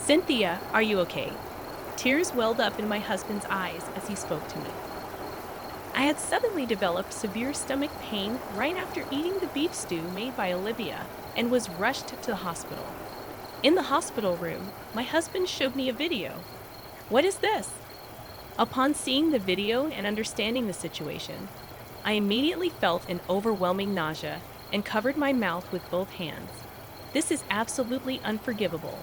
Cynthia, are you okay? Tears welled up in my husband's eyes as he spoke to me. I had suddenly developed severe stomach pain right after eating the beef stew made by Olivia and was rushed to the hospital. In the hospital room, my husband showed me a video. What is this? Upon seeing the video and understanding the situation, I immediately felt an overwhelming nausea and covered my mouth with both hands. This is absolutely unforgivable.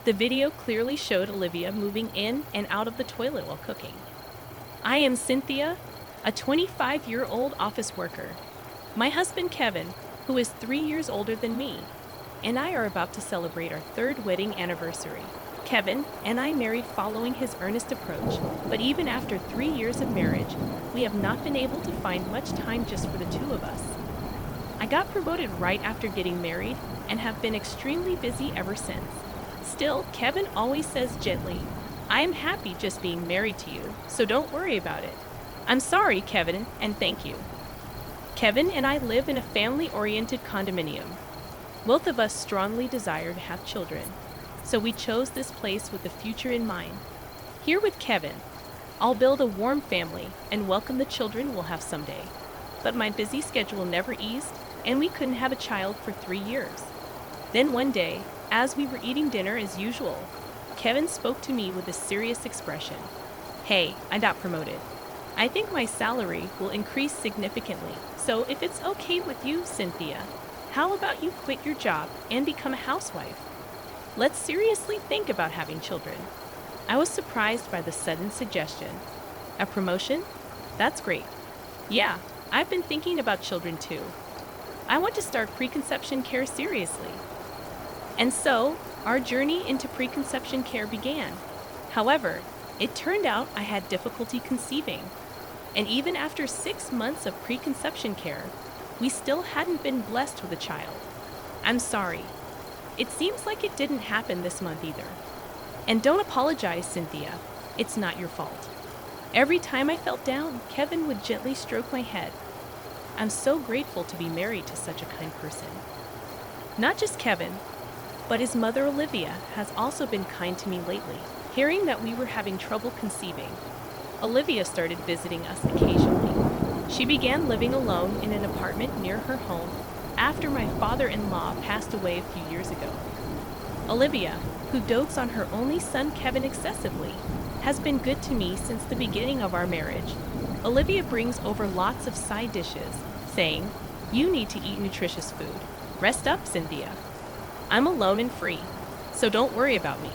The video clearly showed Olivia moving in and out of the toilet while cooking. I am Cynthia, a 25-year-old office worker. My husband Kevin, who is 3 years older than me, and I are about to celebrate our 3rd wedding anniversary. Kevin and I married following his earnest approach, but even after 3 years of marriage, we have not been able to find much time just for the two of us. I got promoted right after getting married and have been extremely busy ever since. Still, Kevin always says gently, I am happy just being married to you, so don't worry about it. I'm sorry, Kevin, and thank you. Kevin and I live in a family-oriented condominium. Both of us strongly desire to have children, so we chose this place with the future in mind. Here with Kevin, I'll build a warm family and welcome the children we'll have someday. But my busy schedule never eased, and we couldn't have a child for 3 years. Then one day, as we were eating dinner as usual, Kevin spoke to me with a serious expression. Hey, I got promoted. I think my salary will increase significantly, so if it's okay with you, Cynthia, how about you quit your job and become a housewife? Let's seriously think about having children. I was surprised by the sudden suggestion. A promotion? That's great. Yeah, I've been thinking about children too. I want to start preconception care seriously. And so, our journey into preconception care began. However, it turned out I had difficulty conceiving. And even after 6 months of preconception care, we still hadn't been blessed with a child. I'm sorry. It seems like it didn't happen this month either. And don't apologize, Cynthia. It's not your fault. Every time I felt down, Kevin would gently stroke my head. I'm so grateful to be married to such a kind person. Not just Kevin, but his mother Olivia has also been kind to me lately. Hearing that we were having trouble conceiving, Olivia started visiting us occasionally. She began living alone in an apartment near her home after my father-in-law passed away a few years ago. Olivia, who dotes on her only son Kevin excessively, has been good to me since the beginning of our marriage. Olivia brings over lots of side dishes, saying, You need to eat nutritious food. Rest up, Cynthia. I'm alone and free, so don't worry about me.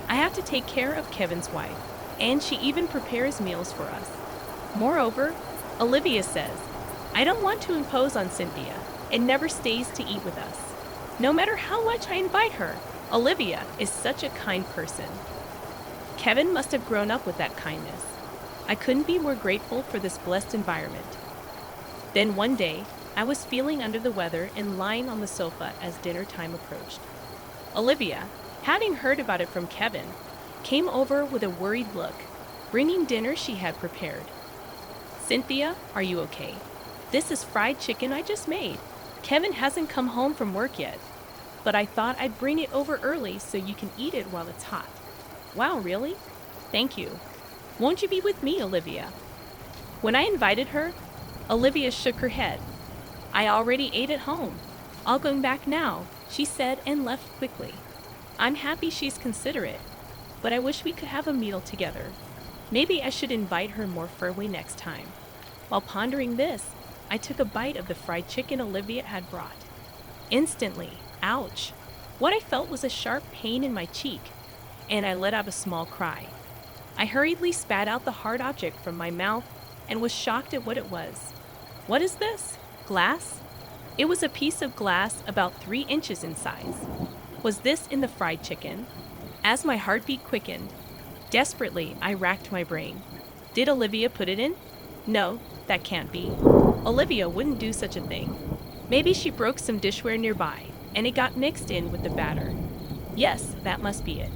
I have to take care of Kevin's wife, and she even prepares meals for us. Moreover, Olivia says, I don't want to impose on Cynthia and never stays to eat with us. No matter how much I invite her, Olivia is such a kind person. Kevin must have grown up with that kindness. I couldn't be more grateful for this blessed environment. Then one day, I was feeling under the weather and lying on the sofa as dinner time approached. Olivia, having heard about it from Kevin, came over with a worried look, bringing dinner she had prepared. Cynthia, are you okay? This is fried chicken I just made. Kevin hasn't come home from work yet, but I thought I'd bring it over early so you can eat it while it's hot. Wow, really? Thank you. Won't you be with me, Olivia? When I invited her, Olivia shook her head. I already ate at home. I'll go back now, she said and left quickly. I'm happy she's considerate, but I wish we could have a meal together. Maybe I should invite her more firmly next time. While pondering this, I took a bite of the fried chicken Olivia had brought. Instantly, ouch! What I felt was a sharp pain in my cheek, and I let out a small cry. I hurriedly spat out the hard object from my mouth and was shocked at what it was. What is this? Glass? It was a piece of glass about 3 inches in size. Was this in the fried chicken? As my heartbeat quickened, desperately I racked my brain. Did Olivia put it in? No, that can't be. Olivia wouldn't do such a thing. Maybe she broke some dishware nearby, and it got mixed in with the batter. Yes, that must be it.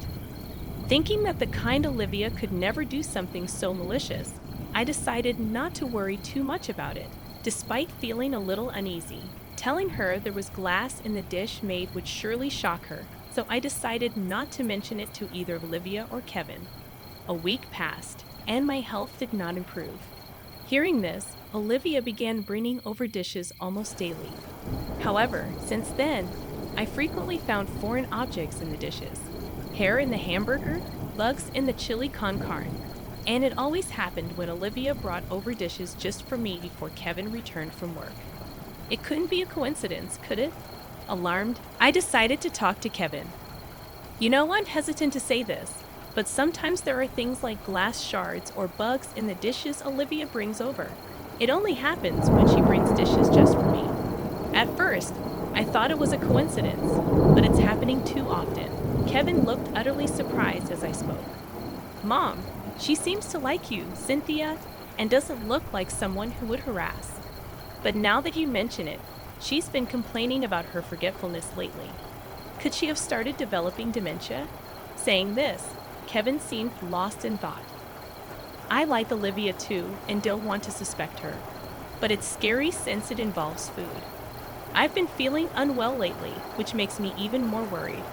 Thinking that the kind Olivia could never do something so malicious, I decided not to worry too much about it, despite feeling a little uneasy. Telling her there was glass in the dish made would surely shock her, so I decided not to mention it to either Olivia or Kevin. A week passed, and my health did not improve. Hearing this, Olivia began bringing over dishes almost daily. However, since then, I frequently found foreign objects in the dishes: hair in the hamburger, bugs in the chili con carne, and it always happened when Olivia brought over dishes just for me before Kevin returned from work. It couldn't be a coincidence, could it? Alarmed, I decided to talk to Kevin. You know, I'm hesitant to say this, but sometimes there are things like glass shards or bugs in the dishes Olivia brings over. It only happens when she brings dishes just for me. At first, I thought it was a coincidence, but it's happening too often. Kevin looked utterly surprised as I spoke. Mom, she seems to like you, Cynthia, and doesn't look like someone who would harass. But now that you mention it, she's been complaining about her forgetfulness lately. Could she have started developing dementia? Saying this, Kevin seemed lost in thought. I like Olivia too and don't want to suspect her, but it's scary since it involves food. I've been feeling unwell lately, which makes me even more worried.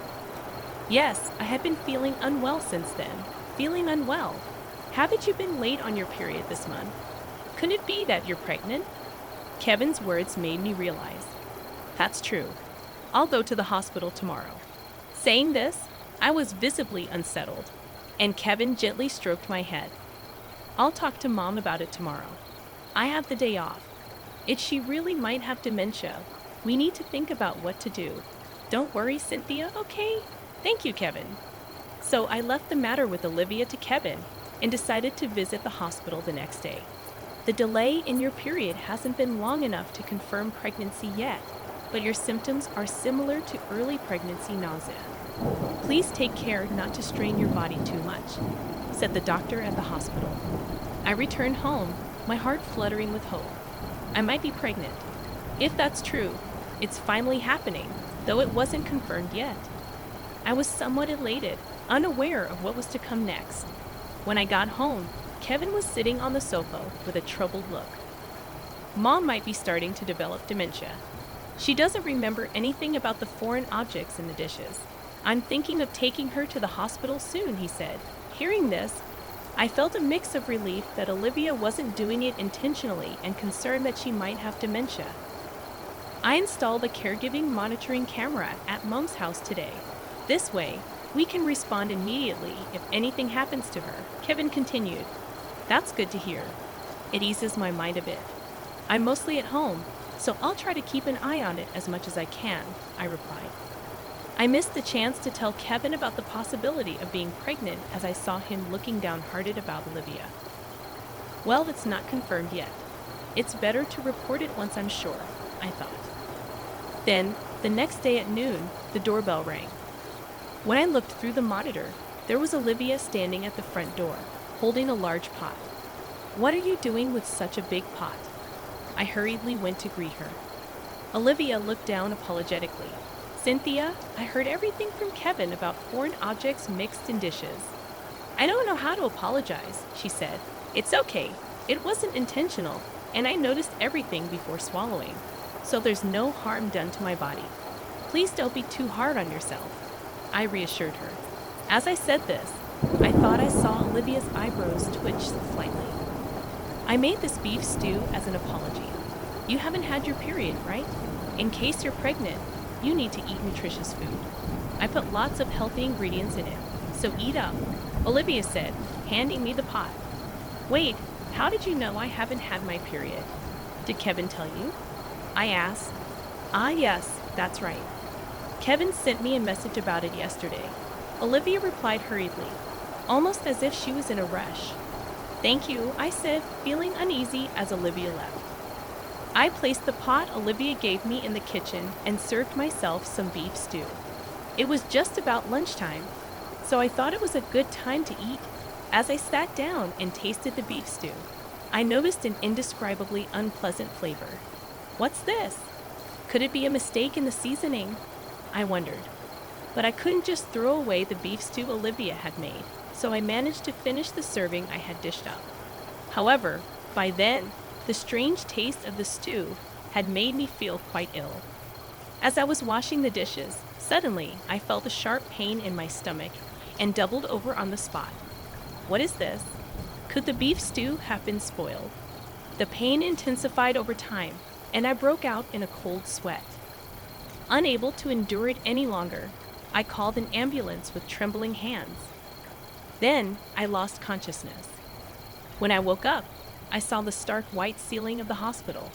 Yes, I have been feeling unwell since then. Feeling unwell. Haven't you been late on your period this month? Could it be that you're pregnant? Kevin's words made me realize. That's true. I'll go to the hospital tomorrow. Saying this, I was visibly unsettled, and Kevin gently stroked my head. I'll talk to Mom about it tomorrow. I have the day off. If she really might have dementia, we need to think about what to do. Don't worry, Cynthia, okay? Thank you, Kevin. So I left the matter with Olivia to Kevin and decided to visit the hospital the next day. The delay in your period hasn't been long enough to confirm pregnancy yet, but your symptoms are similar to early pregnancy nausea. Please take care not to strain your body too much, said the doctor at the hospital. I returned home, my heart fluttering with hope. I might be pregnant. If that's true, it's finally happening, though it wasn't confirmed yet. I was somewhat elated, unaware of what was to come next. When I got home, Kevin was sitting on the sofa with a troubled look. Mom might be starting to develop dementia. She doesn't remember anything about the foreign objects in the dishes. I'm thinking of taking her to the hospital soon, he said. Hearing this, I felt a mix of relief that Olivia wasn't doing it intentionally and concern that she might have dementia. I installed a caregiving monitoring camera at Mom's house today. This way, we can respond immediately if anything happens to her, Kevin continued. That's good to hear. It eases my mind a bit. I'm mostly at home, so I'll try to keep an eye on it as much as I can, I replied. I missed the chance to tell Kevin about the possibility of being pregnant as I saw him looking downhearted about Olivia. Well, it's not confirmed yet. It's better to report it once I'm sure, I thought. Then, the next day at noon, the doorbell rang. When I looked through the monitor, there was Olivia standing at the front door, holding a large pot. What are you doing with such a big pot? I hurriedly went to greet her. Olivia looked down apologetically. Cynthia, I heard everything from Kevin about foreign objects mixed in dishes. I don't know how to apologize, she said. It's okay. It wasn't intentional, and I noticed everything before swallowing, so there's no harm done to my body. Please don't be too hard on yourself, I reassured her. As I said this, I thought I saw Olivia's eyebrows twitch slightly. I made this beef stew as an apology. You haven't had your period, right? In case you're pregnant, you need to eat nutritious food. I put lots of healthy ingredients in it, so eat up, Olivia said, handing me the pot. Wait, how did you know I haven't had my period? Did Kevin tell you? I asked. Ah, yes, that's right. Kevin sent me a message about it yesterday. Olivia replied hurriedly, almost as if she was in a rush. Thank you, I said, feeling uneasy as Olivia left. I placed the pot Olivia gave me in the kitchen and served myself some beef stew. It was just about lunchtime, so I thought it was a good time to eat. As I sat down and tasted the beef stew, I noticed an indescribably unpleasant flavor. What's this? Could it be a mistake in the seasoning? I wondered. But I couldn't just throw away the beef stew Olivia had made, so I managed to finish the serving I had dished up. However, by then, the strange taste of the stew had made me feel quite ill. As I was washing the dishes, Suddenly, I felt a sharp pain in my stomach and doubled over on the spot. What is this? Could the beef stew have been spoiled? The pain intensified over time, and I broke out in a cold sweat. Unable to endure it any longer, I called an ambulance with trembling hands. Then I lost consciousness. When I woke up, I saw the stark white ceiling of the hospital.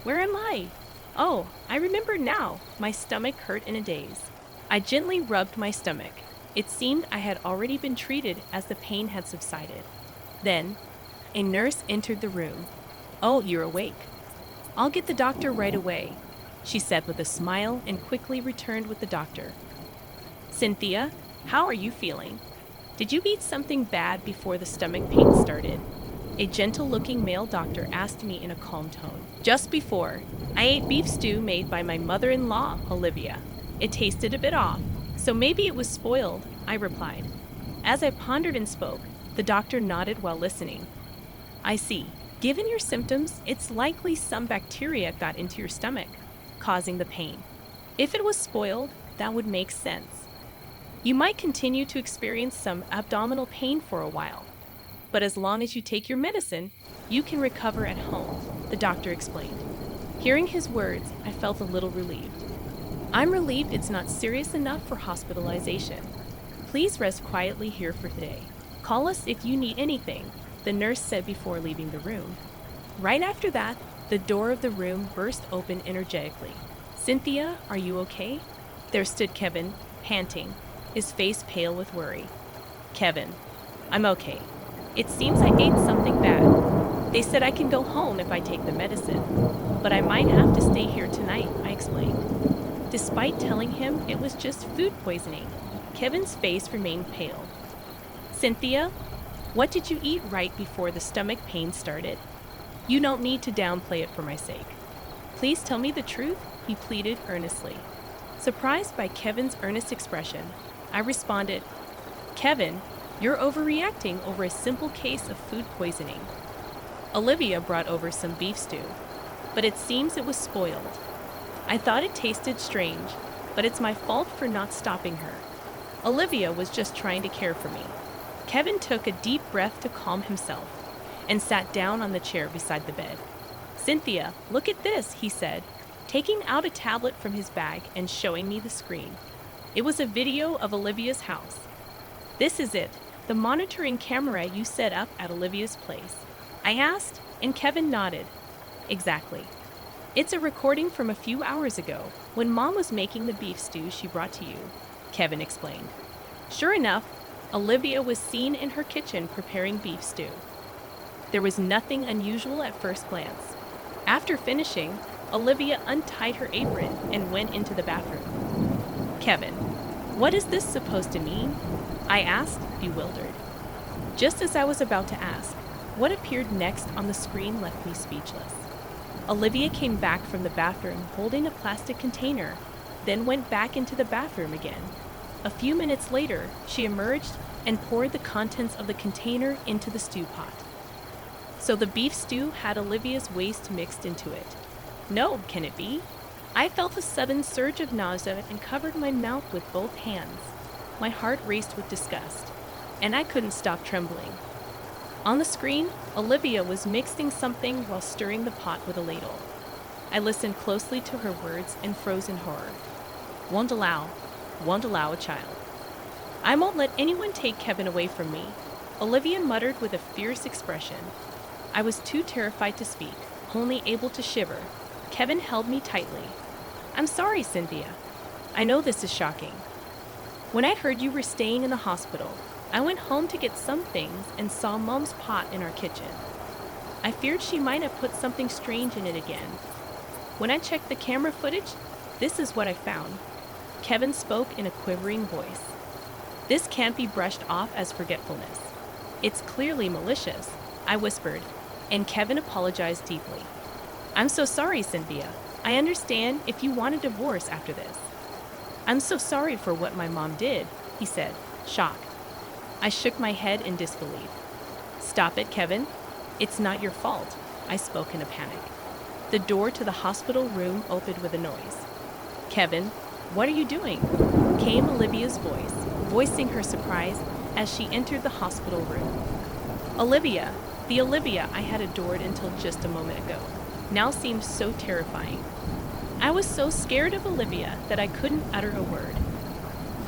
Where am I? Oh, I remember now. My stomach hurt in a daze. I gently rubbed my stomach. It seemed I had already been treated as the pain had subsided. Then, a nurse entered the room. "Oh, you're awake. I'll get the doctor right away," she said with a smile and quickly returned with the doctor. "Cynthia, how are you feeling? Did you eat something bad before the stomach pain started?" A gentle-looking male doctor asked me in a calm tone. "Just before. I ate beef stew made by my mother-in-law, Olivia. It tasted a bit off, so maybe it was spoiled," I replied. As I pondered and spoke, the doctor nodded while listening. "I see. Given your symptoms, it's likely some bacteria got into your stomach, causing the pain. If it was spoiled, that would make sense. You might continue to experience some abdominal pain for a while, but as long as you take your medicine, you can recover at home," the doctor explained. Hearing his words, I felt a little relieved. "I'm relieved it's not serious enough for hospitalization. Please rest quietly here for today. Call us if you need anything," the nurse said before leaving the room. Right after that, the door of the room burst open energetically. "Cynthia, are you okay?" There stood Kevin, panting, his face pale with worry. "Kevin, I'm okay. It seems I ate something bad. They said I can go home if I take the medicine, but I might have to stay here tonight," I explained. Despite telling him it was just food poisoning, Kevin's face remained pale. "Cynthia, what did you eat right before the stomach pain started? You don't need to downplay it for my sake. Please tell me the truth," he pleaded earnestly. Surprised by Kevin's earnest expression, I responded, "Kevin, you're overreacting over a simple case of food poisoning. Olivia brought over some beef stew, but it seems it was spoiled. I thought it tasted strange, but it's my fault for not stopping her. Olivia was just trying to care for me." Kevin took a deep breath to calm himself and sat down on the chair beside the bed. "Cynthia, look at this," he said, taking out a tablet from his bag and showing me the screen. It was a video of Olivia's house. "This is it, the monitoring camera you set up at Olivia's place?" I asked, and Kevin nodded. "Exactly. It's a recording from a few hours ago, when Mom was making the beef stew she brought to you," Kevin explained. Sure enough, Olivia was seen in her kitchen preparing beef stew. There was nothing unusual at first glance. After finishing, Olivia untied her apron and went into the bathroom. "Kevin, what is this supposed to mean?" I asked, bewildered. Just as I was about to ask, what appeared next on the screen left me speechless. Olivia came back from the bathroom holding a plastic container, then went back into the bathroom again. A few minutes later, she emerged and poured the contents of the container into the stew pot. So the beef stew had Olivia's waste mixed into it. No, can it be? I felt a sudden surge of nausea and covered my mouth with both hands. My heart raced with disgust, and I couldn't stop trembling. On the screen, Olivia was mixing something while stirring the pot with a ladle. I listened closely to her words and froze in horror. Won't allow a child. I won't let anyone take Kevin away from me," Olivia muttered with a fierce expression. I was too terrified to speak, only able to shiver. Kevin held me tightly. "I'm sorry, Cynthia. I know this is shocking. When I heard you were staying in the hospital, I went home to get some things and saw Mom's pot in our kitchen. I feared she might have put something strange in it again. When I checked the camera footage, this is what I found." Kevin spoke in a quivering voice. "This can't be brushed off as forgetfulness. It's clearly malicious," I whispered, and Kevin apologized deeply. "I'm so sorry, Cynthia. I understand if you want a divorce after this." "I'm so sorry for what my mom did," he said, shocked. I shook my head in disbelief. "Stop it, Kevin. It's not your fault," I spoke in a panic. The door to the hospital room opened with a noise. "Kevin, what are you doing?" came Olivia's voice, voicing her surprise as she entered the hospital room. Olivia, the Olivia I had adored until just a moment ago, now seemed so terrifying. I was so scared of Olivia that I couldn't utter a word.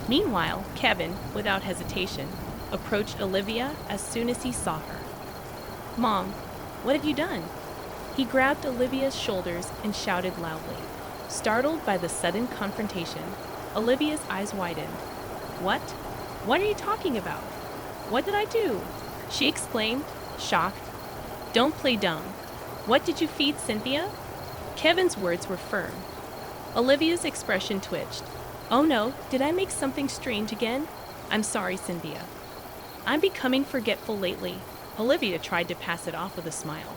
Meanwhile, Kevin, without hesitation, approached Olivia as soon as he saw her. "Mom, what have you done?" He grabbed Olivia's shoulders and shouted loudly. Startled by the sudden confrontation, Olivia's eyes widened. "What? What are you talking about? What did I do?" she exclaimed, shocked. "Don't play dumb. What did you feed Cynthia?" Kevin's words were firm. Olivia's expression twitched. "Oh no, did I make something strange again? I'm sorry, Cynthia. I'm becoming forgetful lately." Olivia tried to pass it off with a smile.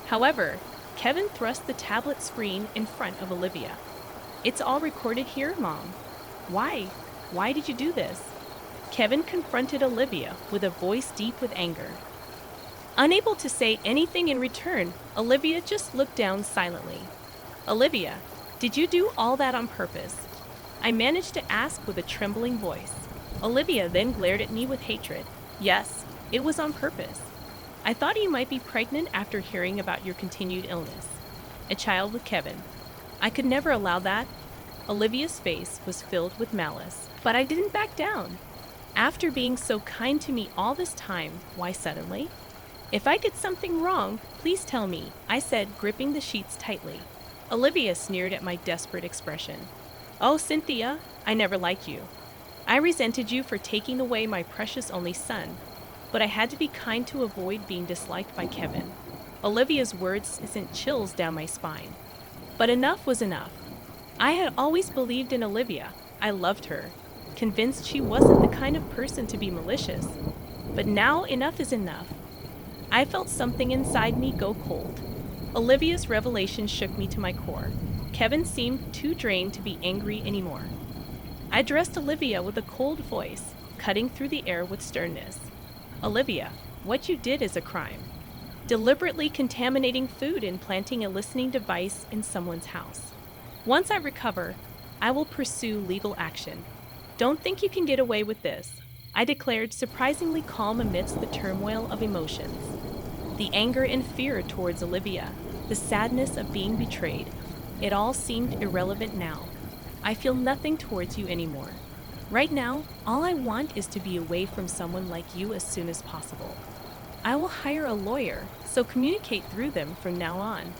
However, Kevin thrust the tablet screen in front of Olivia. "It's all recorded here, Mom. Why? Why did you do this?" Kevin confronted Olivia with a voice deep with anger. Unable to say anything in return, Olivia just looked down silently. "Olivia, did you do all that on purpose?" I managed to ask with a trembling voice. Olivia then glared at me with hatred. "Yes, it was on purpose. I thought you might be pregnant after hearing about your continued illness. A child with Kevin. I could never allow that." Olivia's face was filled with malice, but I didn't back down. "After being so kind to me all this time, why suddenly? If I did something wrong, please tell me," I said, gripping the sheets tightly. Olivia sneered at my desperate expression. "Oh, Cynthia, I never liked you. I resented you for taking away my precious only son, but I had to be kind to avoid being disliked by Kevin." Olivia's words sent chills down my spine. But enough was enough. I had always believed in Olivia. I loved her, convinced she wasn't the kind of person to be malicious. But now enough is enough. I felt something inside me go cold. Olivia's revelation shook me to my core. Kevin seemed too drained to be angry anymore. I addressed Olivia with a cold voice, cutting through the air with sternness. "Olivia, what you did is a crime. Deliberately contaminating food and planting a listening device in someone's house. Once I recover, I will pursue legal action. Don't think you can get away with this," I declared, surprisingly calm amidst the turmoil of emotions. The anger and fear towards Olivia, the sadness of being betrayed, it all seemed irrelevant now. "I feel nothing towards you anymore. Right now, all I want is to be away from someone like you as soon as possible. I will hire a lawyer, so communicate through them from now on,"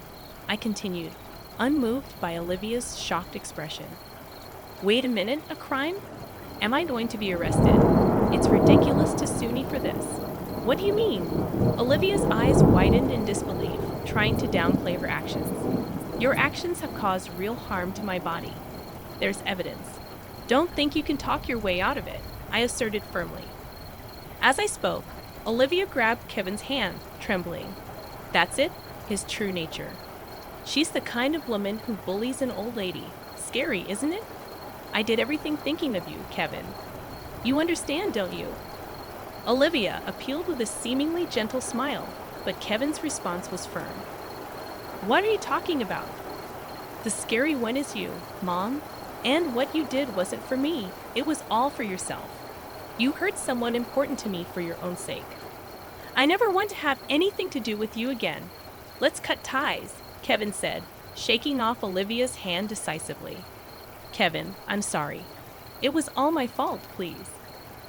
I continued, unmoved by Olivia's shocked expression. "Wait a minute, a crime? Am I going to be arrested? It's ridiculous to sue me for this." "What do you mean?" Olivia's eyes widened in disbelief, trying to downplay her actions. "Your actions have caused real harm to my body. There's evidence. Don't think you can talk your way out of it," I asserted firmly. As I spoke, Olivia grabbed Kevin's hand, trembling. That's it, his true nature. "She's the kind of woman who bullies an old lady. Scary, isn't it? I did everything thinking of you, Kevin. You understand, don't you?" Olivia appealed with a seemingly gentle smile, but Kevin's response was firm. "What are you talking about? The scary one is you, Mom. And what you did wasn't for me. It was all for yourself. You hurt someone important to me for your own sake. I never want to have anything to do with you again. Let's cut ties," Kevin said, shaking off Olivia's hand decisively. "Kevin, I'm sorry. It was all my fault, please."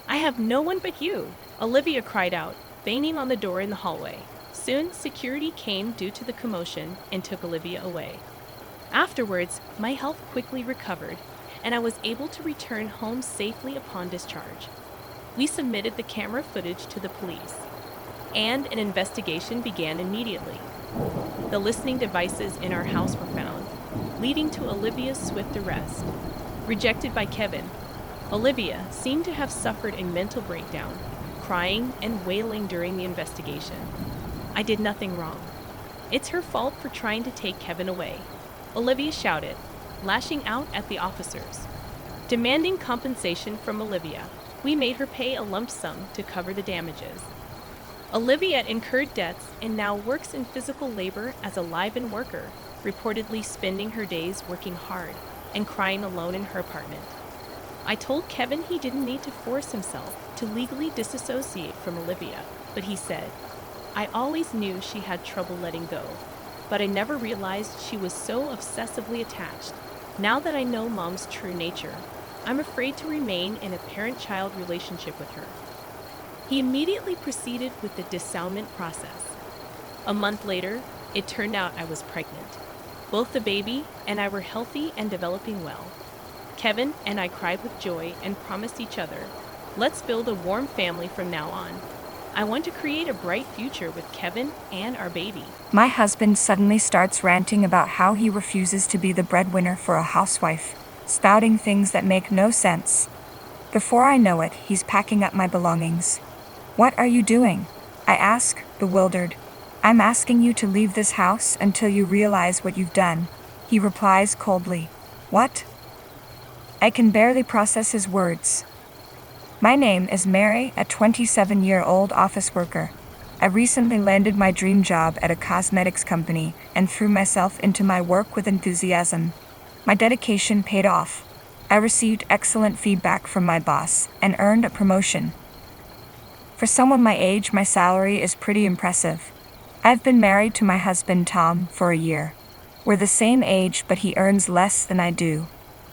"I have no one but you," Olivia cried out, banging on the door in the hallway. Soon, security came due to the commotion and took Olivia away. Afterwards, my health quickly recovered, and I was able to return home safely upon discharge. We submitted the camera footage to the police, and an investigation began immediately. The listening devices in our house were found, leading to Olivia's swift arrest. Rejected by Kevin, Olivia seemed to have suffered a mental breakdown, crying and wailing during the investigation. I did nothing wrong. It's her fault for trying to take Kevin away, Olivia shouted, lashing out at the officers. Demanding compensation from Olivia, we made her pay a lump sum to cover the damages. Olivia incurred debts and now works in physical labor as a live-in worker, reportedly spending her days working hard and crying alone in her apartment. I told Kevin he didn't need to force himself to legally disassociate from Olivia, but he said, I always knew she had trouble letting go, but I never realized she was so obsessively attached. Now that I know Mom's true nature, I'm afraid to remain in a parent-child relationship with her. He immediately proceeded with the disownement process. A month later, it turned out I was pregnant. Both the baby and I were healthy and developing well. Kevin and I cried with joy and promised each other, let's build a warm family from now on. I want to create a bright future with Kevin and our baby. My husband suddenly starts ranting about how he refuses to be the breadwinner for a housewife, spouting things that make no sense. Before I know it, he's packing up my belongings. What are you doing? I ask, bewildered. I'm asking you to leave this house until you realize what you've done, he replies coldly. What? I can barely process his words. My name is Mary, a 27-year-old office worker. I recently landed my dream job at a cosmetics company and threw myself into my work with enthusiasm. My dedication paid off. I received excellent feedback from my boss and earned a promotion. For someone my age, my salary is pretty impressive. I've been married to my husband Tom for a year. We're the same age, but he earns less than I do.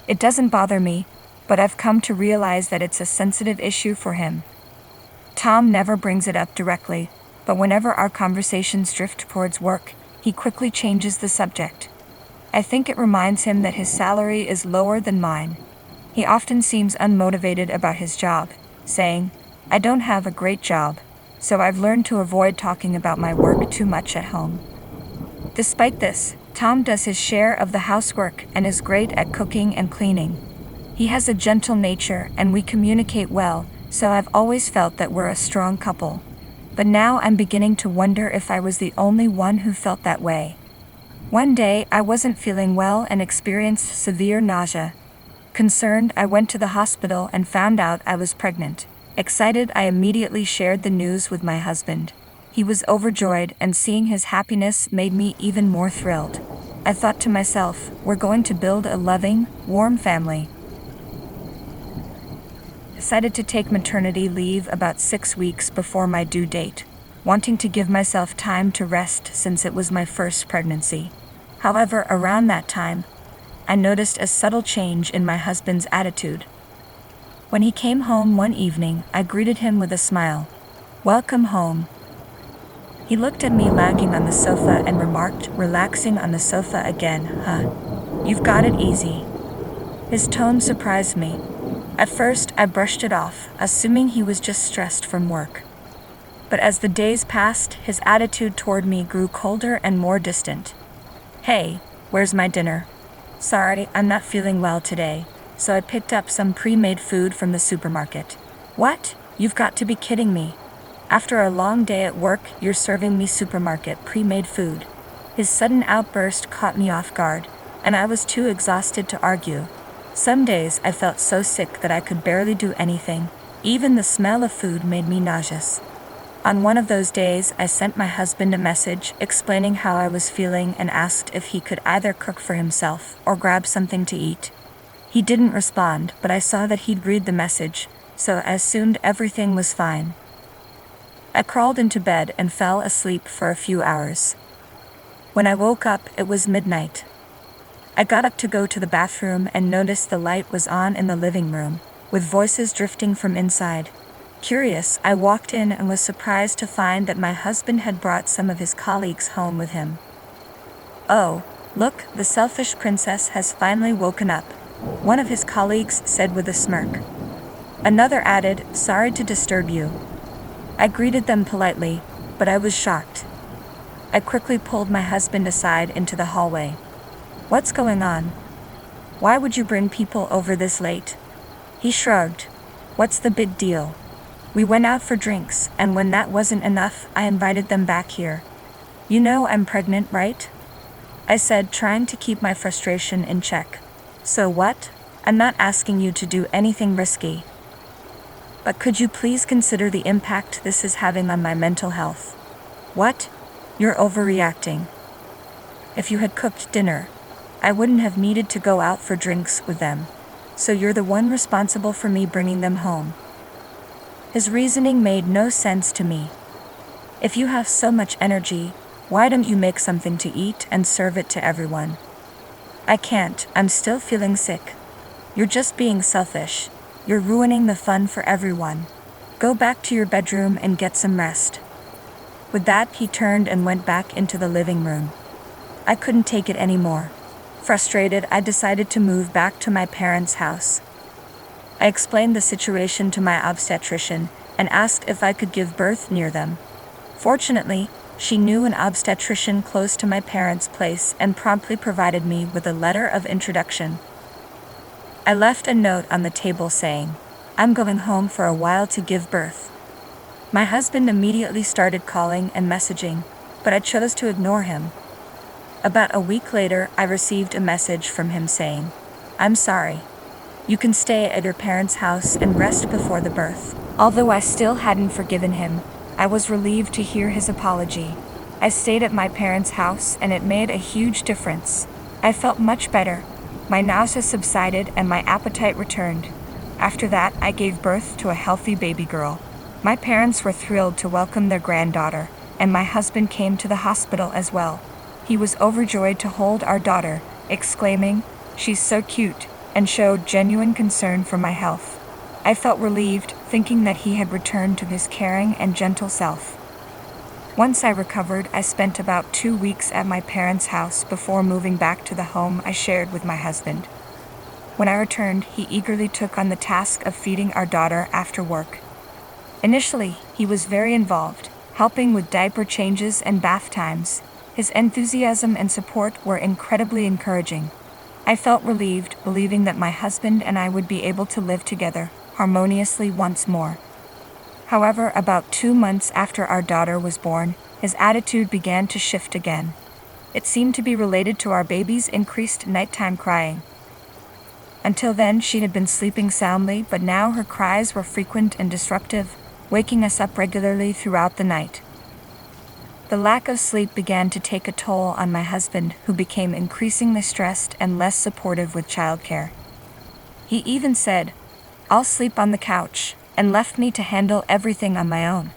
It doesn't bother me, but I've come to realize that it's a sensitive issue for him. Tom never brings it up directly, but whenever our conversations drift towards work, he quickly changes the subject. I think it reminds him that his salary is lower than mine. He often seems unmotivated about his job, saying, I don't have a great job, so I've learned to avoid talking about my work too much at home. Despite this, Tom does his share of the housework and is great at cooking and cleaning. He has a gentle nature and we communicate well, so I've always felt that we're a strong couple. But now I'm beginning to wonder if I was the only one who felt that way. One day, I wasn't feeling well and experienced severe nausea. Concerned, I went to the hospital and found out I was pregnant. Excited, I immediately shared the news with my husband. He was overjoyed, and seeing his happiness made me even more thrilled. I thought to myself, we're going to build a loving, warm family. Decided to take maternity leave about 6 weeks before my due date, wanting to give myself time to rest since it was my first pregnancy. However, around that time, I noticed a subtle change in my husband's attitude. When he came home one evening, I greeted him with a smile. Welcome home. He looked at me lounging on the sofa and remarked, relaxing on the sofa again, huh? You've got it easy. His tone surprised me. At first, I brushed it off, assuming he was just stressed from work. But as the days passed, his attitude toward me grew colder and more distant. Hey, where's my dinner? Sorry, I'm not feeling well today, so I picked up some pre-made food from the supermarket. What? You've got to be kidding me. After a long day at work, you're serving me supermarket pre-made food. His sudden outburst caught me off guard, and I was too exhausted to argue. Some days I felt so sick that I could barely do anything. Even the smell of food made me nauseous. On one of those days, I sent my husband a message explaining how I was feeling and asked if he could either cook for himself or grab something to eat. He didn't respond, but I saw that he'd read the message, so I assumed everything was fine. I crawled into bed and fell asleep for a few hours. When I woke up, it was midnight. I got up to go to the bathroom and noticed the light was on in the living room, with voices drifting from inside. Curious, I walked in and was surprised to find that my husband had brought some of his colleagues home with him. Oh, look, the selfish princess has finally woken up, one of his colleagues said with a smirk. Another added, sorry to disturb you. I greeted them politely, but I was shocked. I quickly pulled my husband aside into the hallway. What's going on? Why would you bring people over this late? He shrugged. What's the big deal? We went out for drinks, and when that wasn't enough, I invited them back here. You know I'm pregnant, right? I said, trying to keep my frustration in check. So what? I'm not asking you to do anything risky. But could you please consider the impact this is having on my mental health? What? You're overreacting. If you had cooked dinner, I wouldn't have needed to go out for drinks with them. so you're the one responsible for me bringing them home. His reasoning made no sense to me. If you have so much energy, why don't you make something to eat and serve it to everyone? I can't, I'm still feeling sick. You're just being selfish. You're ruining the fun for everyone. Go back to your bedroom and get some rest. With that, he turned and went back into the living room. I couldn't take it anymore. Frustrated, I decided to move back to my parents' house. I explained the situation to my obstetrician and asked if I could give birth near them. Fortunately, she knew an obstetrician close to my parents' place and promptly provided me with a letter of introduction. I left a note on the table saying, "I'm going home for a while to give birth." My husband immediately started calling and messaging, but I chose to ignore him. About a week later, I received a message from him saying, "I'm sorry. You can stay at your parents' house and rest before the birth." Although I still hadn't forgiven him, I was relieved to hear his apology. I stayed at my parents' house and it made a huge difference. I felt much better. My nausea subsided and my appetite returned. After that, I gave birth to a healthy baby girl. My parents were thrilled to welcome their granddaughter, and my husband came to the hospital as well. He was overjoyed to hold our daughter, exclaiming, "She's so cute," and showed genuine concern for my health. I felt relieved, thinking that he had returned to his caring and gentle self. Once I recovered, I spent about 2 weeks at my parents' house before moving back to the home I shared with my husband. When I returned, he eagerly took on the task of feeding our daughter after work. Initially, he was very involved, helping with diaper changes and bath times. His enthusiasm and support were incredibly encouraging. I felt relieved, believing that my husband and I would be able to live together harmoniously once more. However, about 2 months after our daughter was born, his attitude began to shift again. It seemed to be related to our baby's increased nighttime crying. Until then, she had been sleeping soundly, but now her cries were frequent and disruptive, waking us up regularly throughout the night. The lack of sleep began to take a toll on my husband, who became increasingly stressed and less supportive with childcare. He even said, "I'll sleep on the couch," and left me to handle everything on my own.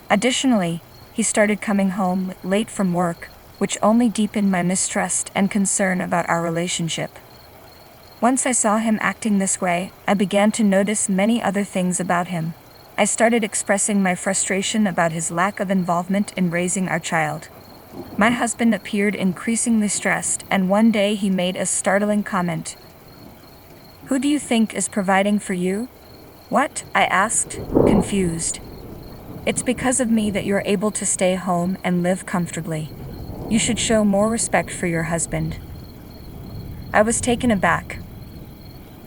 Additionally, he started coming home late from work, which only deepened my mistrust and concern about our relationship. Once I saw him acting this way, I began to notice many other things about him. I started expressing my frustration about his lack of involvement in raising our child. My husband appeared increasingly stressed, and one day he made a startling comment. "Who do you think is providing for you?" "What?" I asked, confused. "It's because of me that you're able to stay home and live comfortably. You should show more respect for your husband." I was taken aback.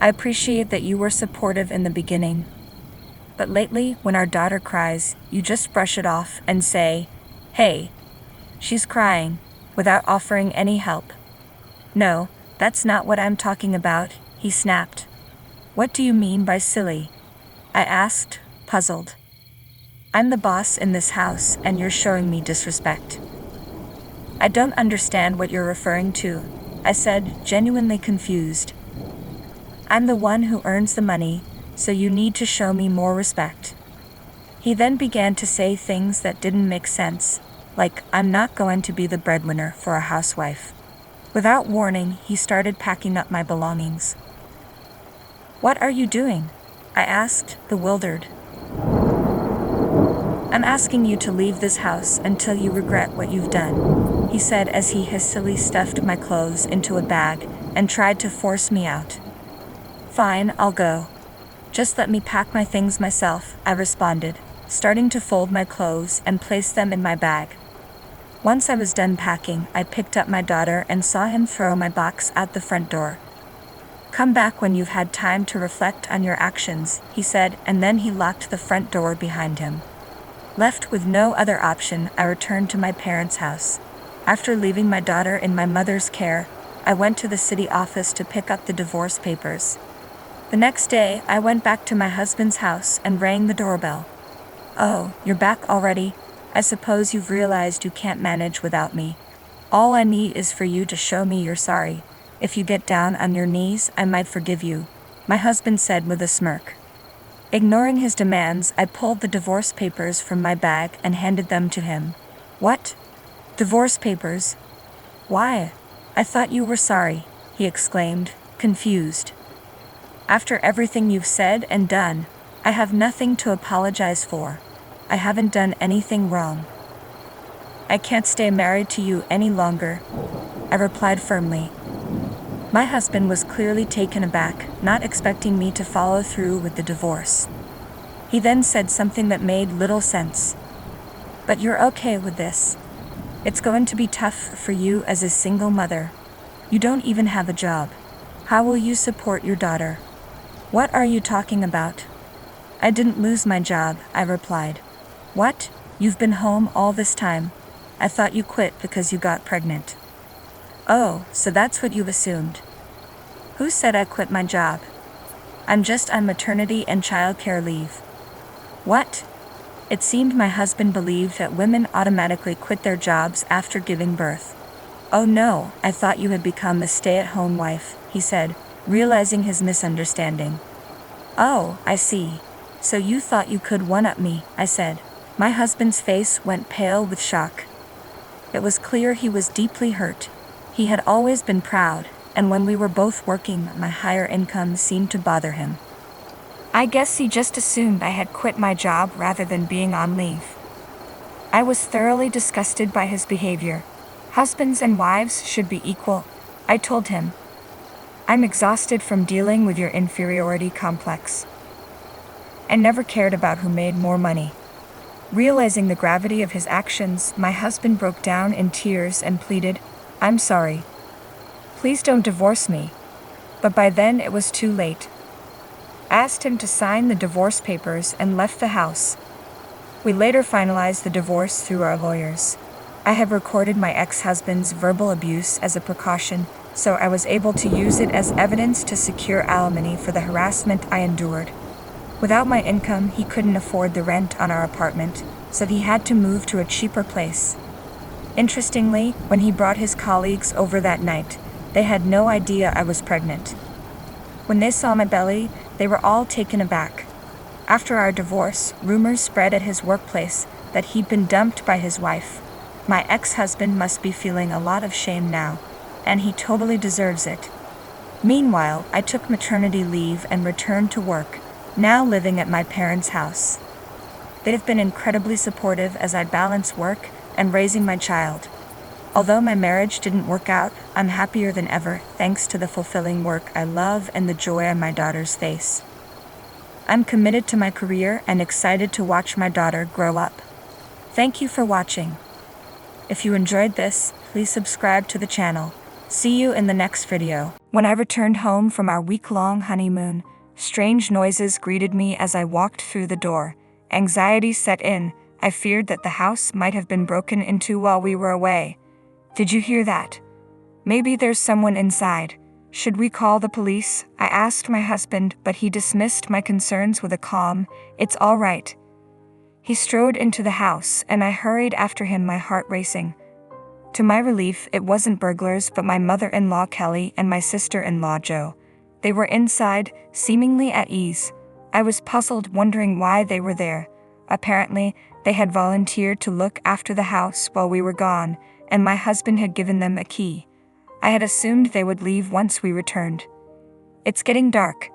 "I appreciate that you were supportive in the beginning. But lately, when our daughter cries, you just brush it off and say, 'Hey, she's crying,' without offering any help." "No, that's not what I'm talking about," he snapped. "What do you mean by silly?" I asked, puzzled. "I'm the boss in this house and you're showing me disrespect." "I don't understand what you're referring to," I said, genuinely confused. "I'm the one who earns the money, so you need to show me more respect." He then began to say things that didn't make sense, like, "I'm not going to be the breadwinner for a housewife." Without warning, he started packing up my belongings. "What are you doing?" I asked, bewildered. "I'm asking you to leave this house until you regret what you've done," he said as he hastily stuffed my clothes into a bag and tried to force me out. "Fine, I'll go. Just let me pack my things myself," I responded, starting to fold my clothes and place them in my bag. Once I was done packing, I picked up my daughter and saw him throw my box out the front door. "Come back when you've had time to reflect on your actions," he said, and then he locked the front door behind him. Left with no other option, I returned to my parents' house. After leaving my daughter in my mother's care, I went to the city office to pick up the divorce papers. The next day, I went back to my husband's house and rang the doorbell. "Oh, you're back already? I suppose you've realized you can't manage without me. All I need is for you to show me you're sorry. If you get down on your knees, I might forgive you." my husband said with a smirk. Ignoring his demands, I pulled the divorce papers from my bag and handed them to him. What? Divorce papers? Why? I thought you were sorry, he exclaimed, confused. After everything you've said and done, I have nothing to apologize for. I haven't done anything wrong. I can't stay married to you any longer, I replied firmly. My husband was clearly taken aback, not expecting me to follow through with the divorce. He then said something that made little sense. But you're okay with this. It's going to be tough for you as a single mother. You don't even have a job. How will you support your daughter? What are you talking about? I didn't lose my job, I replied. What? You've been home all this time. I thought you quit because you got pregnant. Oh, so that's what you've assumed. Who said I quit my job? I'm just on maternity and childcare leave. What? It seemed my husband believed that women automatically quit their jobs after giving birth. Oh no, I thought you had become a stay-at-home wife, he said, realizing his misunderstanding. Oh, I see. So you thought you could one-up me, I said. My husband's face went pale with shock. It was clear he was deeply hurt. He had always been proud, and when we were both working, my higher income seemed to bother him. I guess he just assumed I had quit my job rather than being on leave. I was thoroughly disgusted by his behavior. Husbands and wives should be equal, I told him. I'm exhausted from dealing with your inferiority complex. I never cared about who made more money. Realizing the gravity of his actions, my husband broke down in tears and pleaded, I'm sorry. Please don't divorce me. But by then it was too late. I asked him to sign the divorce papers and left the house. We later finalized the divorce through our lawyers. I had recorded my ex-husband's verbal abuse as a precaution, so I was able to use it as evidence to secure alimony for the harassment I endured. Without my income, he couldn't afford the rent on our apartment, so he had to move to a cheaper place. Interestingly, when he brought his colleagues over that night, they had no idea I was pregnant. When they saw my belly, they were all taken aback. After our divorce, rumors spread at his workplace that he'd been dumped by his wife. My ex-husband must be feeling a lot of shame now, and he totally deserves it. Meanwhile, I took maternity leave and returned to work, now living at my parents' house. They've been incredibly supportive as I balance work and raising my child. Although my marriage didn't work out, I'm happier than ever thanks to the fulfilling work I love and the joy on my daughter's face. I'm committed to my career and excited to watch my daughter grow up. Thank you for watching. If you enjoyed this, please subscribe to the channel. See you in the next video. When I returned home from our week-long honeymoon, strange noises greeted me as I walked through the door. Anxiety set in. I feared that the house might have been broken into while we were away. Did you hear that? Maybe there's someone inside. Should we call the police? I asked my husband, but he dismissed my concerns with a calm, "It's all right." He strode into the house, and I hurried after him, my heart racing. To my relief, it wasn't burglars but my mother-in-law Kelly and my sister-in-law Jo. They were inside, seemingly at ease. I was puzzled, wondering why they were there. Apparently, they had volunteered to look after the house while we were gone, and my husband had given them a key. I had assumed they would leave once we returned. It's getting dark.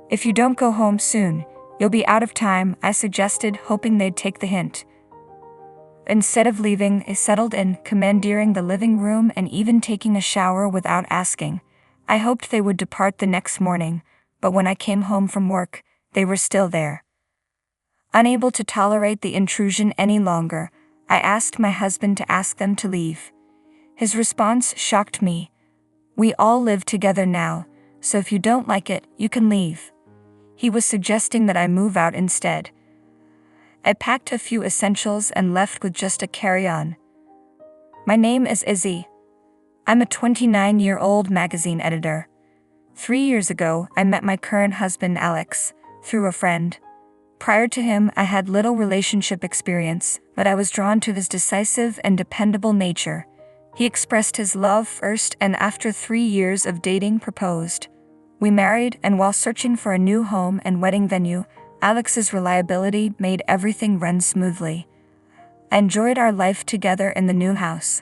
If you don't go home soon, you'll be out of time, I suggested, hoping they'd take the hint. Instead of leaving, I settled in, commandeering the living room and even taking a shower without asking. I hoped they would depart the next morning, but when I came home from work, they were still there. Unable to tolerate the intrusion any longer, I asked my husband to ask them to leave. His response shocked me. We all live together now, so if you don't like it, you can leave. He was suggesting that I move out instead. I packed a few essentials and left with just a carry-on. My name is Izzy. I'm a 29-year-old magazine editor. 3 years ago, I met my current husband Alex, through a friend. Prior to him, I had little relationship experience, but I was drawn to his decisive and dependable nature. He expressed his love first and after 3 years of dating proposed. We married, and while searching for a new home and wedding venue, Alex's reliability made everything run smoothly. I enjoyed our life together in the new house.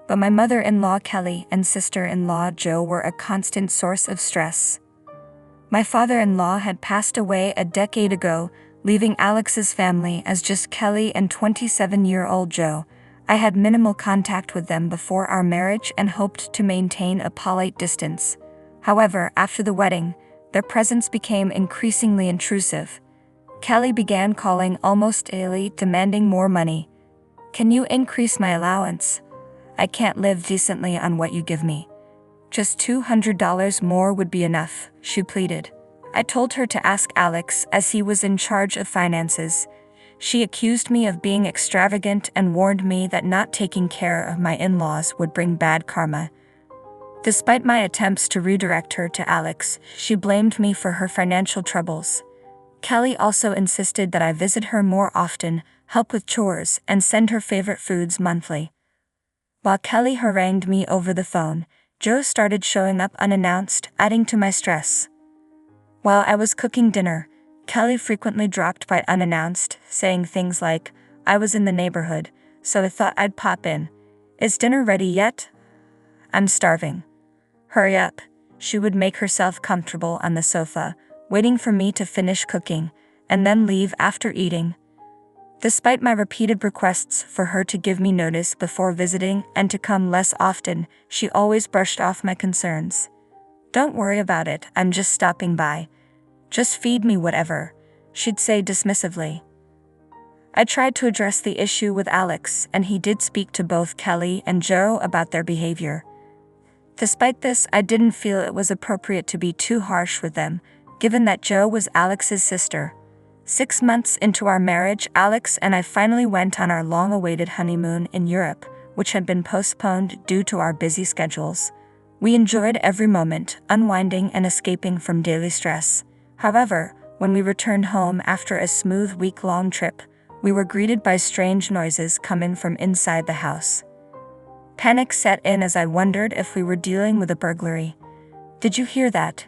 But my mother-in-law Kelly and sister-in-law Jo were a constant source of stress. My father-in-law had passed away a decade ago, leaving Alex's family as just Kelly and 27-year-old Jo. I had minimal contact with them before our marriage and hoped to maintain a polite distance. However, after the wedding, their presence became increasingly intrusive. Kelly began calling almost daily, demanding more money. "Can you increase my allowance? I can't live decently on what you give me. Just $200 more would be enough," she pleaded. I told her to ask Alex, as he was in charge of finances. She accused me of being extravagant and warned me that not taking care of my in-laws would bring bad karma. Despite my attempts to redirect her to Alex, she blamed me for her financial troubles. Kelly also insisted that I visit her more often, help with chores, and send her favorite foods monthly. While Kelly harangued me over the phone, Jo started showing up unannounced, adding to my stress. While I was cooking dinner, Kelly frequently dropped by unannounced, saying things like, "I was in the neighborhood, so I thought I'd pop in. Is dinner ready yet? I'm starving. Hurry up." She would make herself comfortable on the sofa, waiting for me to finish cooking, and then leave after eating. Despite my repeated requests for her to give me notice before visiting and to come less often, she always brushed off my concerns. "Don't worry about it, I'm just stopping by. Just feed me whatever," she'd say dismissively. I tried to address the issue with Alex, and he did speak to both Kelly and Jo about their behavior. Despite this, I didn't feel it was appropriate to be too harsh with them, given that Jo was Alex's sister. 6 months into our marriage, Alex and I finally went on our long-awaited honeymoon in Europe, which had been postponed due to our busy schedules. We enjoyed every moment, unwinding and escaping from daily stress. However, when we returned home after a smooth week-long trip, we were greeted by strange noises coming from inside the house. Panic set in as I wondered if we were dealing with a burglary. "Did you hear that?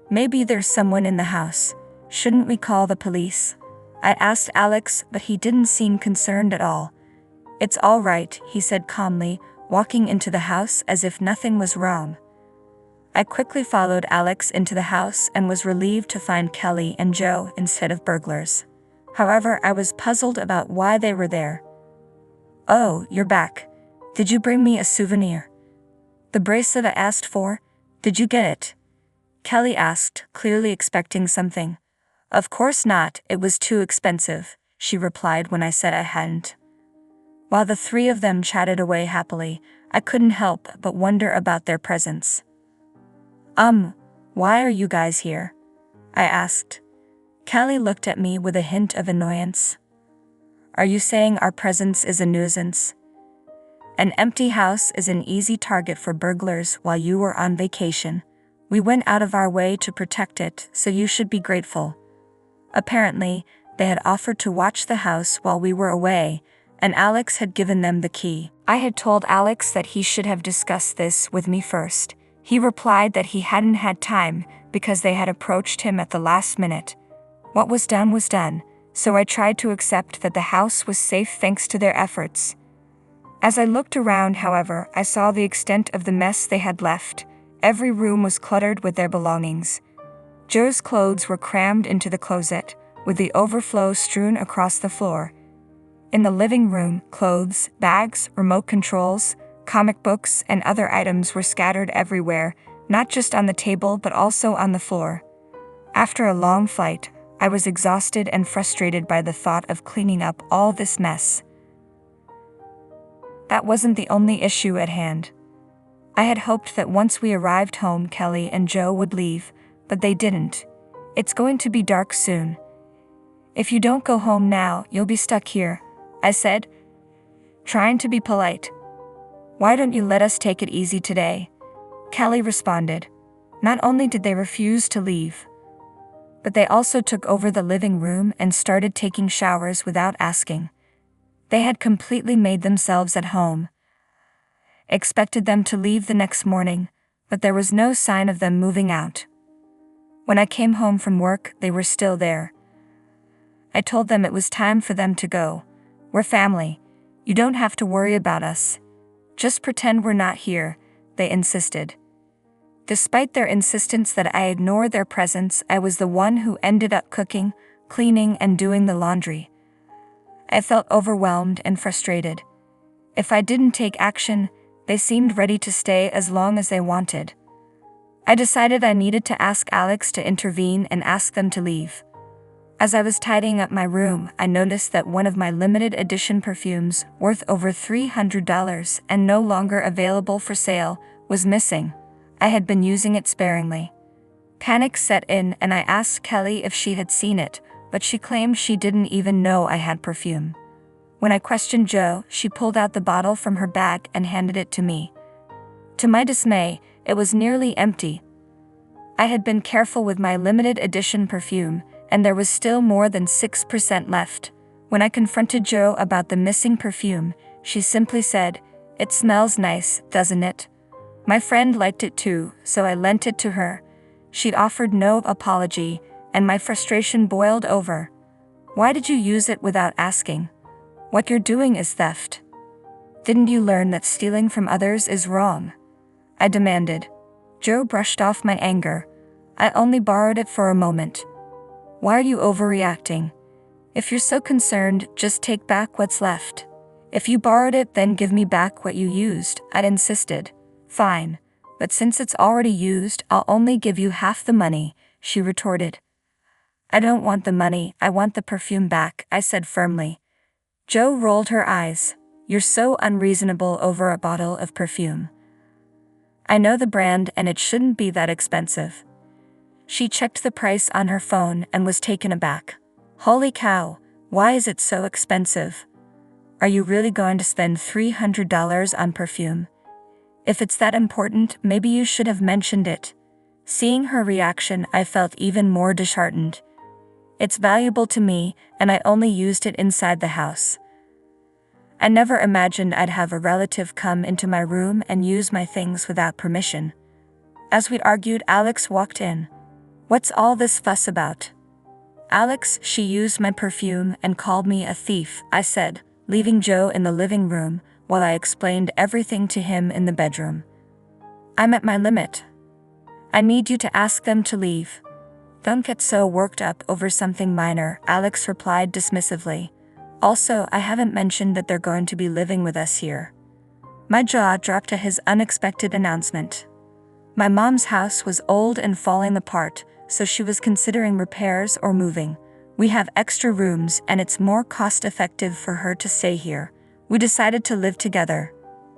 Maybe there's someone in the house. Shouldn't we call the police?" I asked Alex, but he didn't seem concerned at all. "It's all right," he said calmly, walking into the house as if nothing was wrong. I quickly followed Alex into the house and was relieved to find Kelly and Jo instead of burglars. However, I was puzzled about why they were there. "Oh, you're back. Did you bring me a souvenir? The bracelet I asked for? Did you get it?" Kelly asked, clearly expecting something. "Of course not, it was too expensive," she replied when I said I hadn't. While the three of them chatted away happily, I couldn't help but wonder about their presence. Why are you guys here?" I asked. Kelly looked at me with a hint of annoyance. "Are you saying our presence is a nuisance? An empty house is an easy target for burglars while you were on vacation. We went out of our way to protect it, so you should be grateful." Apparently, they had offered to watch the house while we were away, and Alex had given them the key. I had told Alex that he should have discussed this with me first. He replied that he hadn't had time because they had approached him at the last minute. What was done, so I tried to accept that the house was safe thanks to their efforts. As I looked around, however, I saw the extent of the mess they had left. Every room was cluttered with their belongings. Jo's clothes were crammed into the closet, with the overflow strewn across the floor. In the living room, clothes, bags, remote controls, comic books, and other items were scattered everywhere, not just on the table but also on the floor. After a long flight, I was exhausted and frustrated by the thought of cleaning up all this mess. That wasn't the only issue at hand. I had hoped that once we arrived home, Kelly and Jo would leave, but they didn't. "It's going to be dark soon. If you don't go home now, you'll be stuck here," I said, trying to be polite. "Why don't you let us take it easy today?" Kelly responded. Not only did they refuse to leave, but they also took over the living room and started taking showers without asking. They had completely made themselves at home. Expected them to leave the next morning, but there was no sign of them moving out. When I came home from work, they were still there. I told them it was time for them to go. We're family. You don't have to worry about us. Just pretend we're not here, they insisted. Despite their insistence that I ignore their presence, I was the one who ended up cooking, cleaning, and doing the laundry. I felt overwhelmed and frustrated. If I didn't take action, they seemed ready to stay as long as they wanted. I decided I needed to ask Alex to intervene and ask them to leave. As I was tidying up my room, I noticed that one of my limited edition perfumes, worth over $300 and no longer available for sale, was missing. I had been using it sparingly. Panic set in and I asked Kelly if she had seen it, but she claimed she didn't even know I had perfume. When I questioned Jo, she pulled out the bottle from her bag and handed it to me. To my dismay, it was nearly empty. I had been careful with my limited edition perfume, and there was still more than 6% left. When I confronted Jo about the missing perfume, she simply said, "It smells nice, doesn't it?" My friend liked it too, so I lent it to her. She'd offered no apology, and my frustration boiled over. Why did you use it without asking? What you're doing is theft. Didn't you learn that stealing from others is wrong? I demanded. Jo brushed off my anger. I only borrowed it for a moment. Why are you overreacting? If you're so concerned, just take back what's left. If you borrowed it, then give me back what you used, I insisted. Fine, but since it's already used, I'll only give you half the money, she retorted. I don't want the money, I want the perfume back, I said firmly. Jo rolled her eyes. You're so unreasonable over a bottle of perfume. I know the brand and it shouldn't be that expensive. She checked the price on her phone and was taken aback. Holy cow, why is it so expensive? Are you really going to spend $300 on perfume? If it's that important, maybe you should have mentioned it. Seeing her reaction, I felt even more disheartened. It's valuable to me, and I only used it inside the house. I never imagined I'd have a relative come into my room and use my things without permission. As we'd argued, Alex walked in. What's all this fuss about? Alex, she used my perfume and called me a thief, I said, leaving Jo in the living room while I explained everything to him in the bedroom. I'm at my limit. I need you to ask them to leave. Don't get so worked up over something minor, Alex replied dismissively. Also, I haven't mentioned that they're going to be living with us here. My jaw dropped at his unexpected announcement. My mom's house was old and falling apart, so she was considering repairs or moving. We have extra rooms and it's more cost-effective for her to stay here. We decided to live together.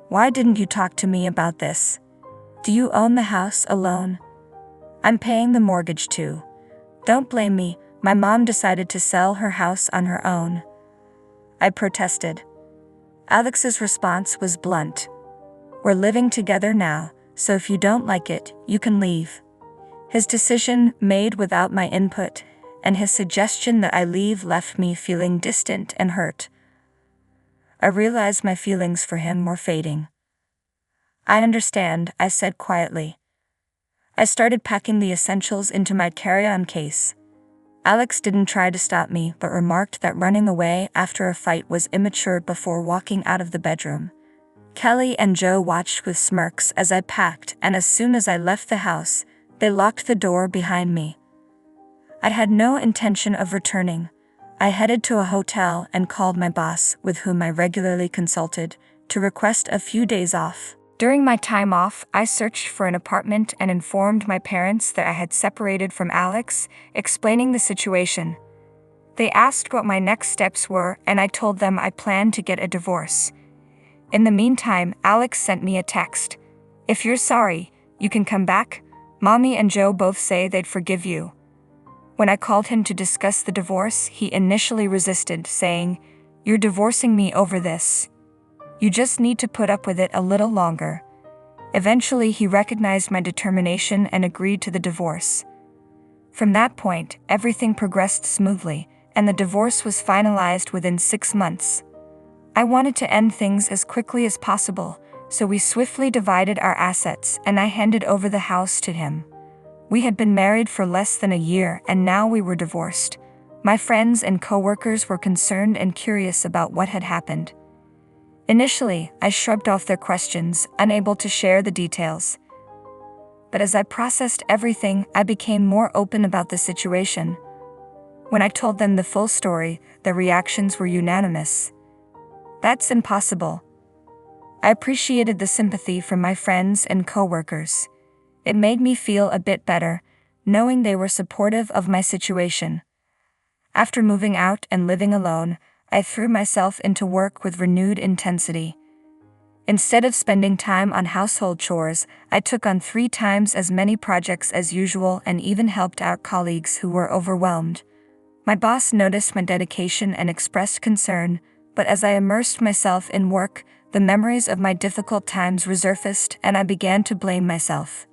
Why didn't you talk to me about this? Do you own the house alone? I'm paying the mortgage too. Don't blame me, my mom decided to sell her house on her own. I protested. Alex's response was blunt. We're living together now, so if you don't like it, you can leave. His decision, made without my input, and his suggestion that I leave left me feeling distant and hurt. I realized my feelings for him were fading. I understand, I said quietly. I started packing the essentials into my carry-on case. Alex didn't try to stop me but remarked that running away after a fight was immature before walking out of the bedroom. Kelly and Jo watched with smirks as I packed, and as soon as I left the house, they locked the door behind me. I had no intention of returning. I headed to a hotel and called my boss, with whom I regularly consulted, to request a few days off. During my time off, I searched for an apartment and informed my parents that I had separated from Alex, explaining the situation. They asked what my next steps were, and I told them I planned to get a divorce. In the meantime, Alex sent me a text. If you're sorry, you can come back. Mommy and Jo both say they'd forgive you. When I called him to discuss the divorce, he initially resisted, saying, "You're divorcing me over this. You just need to put up with it a little longer." Eventually, he recognized my determination and agreed to the divorce. From that point, everything progressed smoothly, and the divorce was finalized within 6 months. I wanted to end things as quickly as possible, so we swiftly divided our assets and I handed over the house to him. We had been married for less than a year and now we were divorced. My friends and coworkers were concerned and curious about what had happened. Initially, I shrugged off their questions, unable to share the details. But as I processed everything, I became more open about the situation. When I told them the full story, their reactions were unanimous. "That's impossible." I appreciated the sympathy from my friends and coworkers. It made me feel a bit better, knowing they were supportive of my situation. After moving out and living alone, I threw myself into work with renewed intensity. Instead of spending time on household chores, I took on 3 times as many projects as usual and even helped out colleagues who were overwhelmed. My boss noticed my dedication and expressed concern, but as I immersed myself in work, the memories of my difficult times resurfaced and I began to blame myself.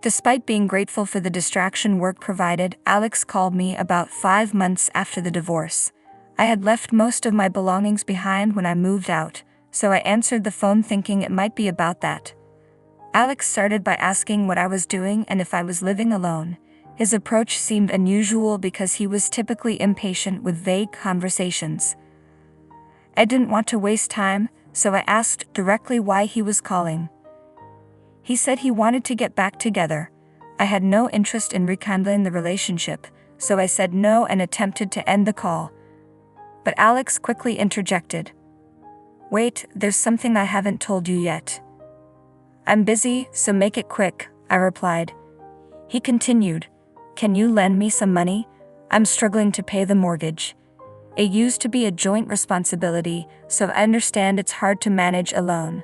Despite being grateful for the distraction work provided, Alex called me about 5 months after the divorce. I had left most of my belongings behind when I moved out, so I answered the phone thinking it might be about that. Alex started by asking what I was doing and if I was living alone. His approach seemed unusual because he was typically impatient with vague conversations. I didn't want to waste time, so I asked directly why he was calling. He said he wanted to get back together. I had no interest in rekindling the relationship, so I said no and attempted to end the call. But Alex quickly interjected. "Wait, there's something I haven't told you yet." "I'm busy, so make it quick," I replied. He continued, "Can you lend me some money? I'm struggling to pay the mortgage. It used to be a joint responsibility, so I understand it's hard to manage alone."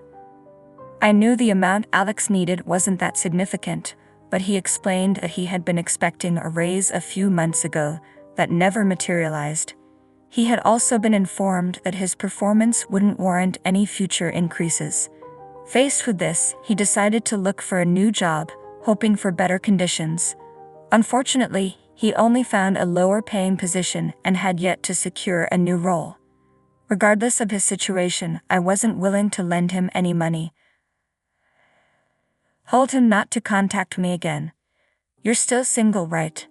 I knew the amount Alex needed wasn't that significant, but he explained that he had been expecting a raise a few months ago that never materialized. He had also been informed that his performance wouldn't warrant any future increases. Faced with this, he decided to look for a new job, hoping for better conditions. Unfortunately, he only found a lower-paying position and had yet to secure a new role. Regardless of his situation, I wasn't willing to lend him any money. Told him not to contact me again. "You're still single, right?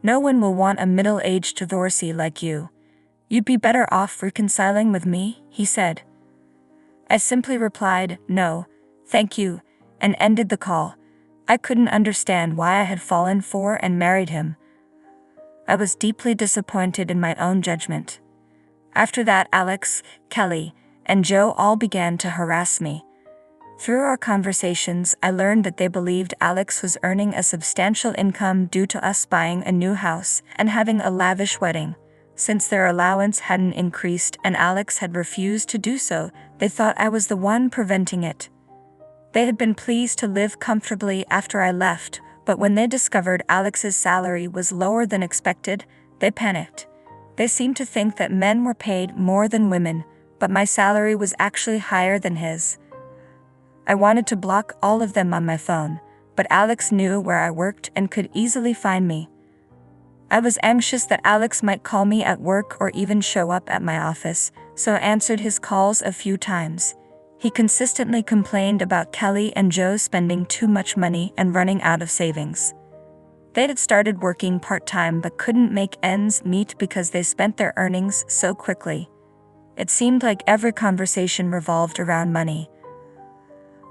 No one will want a middle-aged divorcee like you. You'd be better off reconciling with me," he said. I simply replied, "No, thank you," and ended the call. I couldn't understand why I had fallen for and married him. I was deeply disappointed in my own judgment. After that, Alex, Kelly, and Joe all began to harass me. Through our conversations, I learned that they believed Alex was earning a substantial income due to us buying a new house and having a lavish wedding. Since their allowance hadn't increased and Alex had refused to do so, they thought I was the one preventing it. They had been pleased to live comfortably after I left, but when they discovered Alex's salary was lower than expected, they panicked. They seemed to think that men were paid more than women, but my salary was actually higher than his. I wanted to block all of them on my phone, but Alex knew where I worked and could easily find me. I was anxious that Alex might call me at work or even show up at my office, so I answered his calls a few times. He consistently complained about Kelly and Joe spending too much money and running out of savings. They had started working part-time but couldn't make ends meet because they spent their earnings so quickly. It seemed like every conversation revolved around money.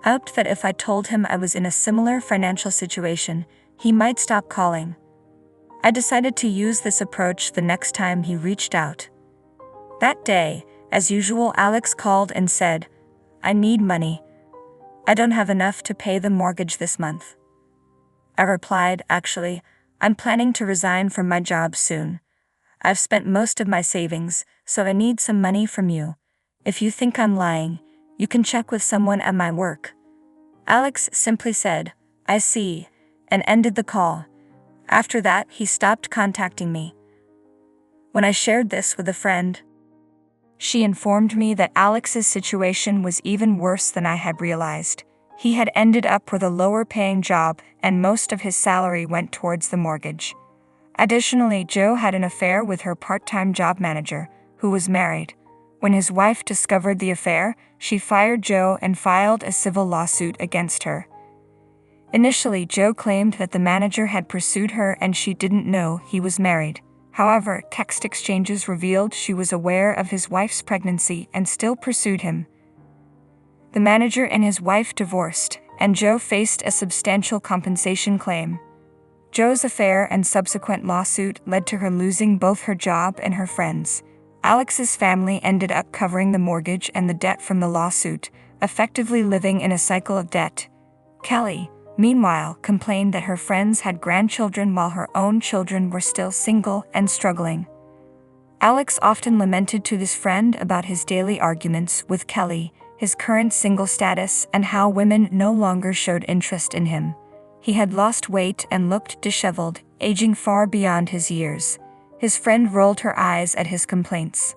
I hoped that if I told him I was in a similar financial situation, he might stop calling. I decided to use this approach the next time he reached out. That day, as usual, Alex called and said, "I need money. I don't have enough to pay the mortgage this month." I replied, "Actually, I'm planning to resign from my job soon. I've spent most of my savings, so I need some money from you. If you think I'm lying, you can check with someone at my work." Alex simply said, "I see," and ended the call. After that, he stopped contacting me. When I shared this with a friend, she informed me that Alex's situation was even worse than I had realized. He had ended up with a lower-paying job, and most of his salary went towards the mortgage. Additionally, Joe had an affair with her part-time job manager, who was married. When his wife discovered the affair, she fired Joe and filed a civil lawsuit against her. Initially, Joe claimed that the manager had pursued her and she didn't know he was married. However, text exchanges revealed she was aware of his wife's pregnancy and still pursued him. The manager and his wife divorced, and Joe faced a substantial compensation claim. Joe's affair and subsequent lawsuit led to her losing both her job and her friends. Alex's family ended up covering the mortgage and the debt from the lawsuit, effectively living in a cycle of debt. Kelly, meanwhile, complained that her friends had grandchildren while her own children were still single and struggling. Alex often lamented to his friend about his daily arguments with Kelly, his current single status, and how women no longer showed interest in him. He had lost weight and looked disheveled, aging far beyond his years. His friend rolled her eyes at his complaints.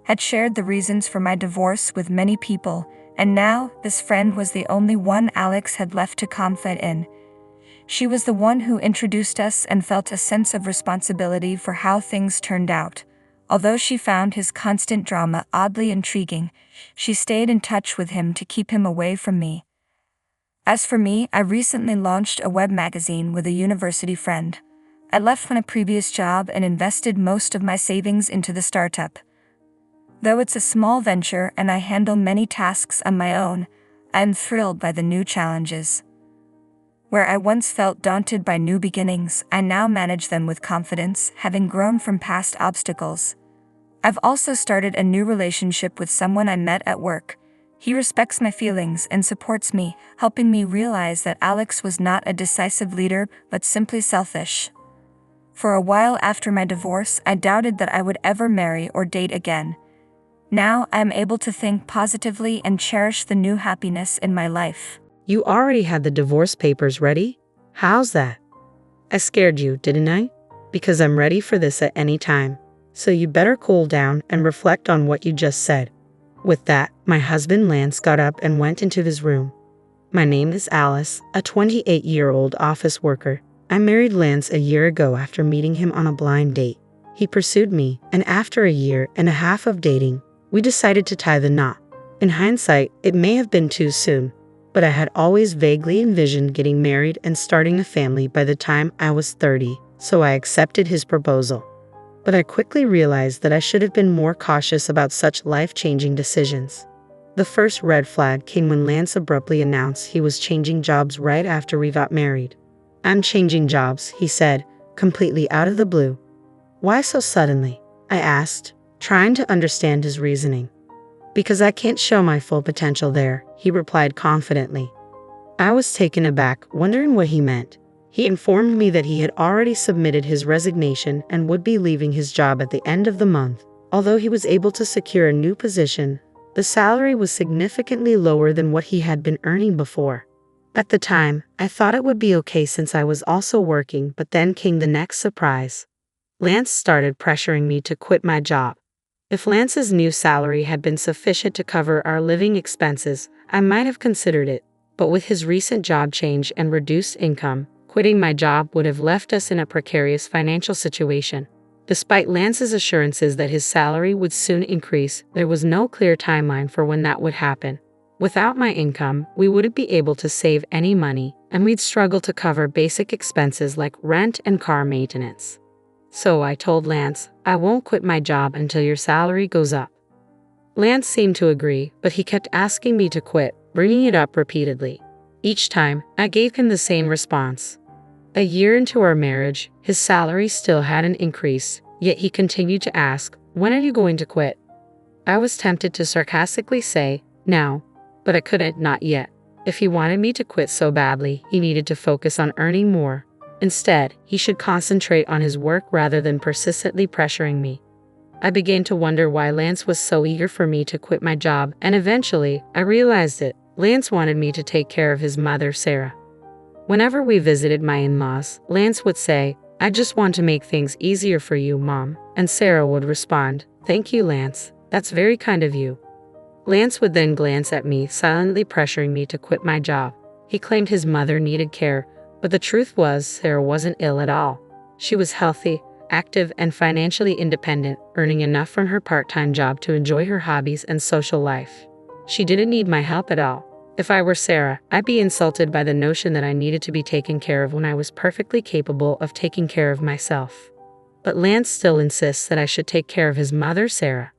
Had shared the reasons for my divorce with many people, and now this friend was the only one Alex had left to confide in. She was the one who introduced us and felt a sense of responsibility for how things turned out. Although she found his constant drama oddly intriguing, she stayed in touch with him to keep him away from me. As for me, I recently launched a web magazine with a university friend. I left my previous job and invested most of my savings into the startup. Though it's a small venture and I handle many tasks on my own, I am thrilled by the new challenges. Where I once felt daunted by new beginnings, I now manage them with confidence, having grown from past obstacles. I've also started a new relationship with someone I met at work. He respects my feelings and supports me, helping me realize that Alex was not a decisive leader but simply selfish. For a while after my divorce, I doubted that I would ever marry or date again. Now I am able to think positively and cherish the new happiness in my life. You already had the divorce papers ready? How's that? I scared you, didn't I? Because I'm ready for this at any time. So you better cool down and reflect on what you just said. With that, my husband Lance got up and went into his room. My name is Alice, a 28-year-old office worker. I married Lance a year ago after meeting him on a blind date. He pursued me, and after a year and a half of dating, we decided to tie the knot. In hindsight, it may have been too soon, but I had always vaguely envisioned getting married and starting a family by the time I was 30, so I accepted his proposal. But I quickly realized that I should have been more cautious about such life-changing decisions. The first red flag came when Lance abruptly announced he was changing jobs right after we got married. "I'm changing jobs," he said, completely out of the blue. "Why so suddenly?" I asked, trying to understand his reasoning. "Because I can't show my full potential there," he replied confidently. I was taken aback, wondering what he meant. He informed me that he had already submitted his resignation and would be leaving his job at the end of the month. Although he was able to secure a new position, the salary was significantly lower than what he had been earning before. At the time, I thought it would be okay since I was also working, but then came the next surprise. Lance started pressuring me to quit my job. If Lance's new salary had been sufficient to cover our living expenses, I might have considered it, but with his recent job change and reduced income, quitting my job would have left us in a precarious financial situation. Despite Lance's assurances that his salary would soon increase, there was no clear timeline for when that would happen. Without my income, we wouldn't be able to save any money, and we'd struggle to cover basic expenses like rent and car maintenance. So I told Lance, "I won't quit my job until your salary goes up." Lance seemed to agree, but he kept asking me to quit, bringing it up repeatedly. Each time, I gave him the same response. A year into our marriage, his salary still hadn't increased, yet he continued to ask, "When are you going to quit?" I was tempted to sarcastically say, "Now," but I couldn't, not yet. If he wanted me to quit so badly, he needed to focus on earning more. Instead, he should concentrate on his work rather than persistently pressuring me. I began to wonder why Lance was so eager for me to quit my job, and eventually, I realized it. Lance wanted me to take care of his mother, Sarah. Whenever we visited my in-laws, Lance would say, "I just want to make things easier for you, Mom," and Sarah would respond, "Thank you, Lance. That's very kind of you." Lance would then glance at me, silently pressuring me to quit my job. He claimed his mother needed care, but the truth was Sarah wasn't ill at all. She was healthy, active and financially independent, earning enough from her part-time job to enjoy her hobbies and social life. She didn't need my help at all. If I were Sarah, I'd be insulted by the notion that I needed to be taken care of when I was perfectly capable of taking care of myself. But Lance still insists that I should take care of his mother, Sarah.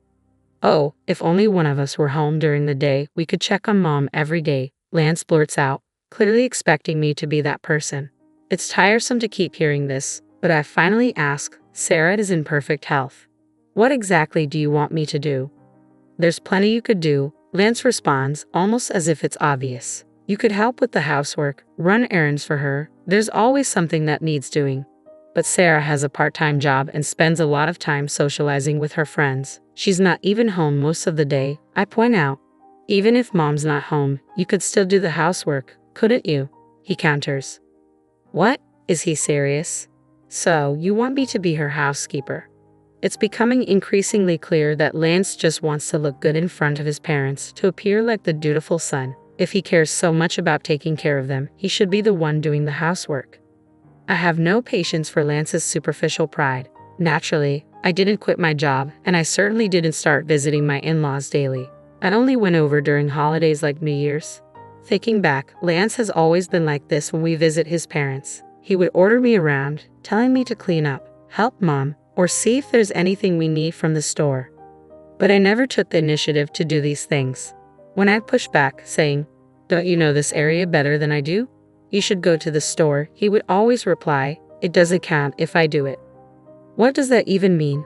Oh, if only one of us were home during the day, we could check on Mom every day, Lance blurts out, clearly expecting me to be that person. It's tiresome to keep hearing this, but I finally ask, Sarah is in perfect health. What exactly do you want me to do? There's plenty you could do, Lance responds, almost as if it's obvious. You could help with the housework, run errands for her, there's always something that needs doing. But Sarah has a part-time job and spends a lot of time socializing with her friends. She's not even home most of the day, I point out. Even if Mom's not home, you could still do the housework, couldn't you? He counters. What? Is he serious? So, you want me to be her housekeeper? It's becoming increasingly clear that Lance just wants to look good in front of his parents, to appear like the dutiful son. If he cares so much about taking care of them, he should be the one doing the housework. I have no patience for Lance's superficial pride. Naturally, I didn't quit my job, and I certainly didn't start visiting my in-laws daily. I only went over during holidays like New Year's. Thinking back, Lance has always been like this when we visit his parents. He would order me around, telling me to clean up, help Mom, or see if there's anything we need from the store. But I never took the initiative to do these things. When I'd push back, saying, "Don't you know this area better than I do? You should go to the store," he would always reply, "It doesn't count if I do it." What does that even mean?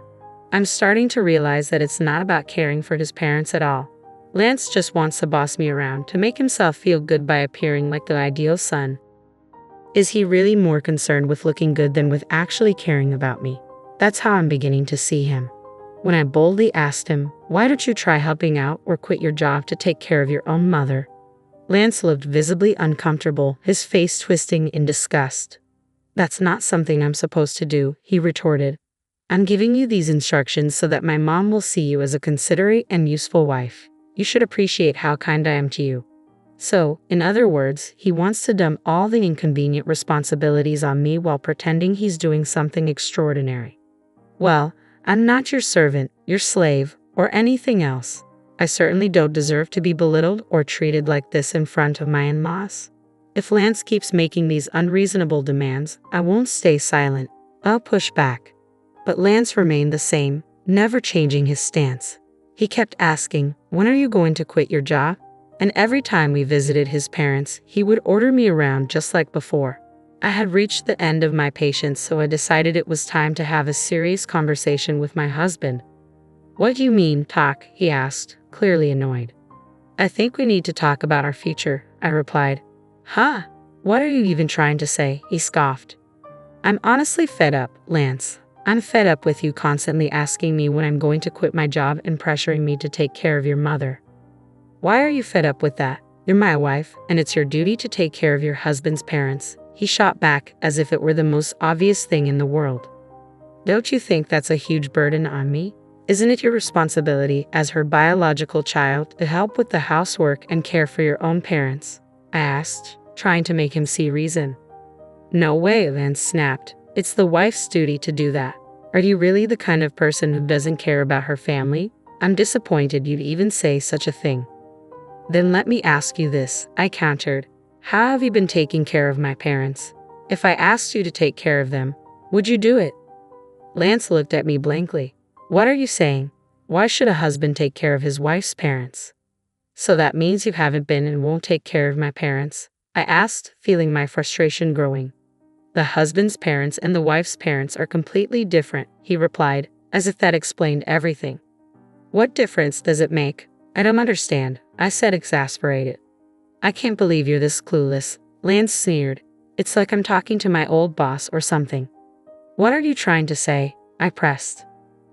I'm starting to realize that it's not about caring for his parents at all. Lance just wants to boss me around to make himself feel good by appearing like the ideal son. Is he really more concerned with looking good than with actually caring about me? That's how I'm beginning to see him. When I boldly asked him, "Why don't you try helping out or quit your job to take care of your own mother?" Lance looked visibly uncomfortable, his face twisting in disgust. "That's not something I'm supposed to do," he retorted. "I'm giving you these instructions so that my mom will see you as a considerate and useful wife. You should appreciate how kind I am to you." So, in other words, he wants to dump all the inconvenient responsibilities on me while pretending he's doing something extraordinary. Well, I'm not your servant, your slave, or anything else. I certainly don't deserve to be belittled or treated like this in front of my in-laws. If Lance keeps making these unreasonable demands, I won't stay silent. I'll push back. But Lance remained the same, never changing his stance. He kept asking, "When are you going to quit your job?" And every time we visited his parents, he would order me around just like before. I had reached the end of my patience, so I decided it was time to have a serious conversation with my husband. "What do you mean, talk?" he asked, clearly annoyed. "I think we need to talk about our future," I replied. "Huh? What are you even trying to say?" he scoffed. "I'm honestly fed up, Lance. I'm fed up with you constantly asking me when I'm going to quit my job and pressuring me to take care of your mother." "Why are you fed up with that? You're my wife, and it's your duty to take care of your husband's parents," he shot back as if it were the most obvious thing in the world. "Don't you think that's a huge burden on me? Isn't it your responsibility as her biological child to help with the housework and care for your own parents?" I asked, trying to make him see reason. "No way," Lance snapped. "It's the wife's duty to do that. Are you really the kind of person who doesn't care about her family? I'm disappointed you'd even say such a thing." "Then let me ask you this," I countered. "How have you been taking care of my parents? If I asked you to take care of them, would you do it?" Lance looked at me blankly. "What are you saying? Why should a husband take care of his wife's parents?" "So that means you haven't been and won't take care of my parents?" I asked, feeling my frustration growing. "The husband's parents and the wife's parents are completely different," he replied, as if that explained everything. "What difference does it make? I don't understand," I said, exasperated. "I can't believe you're this clueless," Lance sneered. "It's like I'm talking to my old boss or something." "What are you trying to say?" I pressed.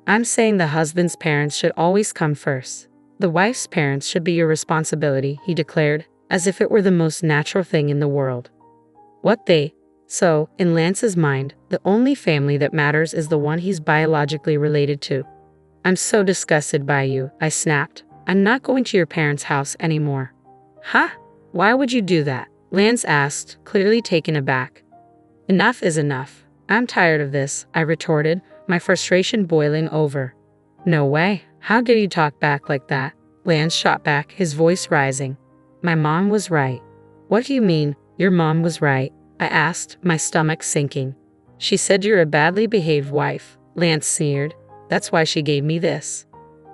"I'm saying the husband's parents should always come first. The wife's parents should be your responsibility," he declared, as if it were the most natural thing in the world. "What they?" So, in Lance's mind, the only family that matters is the one he's biologically related to. "I'm so disgusted by you," I snapped. "I'm not going to your parents' house anymore." "Huh? Why would you do that?" Lance asked, clearly taken aback. "Enough is enough. I'm tired of this," I retorted, my frustration boiling over. No way. How dare you talk back like that? Lance shot back, his voice rising. My mom was right. What do you mean, your mom was right? I asked, my stomach sinking. She said you're a badly behaved wife, Lance sneered. That's why she gave me this.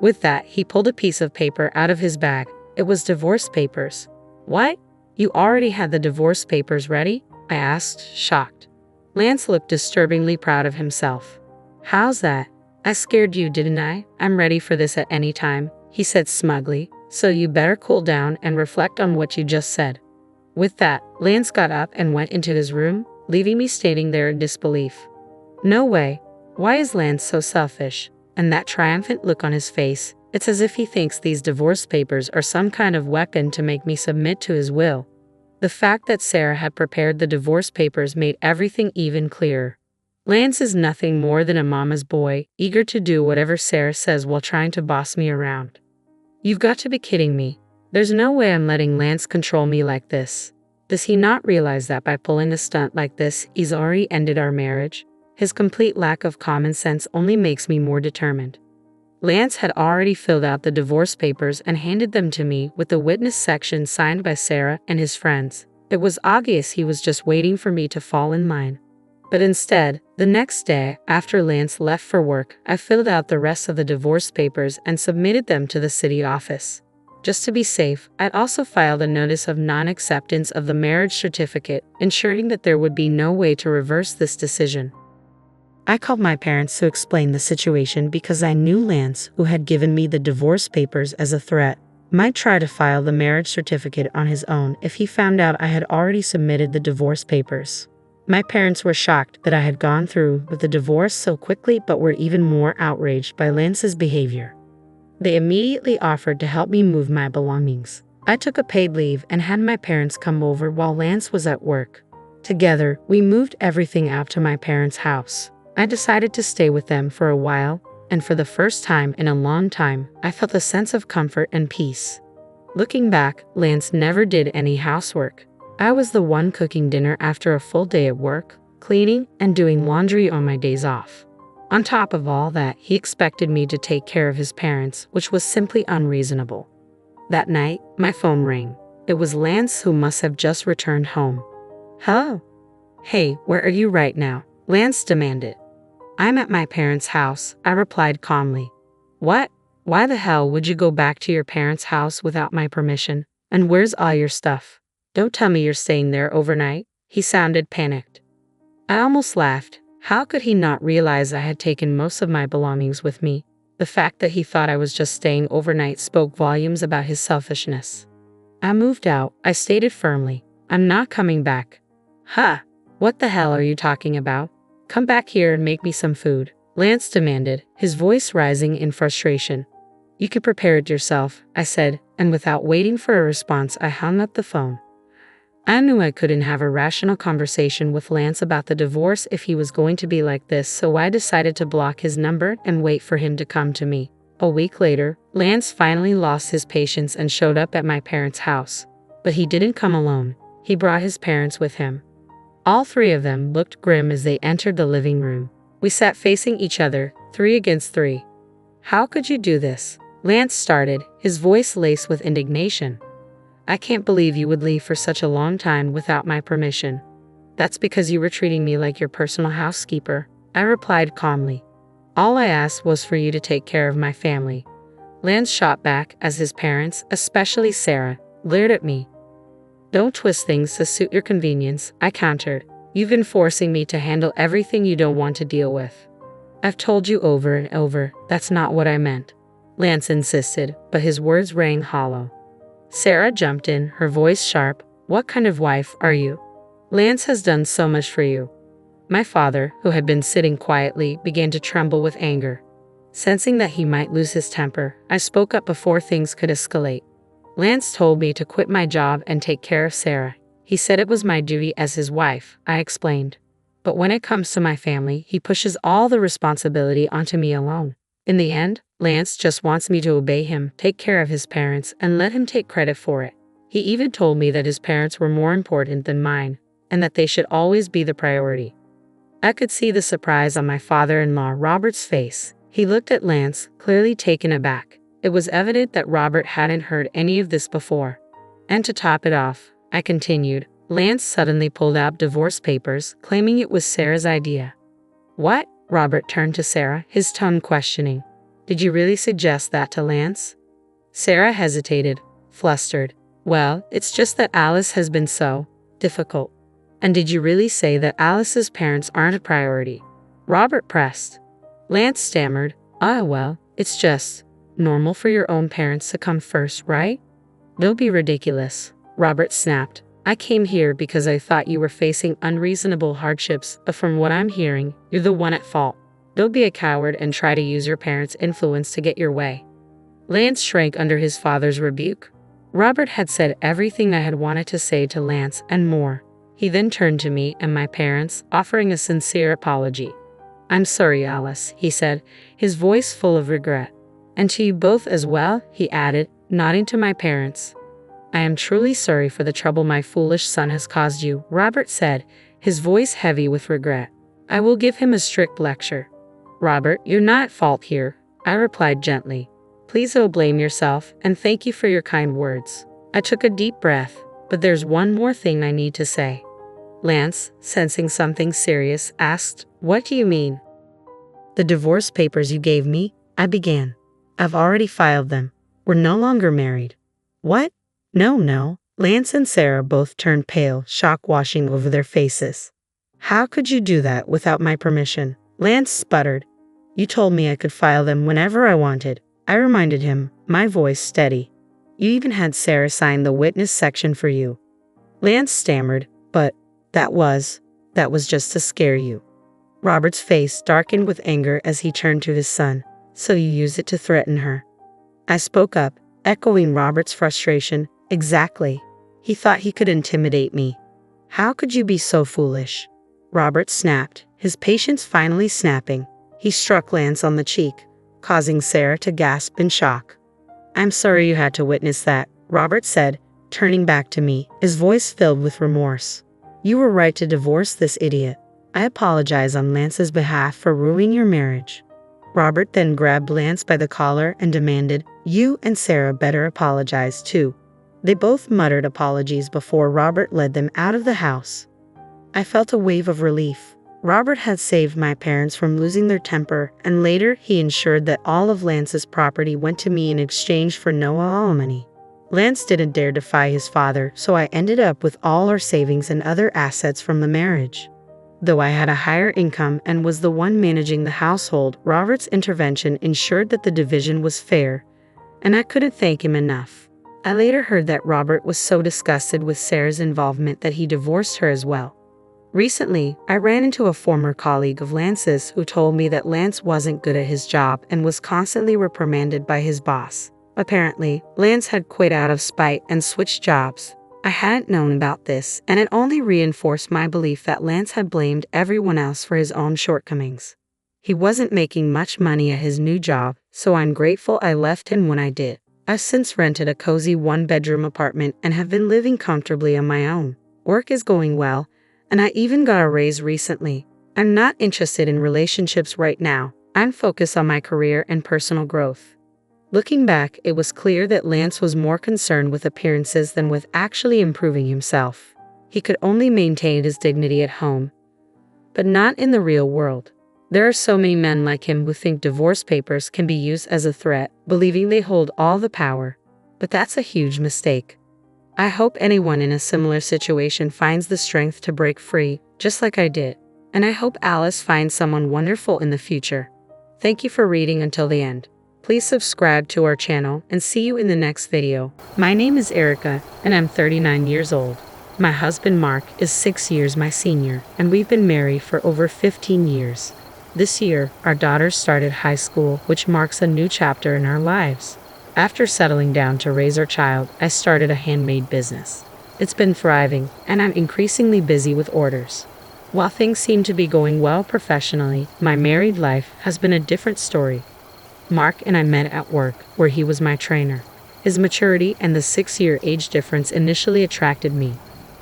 With that, he pulled a piece of paper out of his bag. It was divorce papers. What? You already had the divorce papers ready? I asked, shocked. Lance looked disturbingly proud of himself. How's that? I scared you, didn't I? I'm ready for this at any time, he said smugly, so you better cool down and reflect on what you just said. With that, Lance got up and went into his room, leaving me standing there in disbelief. No way. Why is Lance so selfish? And that triumphant look on his face, it's as if he thinks these divorce papers are some kind of weapon to make me submit to his will. The fact that Sarah had prepared the divorce papers made everything even clearer. Lance is nothing more than a mama's boy, eager to do whatever Sarah says while trying to boss me around. You've got to be kidding me. There's no way I'm letting Lance control me like this. Does he not realize that by pulling a stunt like this, he's already ended our marriage? His complete lack of common sense only makes me more determined. Lance had already filled out the divorce papers and handed them to me with the witness section signed by Sarah and his friends. It was obvious he was just waiting for me to fall in line. But instead, the next day, after Lance left for work, I filled out the rest of the divorce papers and submitted them to the city office. Just to be safe, I'd also filed a notice of non-acceptance of the marriage certificate, ensuring that there would be no way to reverse this decision. I called my parents to explain the situation because I knew Lance, who had given me the divorce papers as a threat, might try to file the marriage certificate on his own if he found out I had already submitted the divorce papers. My parents were shocked that I had gone through with the divorce so quickly, but were even more outraged by Lance's behavior. They immediately offered to help me move my belongings. I took a paid leave and had my parents come over while Lance was at work. Together, we moved everything out to my parents' house. I decided to stay with them for a while, and for the first time in a long time, I felt a sense of comfort and peace. Looking back, Lance never did any housework. I was the one cooking dinner after a full day at work, cleaning, and doing laundry on my days off. On top of all that, he expected me to take care of his parents, which was simply unreasonable. That night, my phone rang. It was Lance, who must have just returned home. Hello? Hey, where are you right now? Lance demanded. I'm at my parents' house, I replied calmly. What? Why the hell would you go back to your parents' house without my permission? And where's all your stuff? Don't tell me you're staying there overnight. He sounded panicked. I almost laughed. How could he not realize I had taken most of my belongings with me? The fact that he thought I was just staying overnight spoke volumes about his selfishness. I moved out, I stated firmly. I'm not coming back. Huh? What the hell are you talking about? Come back here and make me some food, Lance demanded, his voice rising in frustration. You could prepare it yourself, I said, and without waiting for a response, I hung up the phone. I knew I couldn't have a rational conversation with Lance about the divorce if he was going to be like this, so I decided to block his number and wait for him to come to me. A week later, Lance finally lost his patience and showed up at my parents' house. But he didn't come alone. He brought his parents with him. All three of them looked grim as they entered the living room. We sat facing each other, 3 against 3. How could you do this? Lance started, his voice laced with indignation. I can't believe you would leave for such a long time without my permission. That's because you were treating me like your personal housekeeper, I replied calmly. All I asked was for you to take care of my family. Lance shot back as his parents, especially Sarah, glared at me. Don't twist things to suit your convenience, I countered. You've been forcing me to handle everything you don't want to deal with. I've told you over and over, that's not what I meant. Lance insisted, but his words rang hollow. Sarah jumped in, her voice sharp. What kind of wife are you? Lance has done so much for you. My father, who had been sitting quietly, began to tremble with anger. Sensing that he might lose his temper, I spoke up before things could escalate. Lance told me to quit my job and take care of Sarah. He said it was my duty as his wife, I explained. But when it comes to my family, he pushes all the responsibility onto me alone. In the end, Lance just wants me to obey him, take care of his parents, and let him take credit for it. He even told me that his parents were more important than mine, and that they should always be the priority. I could see the surprise on my father-in-law Robert's face. He looked at Lance, clearly taken aback. It was evident that Robert hadn't heard any of this before. And to top it off, I continued, Lance suddenly pulled out divorce papers, claiming it was Sarah's idea. What? Robert turned to Sarah, his tone questioning. Did you really suggest that to Lance? Sarah hesitated, flustered. Well, it's just that Alice has been so difficult. And did you really say that Alice's parents aren't a priority? Robert pressed. Lance stammered. Well, it's just normal for your own parents to come first, right? Don't be ridiculous, Robert snapped. I came here because I thought you were facing unreasonable hardships, but from what I'm hearing, you're the one at fault. Don't be a coward and try to use your parents' influence to get your way. Lance shrank under his father's rebuke. Robert had said everything I had wanted to say to Lance and more. He then turned to me and my parents, offering a sincere apology. I'm sorry, Alice, he said, his voice full of regret. And to you both as well, he added, nodding to my parents. I am truly sorry for the trouble my foolish son has caused you, Robert said, his voice heavy with regret. I will give him a strict lecture. Robert, you're not at fault here, I replied gently. Please don't blame yourself, and thank you for your kind words. I took a deep breath, but there's one more thing I need to say. Lance, sensing something serious, asked, What do you mean? The divorce papers you gave me, I began. I've already filed them. We're no longer married. What? No. Lance and Sarah both turned pale, shock washing over their faces. How could you do that without my permission? Lance sputtered. You told me I could file them whenever I wanted. I reminded him, my voice steady. You even had Sarah sign the witness section for you. Lance stammered, but that was just to scare you. Robert's face darkened with anger as he turned to his son. So you used it to threaten her. I spoke up, echoing Robert's frustration. Exactly. He thought he could intimidate me. How could you be so foolish? Robert snapped, his patience finally snapping. He struck Lance on the cheek, causing Sarah to gasp in shock. I'm sorry you had to witness that, Robert said, turning back to me, his voice filled with remorse. You were right to divorce this idiot. I apologize on Lance's behalf for ruining your marriage. Robert then grabbed Lance by the collar and demanded, You and Sarah better apologize too. They both muttered apologies before Robert led them out of the house. I felt a wave of relief. Robert had saved my parents from losing their temper, and later he ensured that all of Lance's property went to me in exchange for no alimony. Lance didn't dare defy his father, so I ended up with all our savings and other assets from the marriage. Though I had a higher income and was the one managing the household, Robert's intervention ensured that the division was fair, and I couldn't thank him enough. I later heard that Robert was so disgusted with Sarah's involvement that he divorced her as well. Recently, I ran into a former colleague of Lance's who told me that Lance wasn't good at his job and was constantly reprimanded by his boss. Apparently, Lance had quit out of spite and switched jobs. I hadn't known about this, and it only reinforced my belief that Lance had blamed everyone else for his own shortcomings. He wasn't making much money at his new job, so I'm grateful I left him when I did. I've since rented a cozy one-bedroom apartment and have been living comfortably on my own. Work is going well, and I even got a raise recently. I'm not interested in relationships right now. I'm focused on my career and personal growth. Looking back, it was clear that Lance was more concerned with appearances than with actually improving himself. He could only maintain his dignity at home, but not in the real world. There are so many men like him who think divorce papers can be used as a threat, believing they hold all the power. But that's a huge mistake. I hope anyone in a similar situation finds the strength to break free, just like I did. And I hope Alice finds someone wonderful in the future. Thank you for reading until the end. Please subscribe to our channel and see you in the next video. My name is Erica, and I'm 39 years old. My husband Mark is 6 years my senior, and we've been married for over 15 years. This year, our daughter started high school, which marks a new chapter in our lives. After settling down to raise our child, I started a handmade business. It's been thriving, and I'm increasingly busy with orders. While things seem to be going well professionally, my married life has been a different story. Mark and I met at work, where he was my trainer. His maturity and the 6-year age difference initially attracted me.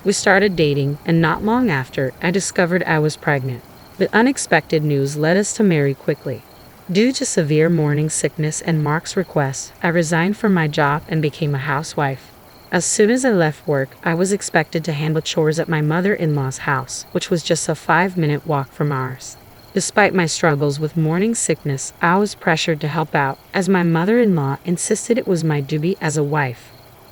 We started dating, and not long after, I discovered I was pregnant. The unexpected news led us to marry quickly. Due to severe morning sickness and Mark's request, I resigned from my job and became a housewife. As soon as I left work, I was expected to handle chores at my mother-in-law's house, which was just a 5-minute walk from ours. Despite my struggles with morning sickness, I was pressured to help out, as my mother-in-law insisted it was my duty as a wife.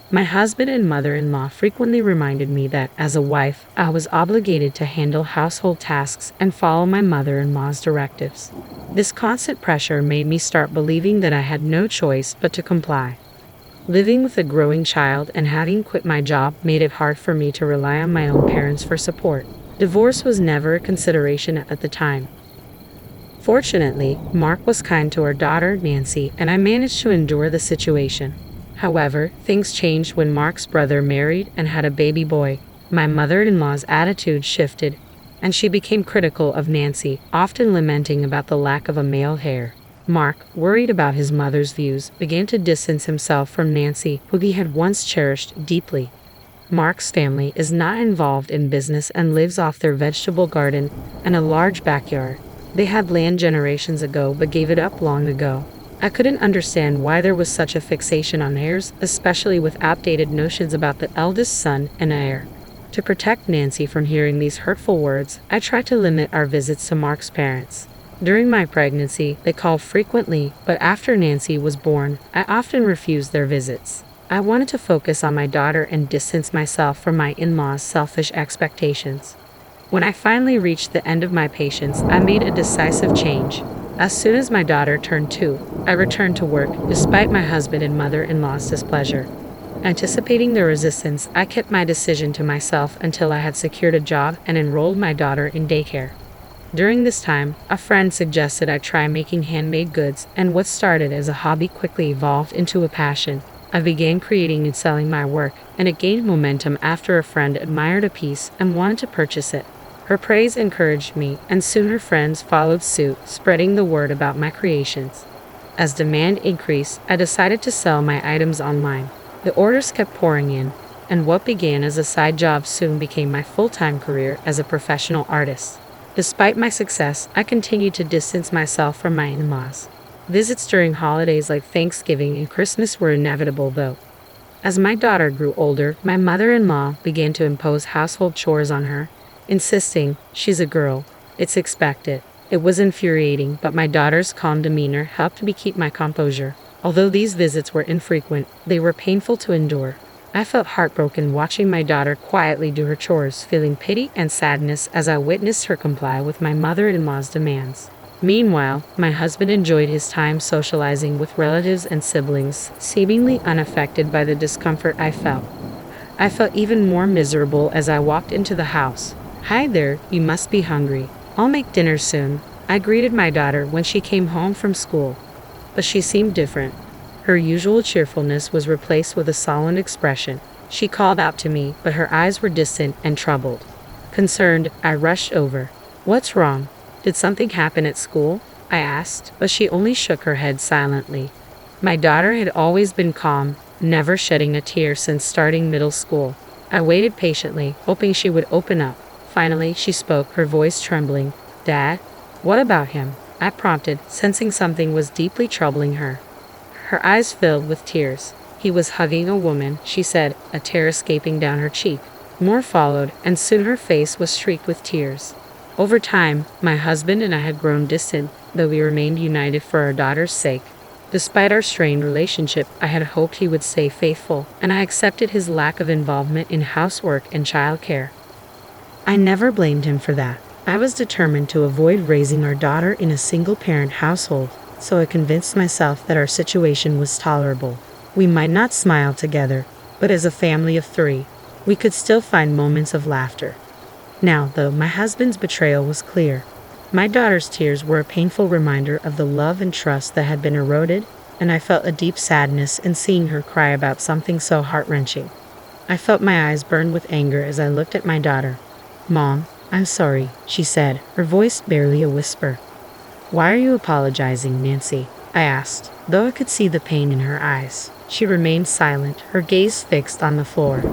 My husband and mother-in-law frequently reminded me that, as a wife, I was obligated to handle household tasks and follow my mother-in-law's directives. This constant pressure made me start believing that I had no choice but to comply. Living with a growing child and having quit my job made it hard for me to rely on my own parents for support. Divorce was never a consideration at the time. Fortunately, Mark was kind to our daughter, Nancy, and I managed to endure the situation. However, things changed when Mark's brother married and had a baby boy. My mother-in-law's attitude shifted, and she became critical of Nancy, often lamenting about the lack of a male heir. Mark, worried about his mother's views, began to distance himself from Nancy, who he had once cherished deeply. Mark's family is not involved in business and lives off their vegetable garden and a large backyard. They had land generations ago but gave it up long ago. I couldn't understand why there was such a fixation on heirs, especially with outdated notions about the eldest son and heir. To protect Nancy from hearing these hurtful words, I tried to limit our visits to Mark's parents. During my pregnancy, they called frequently, but after Nancy was born, I often refused their visits. I wanted to focus on my daughter and distance myself from my in-laws' selfish expectations. When I finally reached the end of my patience, I made a decisive change. As soon as my daughter turned 2, I returned to work, despite my husband and mother-in-law's displeasure. Anticipating their resistance, I kept my decision to myself until I had secured a job and enrolled my daughter in daycare. During this time, a friend suggested I try making handmade goods, and what started as a hobby quickly evolved into a passion. I began creating and selling my work, and it gained momentum after a friend admired a piece and wanted to purchase it. Her praise encouraged me, and soon her friends followed suit, spreading the word about my creations. As demand increased, I decided to sell my items online. The orders kept pouring in, and what began as a side job soon became my full-time career as a professional artist. Despite my success, I continued to distance myself from my in-laws. Visits during holidays like Thanksgiving and Christmas were inevitable, though. As my daughter grew older, my mother-in-law began to impose household chores on her, insisting, "She's a girl. It's expected." It was infuriating, but my daughter's calm demeanor helped me keep my composure. Although these visits were infrequent, they were painful to endure. I felt heartbroken watching my daughter quietly do her chores, feeling pity and sadness as I witnessed her comply with my mother-in-law's demands. Meanwhile, my husband enjoyed his time socializing with relatives and siblings, seemingly unaffected by the discomfort I felt. I felt even more miserable as I walked into the house. "Hi there, you must be hungry. I'll make dinner soon," I greeted my daughter when she came home from school. But she seemed different. Her usual cheerfulness was replaced with a sullen expression. She called out to me, but her eyes were distant and troubled. Concerned, I rushed over. "What's wrong? Did something happen at school?" I asked, but she only shook her head silently. My daughter had always been calm, never shedding a tear since starting middle school. I waited patiently, hoping she would open up. Finally, she spoke, her voice trembling. "Dad? What about him?" I prompted, sensing something was deeply troubling her. Her eyes filled with tears. "He was hugging a woman," she said, a tear escaping down her cheek. More followed, and soon her face was streaked with tears. Over time, my husband and I had grown distant, though we remained united for our daughter's sake. Despite our strained relationship, I had hoped he would stay faithful, and I accepted his lack of involvement in housework and childcare. I never blamed him for that. I was determined to avoid raising our daughter in a single-parent household, so I convinced myself that our situation was tolerable. We might not smile together, but as a family of 3, we could still find moments of laughter. Now, though, my husband's betrayal was clear. My daughter's tears were a painful reminder of the love and trust that had been eroded, and I felt a deep sadness in seeing her cry about something so heart-wrenching. I felt my eyes burn with anger as I looked at my daughter. "Mom, I'm sorry," she said, her voice barely a whisper. "Why are you apologizing, Nancy?" I asked, though I could see the pain in her eyes. She remained silent, her gaze fixed on the floor.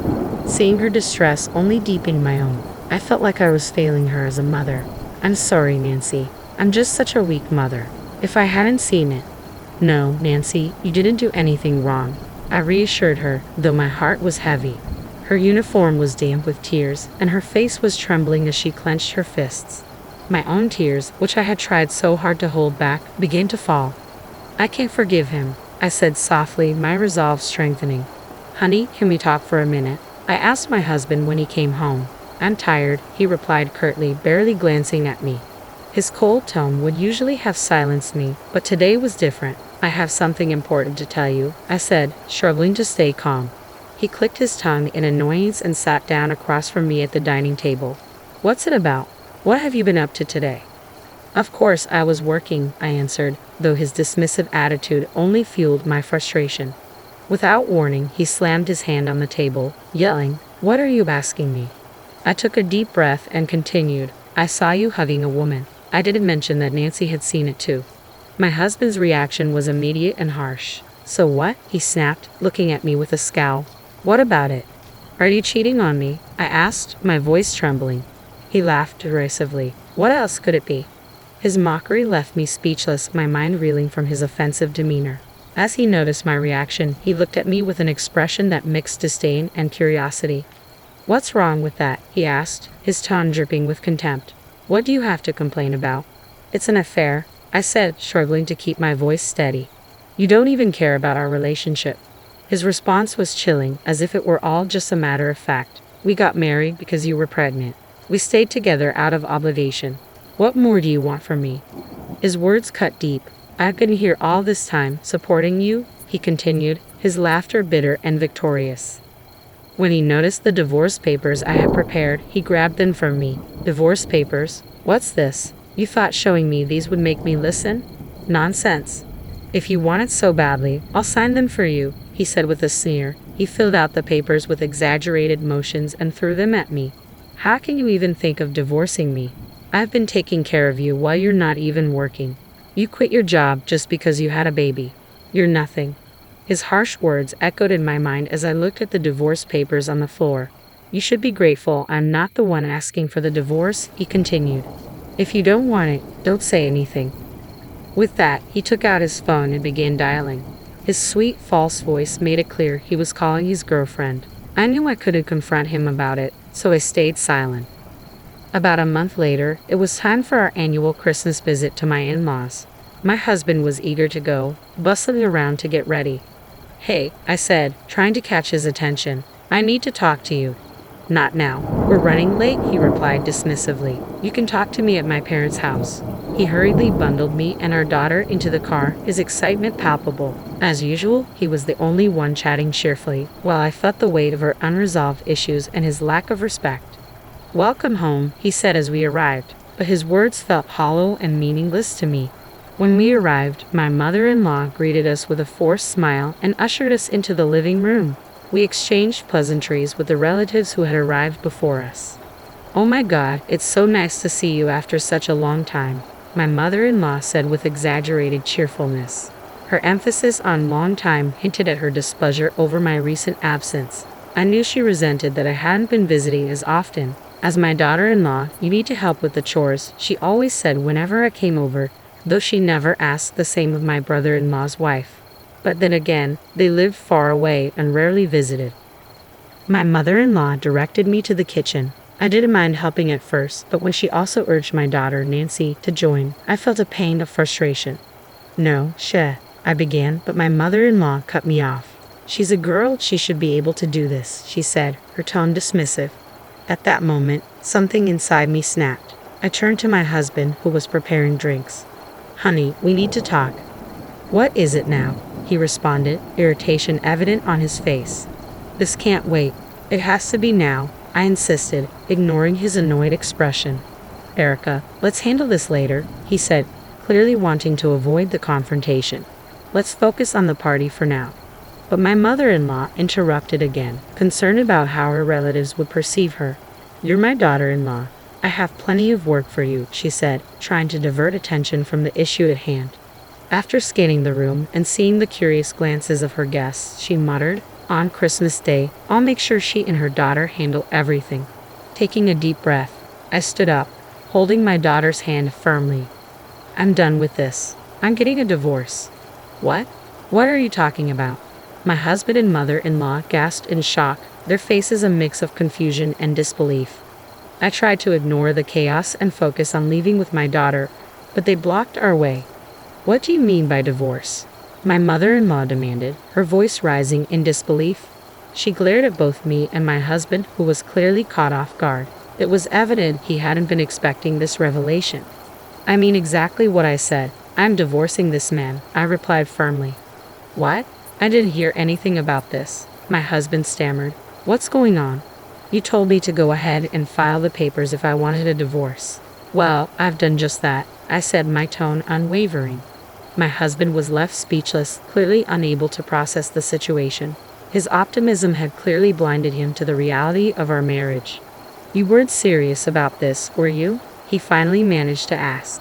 Seeing her distress only deepened my own. I felt like I was failing her as a mother. I'm sorry, Nancy. I'm just such a weak mother. If I hadn't seen it. No, Nancy, you didn't do anything wrong. I reassured her, though my heart was heavy. Her uniform was damp with tears, and her face was trembling as she clenched her fists. My own tears, which I had tried so hard to hold back, began to fall. I can't forgive him, I said softly, my resolve strengthening. Honey, can we talk for a minute? I asked my husband when he came home. I'm tired, he replied curtly, barely glancing at me. His cold tone would usually have silenced me, but today was different. I have something important to tell you, I said, struggling to stay calm. He clicked his tongue in annoyance and sat down across from me at the dining table. What's it about? What have you been up to today? Of course, I was working, I answered, though his dismissive attitude only fueled my frustration. Without warning, he slammed his hand on the table, yelling, "What are you asking me?" I took a deep breath and continued, "I saw you hugging a woman." I didn't mention that Nancy had seen it too. My husband's reaction was immediate and harsh. "So what?" he snapped, looking at me with a scowl. "What about it?" "Are you cheating on me?" I asked, my voice trembling. He laughed derisively. "What else could it be?" His mockery left me speechless, my mind reeling from his offensive demeanor. As he noticed my reaction, he looked at me with an expression that mixed disdain and curiosity. "What's wrong with that?" he asked, his tone dripping with contempt. "What do you have to complain about?" "It's an affair," I said, struggling to keep my voice steady. "You don't even care about our relationship." His response was chilling, as if it were all just a matter of fact. "We got married because you were pregnant. We stayed together out of obligation. What more do you want from me?" His words cut deep. "I've been here all this time, supporting you," he continued, his laughter bitter and victorious. When he noticed the divorce papers I had prepared, he grabbed them from me. "Divorce papers? What's this? You thought showing me these would make me listen? Nonsense. If you want it so badly, I'll sign them for you," he said with a sneer. He filled out the papers with exaggerated motions and threw them at me. "How can you even think of divorcing me? I've been taking care of you while you're not even working. You quit your job just because you had a baby. You're nothing." His harsh words echoed in my mind as I looked at the divorce papers on the floor. "You should be grateful I'm not the one asking for the divorce," he continued. "If you don't want it, don't say anything." With that, he took out his phone and began dialing. His sweet, false voice made it clear he was calling his girlfriend. I knew I couldn't confront him about it, so I stayed silent. About a month later, it was time for our annual Christmas visit to my in-laws. My husband was eager to go, bustling around to get ready. "Hey," I said, trying to catch his attention. "I need to talk to you." "Not now. We're running late," he replied dismissively. "You can talk to me at my parents' house." He hurriedly bundled me and our daughter into the car, his excitement palpable. As usual, he was the only one chatting cheerfully, while I felt the weight of our unresolved issues and his lack of respect. "Welcome home," he said as we arrived, but his words felt hollow and meaningless to me. When we arrived, my mother-in-law greeted us with a forced smile and ushered us into the living room. We exchanged pleasantries with the relatives who had arrived before us. "Oh my God, it's so nice to see you after such a long time," my mother-in-law said with exaggerated cheerfulness. Her emphasis on long time hinted at her displeasure over my recent absence. I knew she resented that I hadn't been visiting as often. "As my daughter-in-law, you need to help with the chores," she always said whenever I came over, though she never asked the same of my brother-in-law's wife. But then again, they lived far away and rarely visited. My mother-in-law directed me to the kitchen. I didn't mind helping at first, but when she also urged my daughter, Nancy, to join, I felt a pang of frustration. "No, I began, but my mother-in-law cut me off. "She's a girl, she should be able to do this," she said, her tone dismissive. At that moment, something inside me snapped. I turned to my husband, who was preparing drinks. "Honey, we need to talk." "What is it now?" he responded, irritation evident on his face. "This can't wait. It has to be now," I insisted, ignoring his annoyed expression. "Erica, let's handle this later," he said, clearly wanting to avoid the confrontation. "Let's focus on the party for now." But my mother-in-law interrupted again, concerned about how her relatives would perceive her. "You're my daughter-in-law. I have plenty of work for you," she said, trying to divert attention from the issue at hand. After scanning the room and seeing the curious glances of her guests, she muttered, "On Christmas Day, I'll make sure she and her daughter handle everything." Taking a deep breath, I stood up. holding my daughter's hand firmly. I'm done with this. I'm getting a divorce. What? What are you talking about? My husband and mother-in-law gasped in shock, their faces a mix of confusion and disbelief. I tried to ignore the chaos and focus on leaving with my daughter, but they blocked our way. What do you mean by divorce? My mother-in-law demanded, her voice rising in disbelief. She glared at both me and my husband, who was clearly caught off guard. It was evident he hadn't been expecting this revelation. I mean exactly what I said. I'm divorcing this man, I replied firmly. What? I didn't hear anything about this, my husband stammered. What's going on? You told me to go ahead and file the papers if I wanted a divorce. Well, I've done just that, I said, my tone unwavering. My husband was left speechless, clearly unable to process the situation. His optimism had clearly blinded him to the reality of our marriage. You weren't serious about this, were you? He finally managed to ask.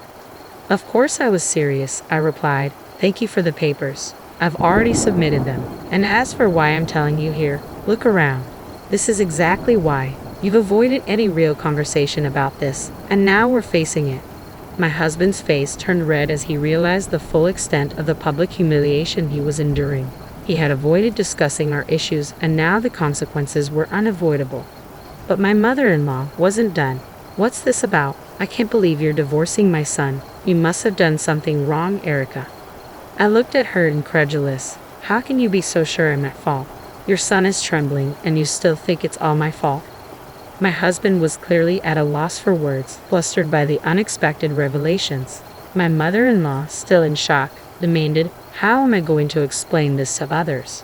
Of course I was serious, I replied. Thank you for the papers. I've already submitted them. And as for why I'm telling you here, look around. This is exactly why. You've avoided any real conversation about this, and now we're facing it. My husband's face turned red as he realized the full extent of the public humiliation he was enduring. He had avoided discussing our issues, and now the consequences were unavoidable. But my mother-in-law wasn't done. What's this about? I can't believe you're divorcing my son. You must have done something wrong, Erica. I looked at her incredulous. How can you be so sure I'm at fault? Your son is trembling, and you still think it's all my fault? My husband was clearly at a loss for words, flustered by the unexpected revelations. My mother-in-law, still in shock, demanded, how am I going to explain this to others?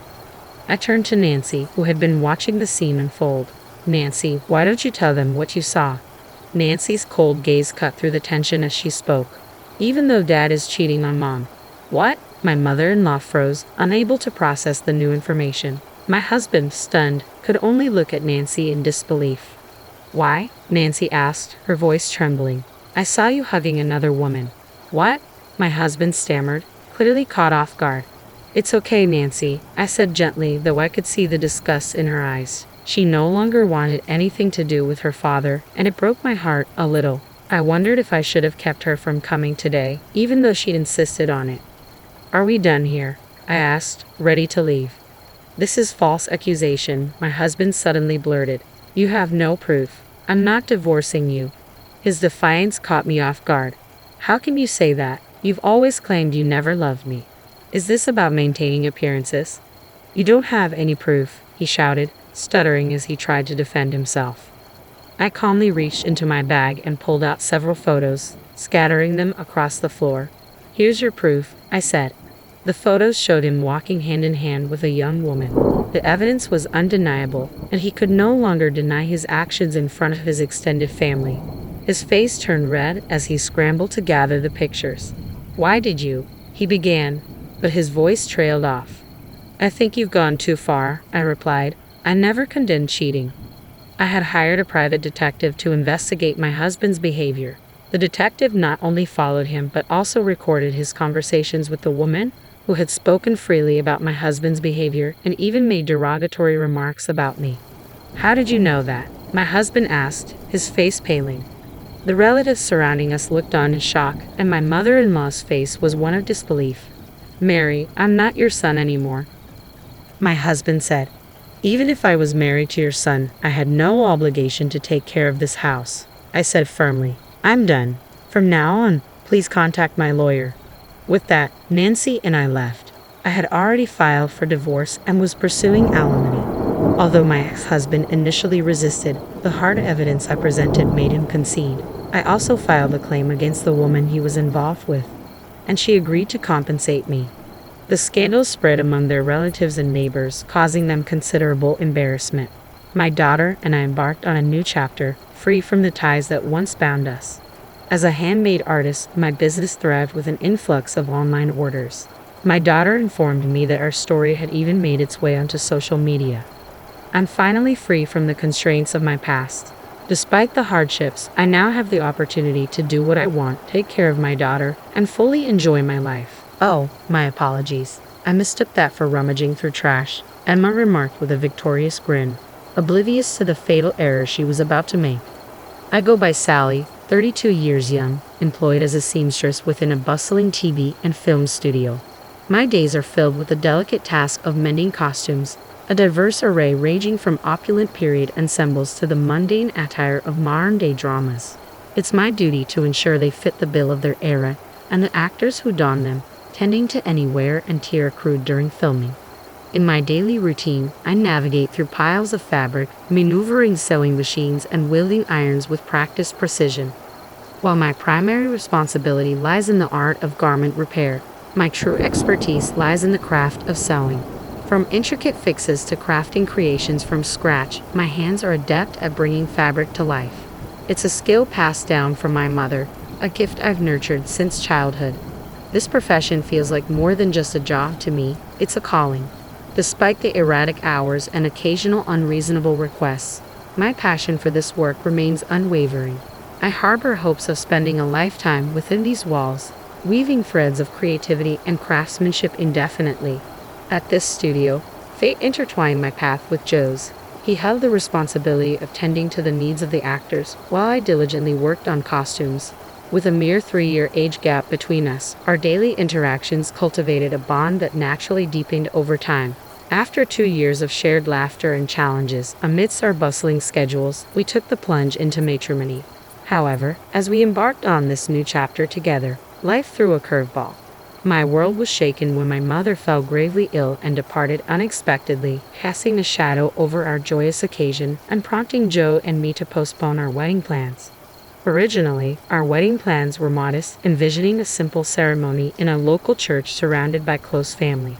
I turned to Nancy, who had been watching the scene unfold. Nancy, why don't you tell them what you saw? Nancy's cold gaze cut through the tension as she spoke. Even though Dad is cheating on Mom. What? My mother-in-law froze, unable to process the new information. My husband, stunned, could only look at Nancy in disbelief. Why? Nancy asked, her voice trembling. I saw you hugging another woman. What? My husband stammered, clearly caught off guard. It's okay, Nancy, I said gently, though I could see the disgust in her eyes. She no longer wanted anything to do with her father, and it broke my heart a little. I wondered if I should have kept her from coming today, even though she'd insisted on it. Are we done here? I asked, ready to leave. This is false accusation, my husband suddenly blurted. You have no proof. I'm not divorcing you. His defiance caught me off guard. How can you say that? You've always claimed you never loved me. Is this about maintaining appearances? You don't have any proof, he shouted, stuttering as he tried to defend himself. I calmly reached into my bag and pulled out several photos, scattering them across the floor. Here's your proof, I said. The photos showed him walking hand in hand with a young woman. The evidence was undeniable, and he could no longer deny his actions in front of his extended family. His face turned red as he scrambled to gather the pictures. Why did you? He began, but his voice trailed off. I think you've gone too far, I replied. I never condoned cheating. I had hired a private detective to investigate my husband's behavior. The detective not only followed him but also recorded his conversations with the woman who had spoken freely about my husband's behavior and even made derogatory remarks about me. How did you know that? My husband asked, his face paling. The relatives surrounding us looked on in shock, and my mother-in-law's face was one of disbelief. Mary, I'm not your son anymore, my husband said. Even if I was married to your son, I had no obligation to take care of this house, I said firmly. I'm done. From now on, please contact my lawyer. With that, Nancy and I left. I had already filed for divorce and was pursuing alimony. Although my ex-husband initially resisted, the hard evidence I presented made him concede. I also filed a claim against the woman he was involved with, and she agreed to compensate me. The scandal spread among their relatives and neighbors, causing them considerable embarrassment. My daughter and I embarked on a new chapter, free from the ties that once bound us. As a handmade artist, my business thrived with an influx of online orders. My daughter informed me that our story had even made its way onto social media. I'm finally free from the constraints of my past. Despite the hardships, I now have the opportunity to do what I want, take care of my daughter, and fully enjoy my life. Oh, my apologies. I mistook that for rummaging through trash, Emma remarked with a victorious grin, oblivious to the fatal error she was about to make. I go by Sally, 32 years young, employed as a seamstress within a bustling TV and film studio. My days are filled with the delicate task of mending costumes, a diverse array ranging from opulent period ensembles to the mundane attire of modern-day dramas. It's my duty to ensure they fit the bill of their era, and the actors who don them, tending to any wear and tear accrued during filming. In my daily routine, I navigate through piles of fabric, maneuvering sewing machines and wielding irons with practiced precision. While my primary responsibility lies in the art of garment repair, my true expertise lies in the craft of sewing. From intricate fixes to crafting creations from scratch, my hands are adept at bringing fabric to life. It's a skill passed down from my mother, a gift I've nurtured since childhood. This profession feels like more than just a job to me, it's a calling. Despite the erratic hours and occasional unreasonable requests, my passion for this work remains unwavering. I harbor hopes of spending a lifetime within these walls, weaving threads of creativity and craftsmanship indefinitely. At this studio, fate intertwined my path with Joe's. He held the responsibility of tending to the needs of the actors, while I diligently worked on costumes. With a mere 3-year age gap between us, our daily interactions cultivated a bond that naturally deepened over time. After 2 years of shared laughter and challenges, amidst our bustling schedules, we took the plunge into matrimony. However, as we embarked on this new chapter together, life threw a curveball. My world was shaken when my mother fell gravely ill and departed unexpectedly, casting a shadow over our joyous occasion and prompting Joe and me to postpone our wedding plans. Originally, our wedding plans were modest, envisioning a simple ceremony in a local church surrounded by close family.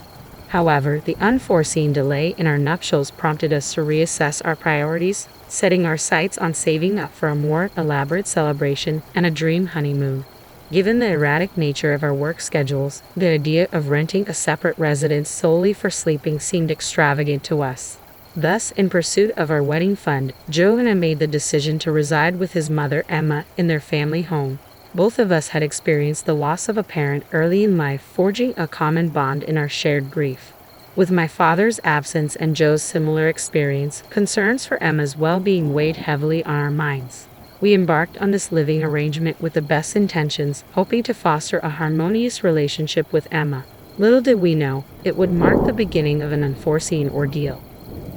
However, the unforeseen delay in our nuptials prompted us to reassess our priorities, setting our sights on saving up for a more elaborate celebration and a dream honeymoon. Given the erratic nature of our work schedules, the idea of renting a separate residence solely for sleeping seemed extravagant to us. Thus, in pursuit of our wedding fund, Joe and I made the decision to reside with his mother, Emma, in their family home. Both of us had experienced the loss of a parent early in life, forging a common bond in our shared grief. With my father's absence and Joe's similar experience, concerns for Emma's well-being weighed heavily on our minds. We embarked on this living arrangement with the best intentions, hoping to foster a harmonious relationship with Emma. Little did we know, it would mark the beginning of an unforeseen ordeal.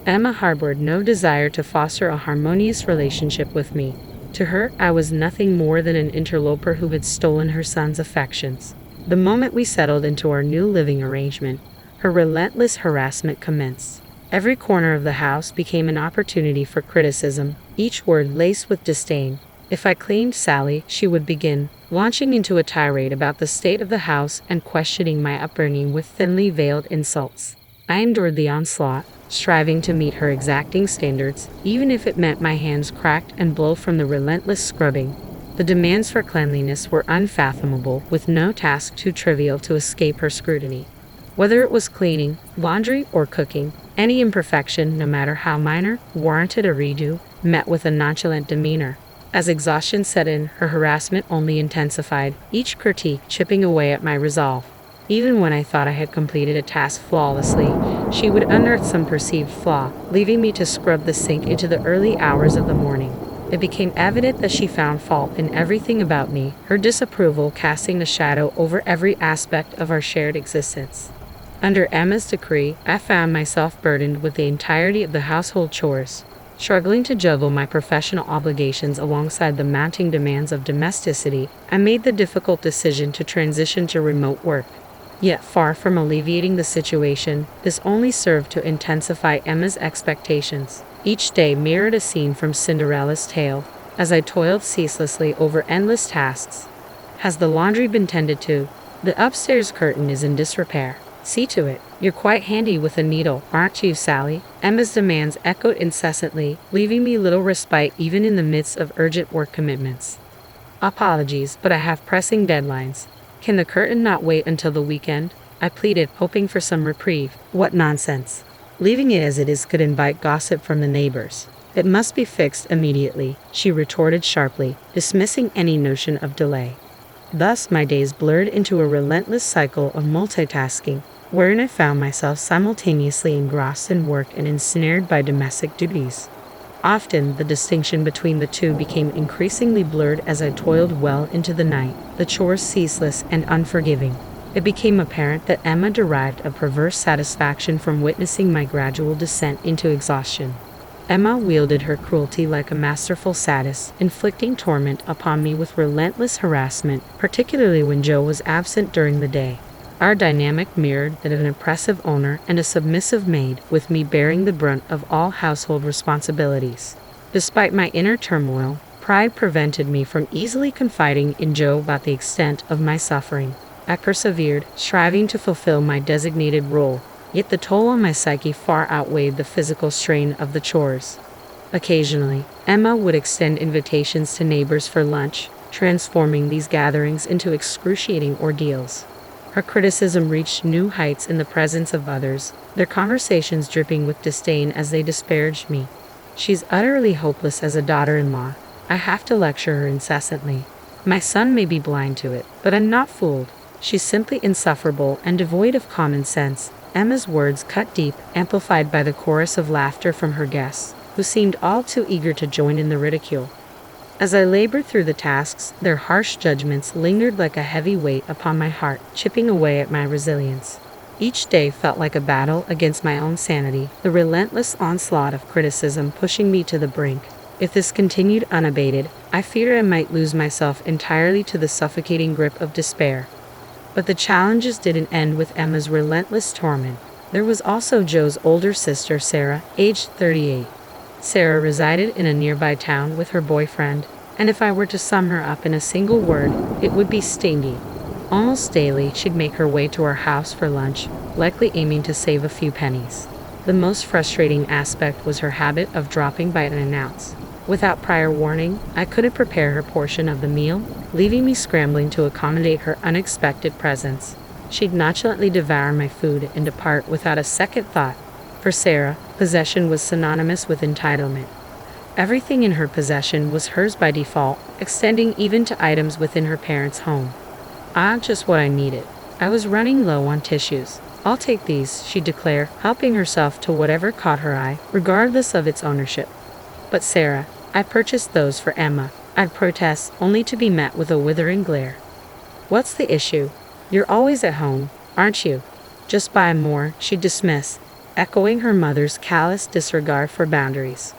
Emma harbored no desire to foster a harmonious relationship with me. To her, I was nothing more than an interloper who had stolen her son's affections. The moment we settled into our new living arrangement, her relentless harassment commenced. Every corner of the house became an opportunity for criticism, each word laced with disdain. If I claimed Sally, she would begin, launching into a tirade about the state of the house and questioning my upbringing with thinly veiled insults. I endured the onslaught, striving to meet her exacting standards, even if it meant my hands cracked and blue from the relentless scrubbing. The demands for cleanliness were unfathomable, with no task too trivial to escape her scrutiny. Whether it was cleaning, laundry, or cooking, any imperfection, no matter how minor, warranted a redo, met with a nonchalant demeanor. As exhaustion set in, her harassment only intensified, each critique chipping away at my resolve. Even when I thought I had completed a task flawlessly, she would unearth some perceived flaw, leaving me to scrub the sink into the early hours of the morning. It became evident that she found fault in everything about me, her disapproval casting a shadow over every aspect of our shared existence. Under Emma's decree, I found myself burdened with the entirety of the household chores. Struggling to juggle my professional obligations alongside the mounting demands of domesticity, I made the difficult decision to transition to remote work. Yet far from alleviating the situation, this only served to intensify Emma's expectations. Each day mirrored a scene from Cinderella's tale, as I toiled ceaselessly over endless tasks. Has the laundry been tended to? The upstairs curtain is in disrepair. See to it. You're quite handy with a needle, aren't you, Sally? Emma's demands echoed incessantly, leaving me little respite even in the midst of urgent work commitments. Apologies, but I have pressing deadlines. Can the curtain not wait until the weekend? I pleaded, hoping for some reprieve. What nonsense. Leaving it as it is could invite gossip from the neighbors. It must be fixed immediately, she retorted sharply, dismissing any notion of delay. Thus my days blurred into a relentless cycle of multitasking, wherein I found myself simultaneously engrossed in work and ensnared by domestic duties. Often, the distinction between the two became increasingly blurred as I toiled well into the night, the chores ceaseless and unforgiving. It became apparent that Emma derived a perverse satisfaction from witnessing my gradual descent into exhaustion. Emma wielded her cruelty like a masterful sadist, inflicting torment upon me with relentless harassment, particularly when Joe was absent during the day. Our dynamic mirrored that of an oppressive owner and a submissive maid, with me bearing the brunt of all household responsibilities. Despite my inner turmoil, pride prevented me from easily confiding in Joe about the extent of my suffering. I persevered, striving to fulfill my designated role, yet the toll on my psyche far outweighed the physical strain of the chores. Occasionally, Emma would extend invitations to neighbors for lunch, transforming these gatherings into excruciating ordeals. Her criticism reached new heights in the presence of others, their conversations dripping with disdain as they disparaged me. She's utterly hopeless as a daughter-in-law. I have to lecture her incessantly. My son may be blind to it, but I'm not fooled. She's simply insufferable and devoid of common sense. Emma's words cut deep, amplified by the chorus of laughter from her guests, who seemed all too eager to join in the ridicule. As I labored through the tasks, their harsh judgments lingered like a heavy weight upon my heart, chipping away at my resilience. Each day felt like a battle against my own sanity, the relentless onslaught of criticism pushing me to the brink. If this continued unabated, I feared I might lose myself entirely to the suffocating grip of despair. But the challenges didn't end with Emma's relentless torment. There was also Joe's older sister, Sarah, aged 38. Sarah resided in a nearby town with her boyfriend, and if I were to sum her up in a single word, it would be stingy. Almost daily, she'd make her way to our house for lunch, likely aiming to save a few pennies. The most frustrating aspect was her habit of dropping by unannounced. Without prior warning, I couldn't prepare her portion of the meal, leaving me scrambling to accommodate her unexpected presence. She'd nonchalantly devour my food and depart without a second thought. For Sarah, possession was synonymous with entitlement. Everything in her possession was hers by default, extending even to items within her parents' home. Just what I needed. I was running low on tissues. I'll take these, she'd declare, helping herself to whatever caught her eye, regardless of its ownership. But Sarah, I purchased those for Emma, I'd protest, only to be met with a withering glare. What's the issue? You're always at home, aren't you? Just buy more, she'd dismiss, echoing her mother's callous disregard for boundaries.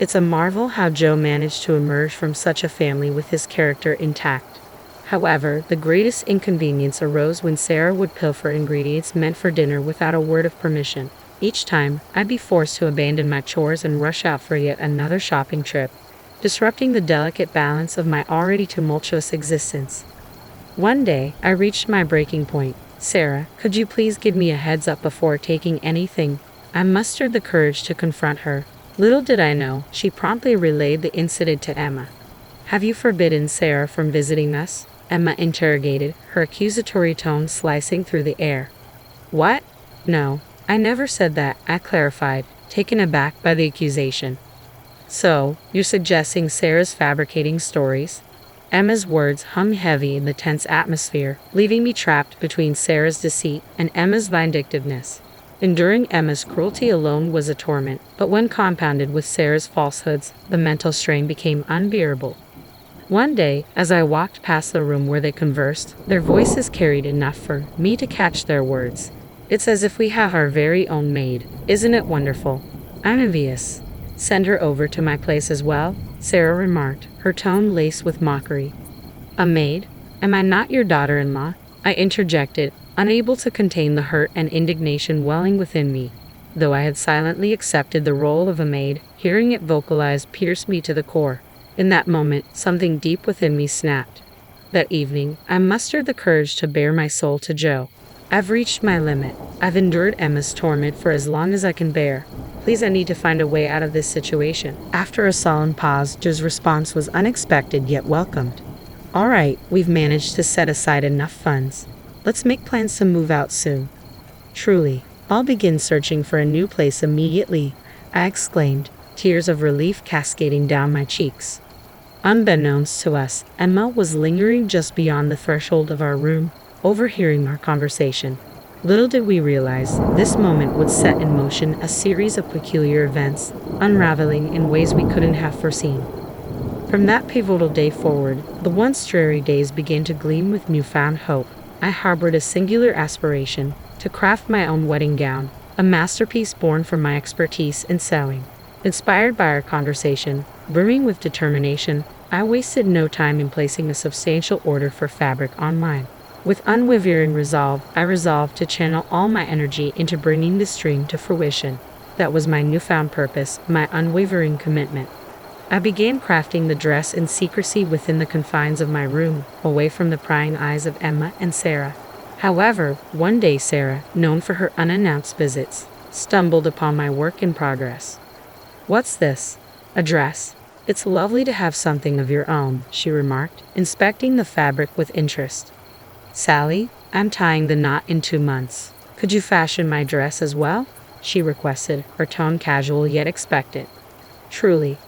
It's a marvel how Joe managed to emerge from such a family with his character intact. However, the greatest inconvenience arose when Sarah would pilfer ingredients meant for dinner without a word of permission. Each time, I'd be forced to abandon my chores and rush out for yet another shopping trip, disrupting the delicate balance of my already tumultuous existence. One day, I reached my breaking point. Sarah, could you please give me a heads up before taking anything? I mustered the courage to confront her. Little did I know, she promptly relayed the incident to Emma. Have you forbidden Sarah from visiting us? Emma interrogated, her accusatory tone slicing through the air. What? No, I never said that, I clarified, taken aback by the accusation. So, you're suggesting Sarah's fabricating stories? Emma's words hung heavy in the tense atmosphere, leaving me trapped between Sarah's deceit and Emma's vindictiveness. Enduring Emma's cruelty alone was a torment, but when compounded with Sarah's falsehoods, the mental strain became unbearable. One day, as I walked past the room where they conversed, their voices carried enough for me to catch their words. It's as if we have our very own maid. Isn't it wonderful? I'm envious. Send her over to my place as well, Sarah remarked, her tone laced with mockery. A maid? Am I not your daughter-in-law? I interjected, unable to contain the hurt and indignation welling within me. Though I had silently accepted the role of a maid, hearing it vocalized pierced me to the core. In that moment, something deep within me snapped. That evening, I mustered the courage to bare my soul to Joe. I've reached my limit. I've endured Emma's torment for as long as I can bear. Please, I need to find a way out of this situation. After a solemn pause, Joe's response was unexpected yet welcomed. All right, we've managed to set aside enough funds. Let's make plans to move out soon. Truly, I'll begin searching for a new place immediately, I exclaimed, tears of relief cascading down my cheeks. Unbeknownst to us, Emma was lingering just beyond the threshold of our room, overhearing our conversation. Little did we realize, this moment would set in motion a series of peculiar events, unraveling in ways we couldn't have foreseen. From that pivotal day forward, the once dreary days began to gleam with newfound hope. I harbored a singular aspiration to craft my own wedding gown, a masterpiece born from my expertise in sewing. Inspired by our conversation, brimming with determination, I wasted no time in placing a substantial order for fabric online. With unwavering resolve, I resolved to channel all my energy into bringing this dream to fruition. That was my newfound purpose, my unwavering commitment. I began crafting the dress in secrecy within the confines of my room, away from the prying eyes of Emma and Sarah. However, one day Sarah, known for her unannounced visits, stumbled upon my work in progress. "What's this? A dress? It's lovely to have something of your own," she remarked, inspecting the fabric with interest. "Sally, I'm tying the knot in 2 months. Could you fashion my dress as well?" she requested, her tone casual yet expectant. "Truly.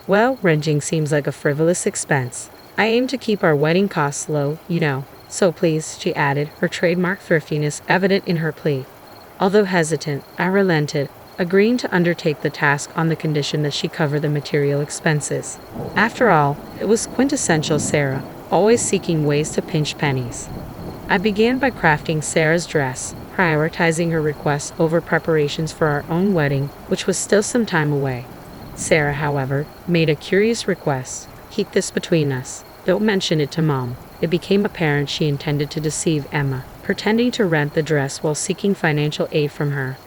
Well, wrenching seems like a frivolous expense. I aim to keep our wedding costs low, you know. So please," she added, her trademark thriftiness evident in her plea. Although hesitant, I relented, agreeing to undertake the task on the condition that she cover the material expenses. After all, it was quintessential Sarah, always seeking ways to pinch pennies. I began by crafting Sarah's dress, prioritizing her requests over preparations for our own wedding, which was still some time away. Sarah, however, made a curious request. "Keep this between us. Don't mention it to Mom." It became apparent she intended to deceive Emma, pretending to rent the dress while seeking financial aid from her.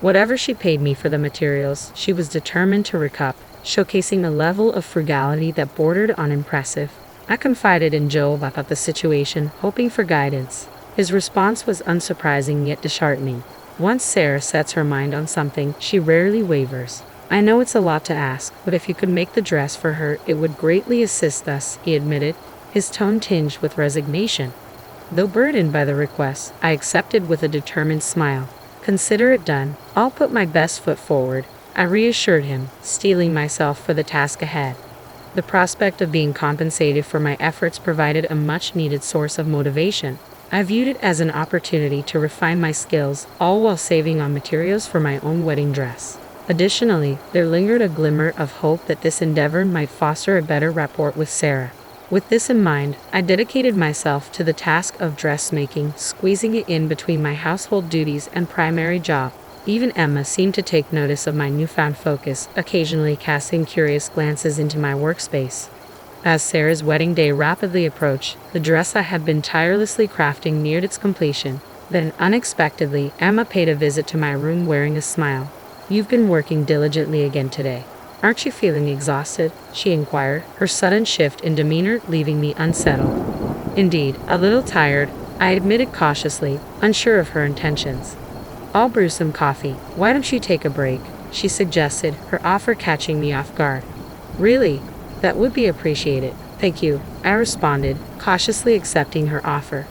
Whatever she paid me for the materials, she was determined to recoup, showcasing a level of frugality that bordered on impressive. I confided in Joe about the situation, hoping for guidance. His response was unsurprising yet disheartening. Once Sarah sets her mind on something, she rarely wavers. "I know it's a lot to ask, but if you could make the dress for her, it would greatly assist us," he admitted, his tone tinged with resignation. Though burdened by the request, I accepted with a determined smile. "Consider it done. I'll put my best foot forward," I reassured him, steeling myself for the task ahead. The prospect of being compensated for my efforts provided a much-needed source of motivation. I viewed it as an opportunity to refine my skills, all while saving on materials for my own wedding dress. Additionally, there lingered a glimmer of hope that this endeavor might foster a better rapport with Sarah. With this in mind, I dedicated myself to the task of dressmaking, squeezing it in between my household duties and primary job. Even Emma seemed to take notice of my newfound focus, occasionally casting curious glances into my workspace. As Sarah's wedding day rapidly approached, the dress I had been tirelessly crafting neared its completion. Then, unexpectedly, Emma paid a visit to my room wearing a smile. "You've been working diligently again today. Aren't you feeling exhausted?" she inquired, her sudden shift in demeanor leaving me unsettled. "Indeed, a little tired," I admitted cautiously, unsure of her intentions. "I'll brew some coffee. Why don't you take a break?" she suggested, her offer catching me off guard. "Really? That would be appreciated. Thank you," I responded, cautiously accepting her offer.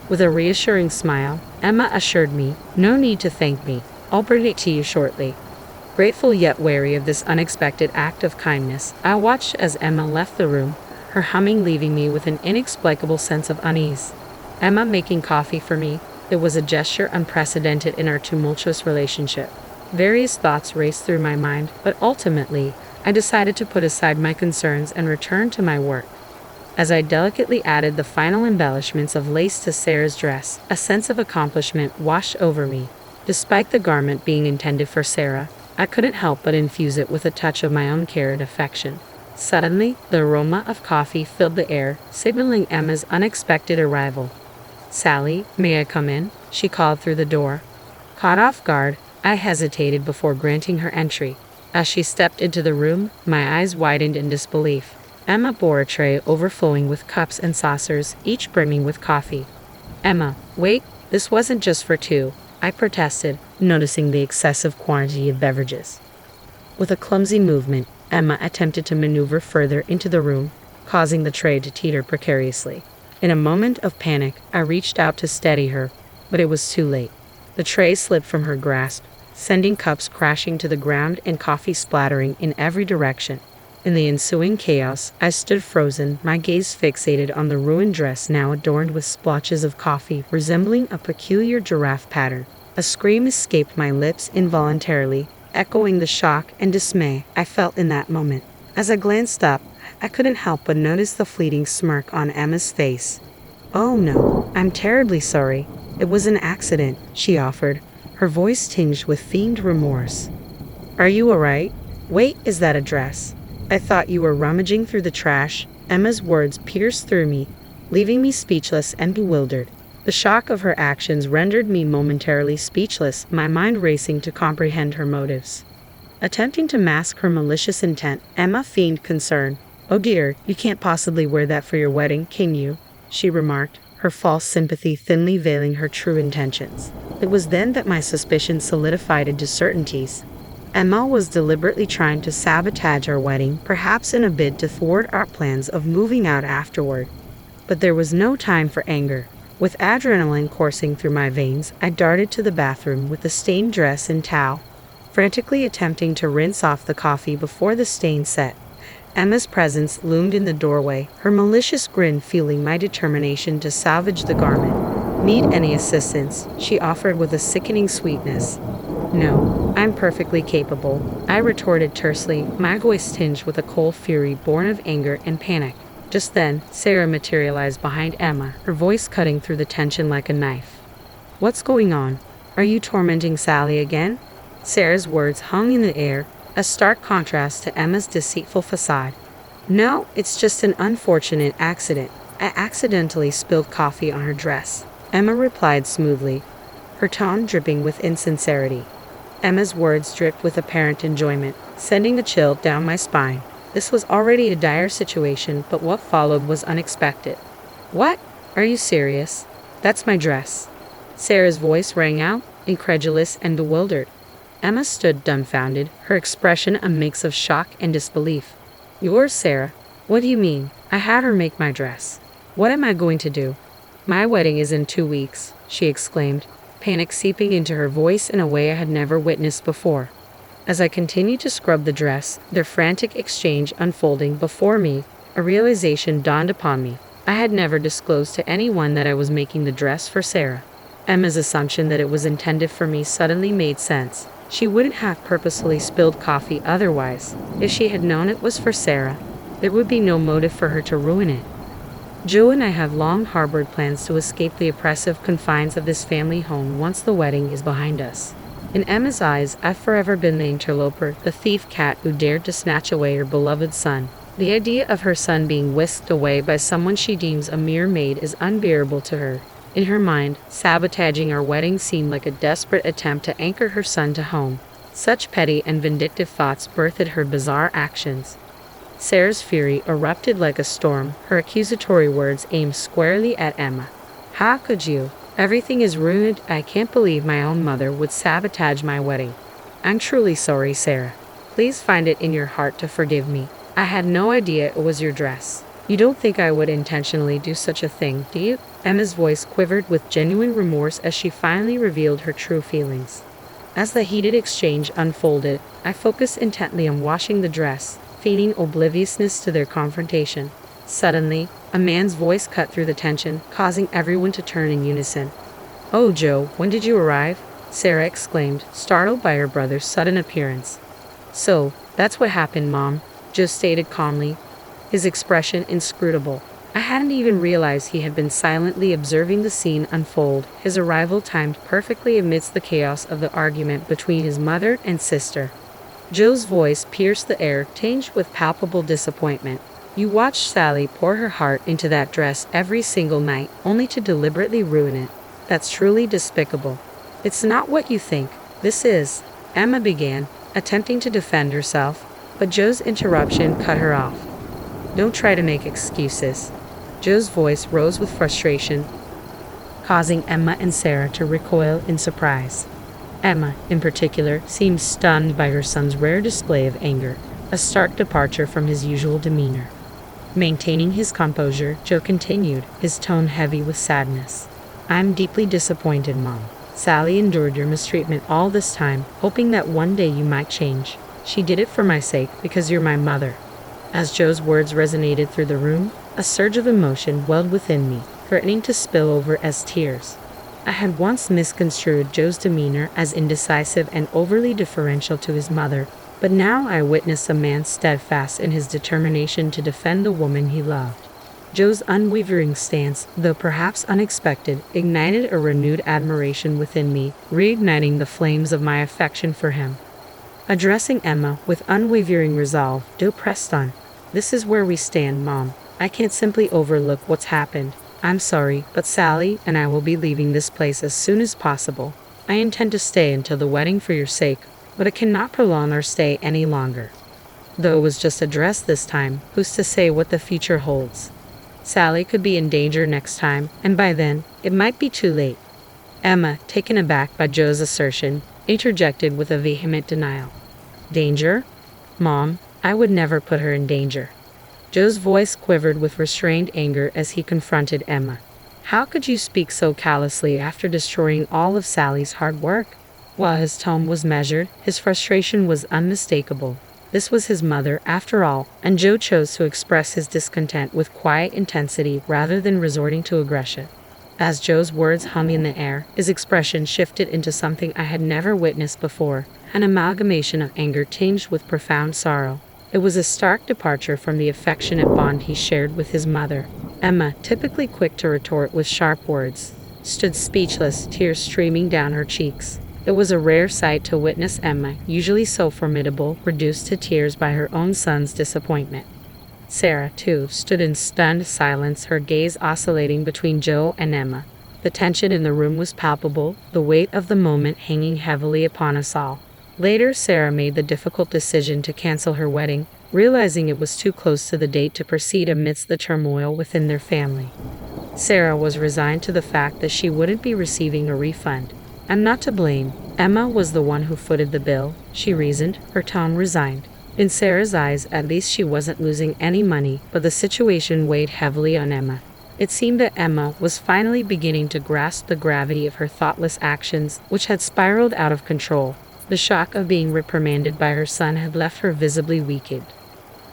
With a reassuring smile, Emma assured me, "No need to thank me. I'll bring it to you shortly." Grateful yet wary of this unexpected act of kindness, I watched as Emma left the room, her humming leaving me with an inexplicable sense of unease. Emma making coffee for me, it was a gesture unprecedented in our tumultuous relationship. Various thoughts raced through my mind, but ultimately, I decided to put aside my concerns and return to my work. As I delicately added the final embellishments of lace to Sarah's dress, a sense of accomplishment washed over me. Despite the garment being intended for Sarah, I couldn't help but infuse it with a touch of my own care and affection. Suddenly, the aroma of coffee filled the air, signaling Emma's unexpected arrival. "Sally, may I come in?" she called through the door. Caught off guard, I hesitated before granting her entry. As she stepped into the room, my eyes widened in disbelief. Emma bore a tray overflowing with cups and saucers, each brimming with coffee. "Emma, wait, this wasn't just for two," I protested, noticing the excessive quantity of beverages. With a clumsy movement, Emma attempted to maneuver further into the room, causing the tray to teeter precariously. In a moment of panic, I reached out to steady her, but it was too late. The tray slipped from her grasp, sending cups crashing to the ground and coffee splattering in every direction. In the ensuing chaos, I stood frozen, my gaze fixated on the ruined dress now adorned with splotches of coffee resembling a peculiar giraffe pattern. A scream escaped my lips involuntarily, echoing the shock and dismay I felt in that moment. As I glanced up, I couldn't help but notice the fleeting smirk on Emma's face. "Oh no, I'm terribly sorry. It was an accident," she offered, her voice tinged with feigned remorse. "Are you alright? Wait, is that a dress? I thought you were rummaging through the trash." Emma's words pierced through me, leaving me speechless and bewildered. The shock of her actions rendered me momentarily speechless, my mind racing to comprehend her motives. Attempting to mask her malicious intent, Emma feigned concern. "Oh dear, you can't possibly wear that for your wedding, can you?" she remarked, her false sympathy thinly veiling her true intentions. It was then that my suspicions solidified into certainties. Emma was deliberately trying to sabotage our wedding, perhaps in a bid to thwart our plans of moving out afterward. But there was no time for anger. With adrenaline coursing through my veins, I darted to the bathroom with the stained dress and towel, frantically attempting to rinse off the coffee before the stain set. Emma's presence loomed in the doorway, her malicious grin fueling my determination to salvage the garment. "Need any assistance?" she offered with a sickening sweetness. "No, I'm perfectly capable," I retorted tersely, my voice tinged with a cold fury born of anger and panic. Just then, Sarah materialized behind Emma, her voice cutting through the tension like a knife. "What's going on? Are you tormenting Sally again?" Sarah's words hung in the air, a stark contrast to Emma's deceitful facade. "No, it's just an unfortunate accident. I accidentally spilled coffee on her dress," Emma replied smoothly, her tone dripping with insincerity. Emma's words dripped with apparent enjoyment, sending a chill down my spine. This was already a dire situation, but what followed was unexpected. "What? Are you serious? That's my dress." Sarah's voice rang out, incredulous and bewildered. Emma stood dumbfounded, her expression a mix of shock and disbelief. "Yours, Sarah? What do you mean? I had her make my dress. What am I going to do?" "My wedding is in 2 weeks," she exclaimed, panic seeping into her voice in a way I had never witnessed before. As I continued to scrub the dress, their frantic exchange unfolding before me, a realization dawned upon me. I had never disclosed to anyone that I was making the dress for Sarah. Emma's assumption that it was intended for me suddenly made sense. She wouldn't have purposefully spilled coffee otherwise. If she had known it was for Sarah, there would be no motive for her to ruin it. Joe and I have long harbored plans to escape the oppressive confines of this family home once the wedding is behind us. In Emma's eyes, I've forever been the interloper, the thief cat who dared to snatch away her beloved son. The idea of her son being whisked away by someone she deems a mere maid is unbearable to her. In her mind, sabotaging our wedding seemed like a desperate attempt to anchor her son to home. Such petty and vindictive thoughts birthed her bizarre actions. Sarah's fury erupted like a storm, her accusatory words aimed squarely at Emma. "How could you? Everything is ruined. I can't believe my own mother would sabotage my wedding. I'm truly sorry, Sarah. Please find it in your heart to forgive me. I had no idea it was your dress. You don't think I would intentionally do such a thing, do you?" Emma's voice quivered with genuine remorse as she finally revealed her true feelings. As the heated exchange unfolded, I focused intently on washing the dress, feigning obliviousness to their confrontation. Suddenly, a man's voice cut through the tension, causing everyone to turn in unison. "Oh, Joe, when did you arrive?" Sarah exclaimed, startled by her brother's sudden appearance. "So, that's what happened, Mom," Joe stated calmly, his expression inscrutable. I hadn't even realized he had been silently observing the scene unfold, his arrival timed perfectly amidst the chaos of the argument between his mother and sister. Joe's voice pierced the air, tinged with palpable disappointment. "You watched Sally pour her heart into that dress every single night, only to deliberately ruin it. That's truly despicable." "It's not what you think. This is," Emma began, attempting to defend herself, but Joe's interruption cut her off. "Don't try to make excuses." Joe's voice rose with frustration, causing Emma and Sarah to recoil in surprise. Emma, in particular, seemed stunned by her son's rare display of anger, a stark departure from his usual demeanor. Maintaining his composure, Joe continued, his tone heavy with sadness. "I'm deeply disappointed, Mom. Sally endured your mistreatment all this time, hoping that one day you might change. She did it for my sake because you're my mother. As Joe's words resonated through the room, a surge of emotion welled within me, threatening to spill over as tears. I had once misconstrued Joe's demeanor as indecisive and overly deferential to his mother, but now I witnessed a man steadfast in his determination to defend the woman he loved. Joe's unwavering stance, though perhaps unexpected, ignited a renewed admiration within me, reigniting the flames of my affection for him. Addressing Emma with unwavering resolve, Joe pressed on. "This is where we stand, Mom. I can't simply overlook what's happened. I'm sorry, but Sally and I will be leaving this place as soon as possible. I intend to stay until the wedding for your sake, but I cannot prolong our stay any longer." Though it was just a dress this time, who's to say what the future holds? Sally could be in danger next time, and by then, it might be too late. Emma, taken aback by Joe's assertion, interjected with a vehement denial. "Danger? Mom, I would never put her in danger." Joe's voice quivered with restrained anger as he confronted Emma. "How could you speak so callously after destroying all of Sally's hard work?" While his tone was measured, his frustration was unmistakable. This was his mother, after all, and Joe chose to express his discontent with quiet intensity rather than resorting to aggression. As Joe's words hung in the air, his expression shifted into something I had never witnessed before, an amalgamation of anger tinged with profound sorrow. It was a stark departure from the affectionate bond he shared with his mother. Emma, typically quick to retort with sharp words, stood speechless, tears streaming down her cheeks. It was a rare sight to witness Emma, usually so formidable, reduced to tears by her own son's disappointment. Sarah, too, stood in stunned silence, her gaze oscillating between Joe and Emma. The tension in the room was palpable, the weight of the moment hanging heavily upon us all. Later, Sarah made the difficult decision to cancel her wedding, realizing it was too close to the date to proceed amidst the turmoil within their family. Sarah was resigned to the fact that she wouldn't be receiving a refund. "I'm not to blame. Emma was the one who footed the bill," she reasoned, her tone resigned. In Sarah's eyes, at least she wasn't losing any money, but the situation weighed heavily on Emma. It seemed that Emma was finally beginning to grasp the gravity of her thoughtless actions, which had spiraled out of control. The shock of being reprimanded by her son had left her visibly weakened.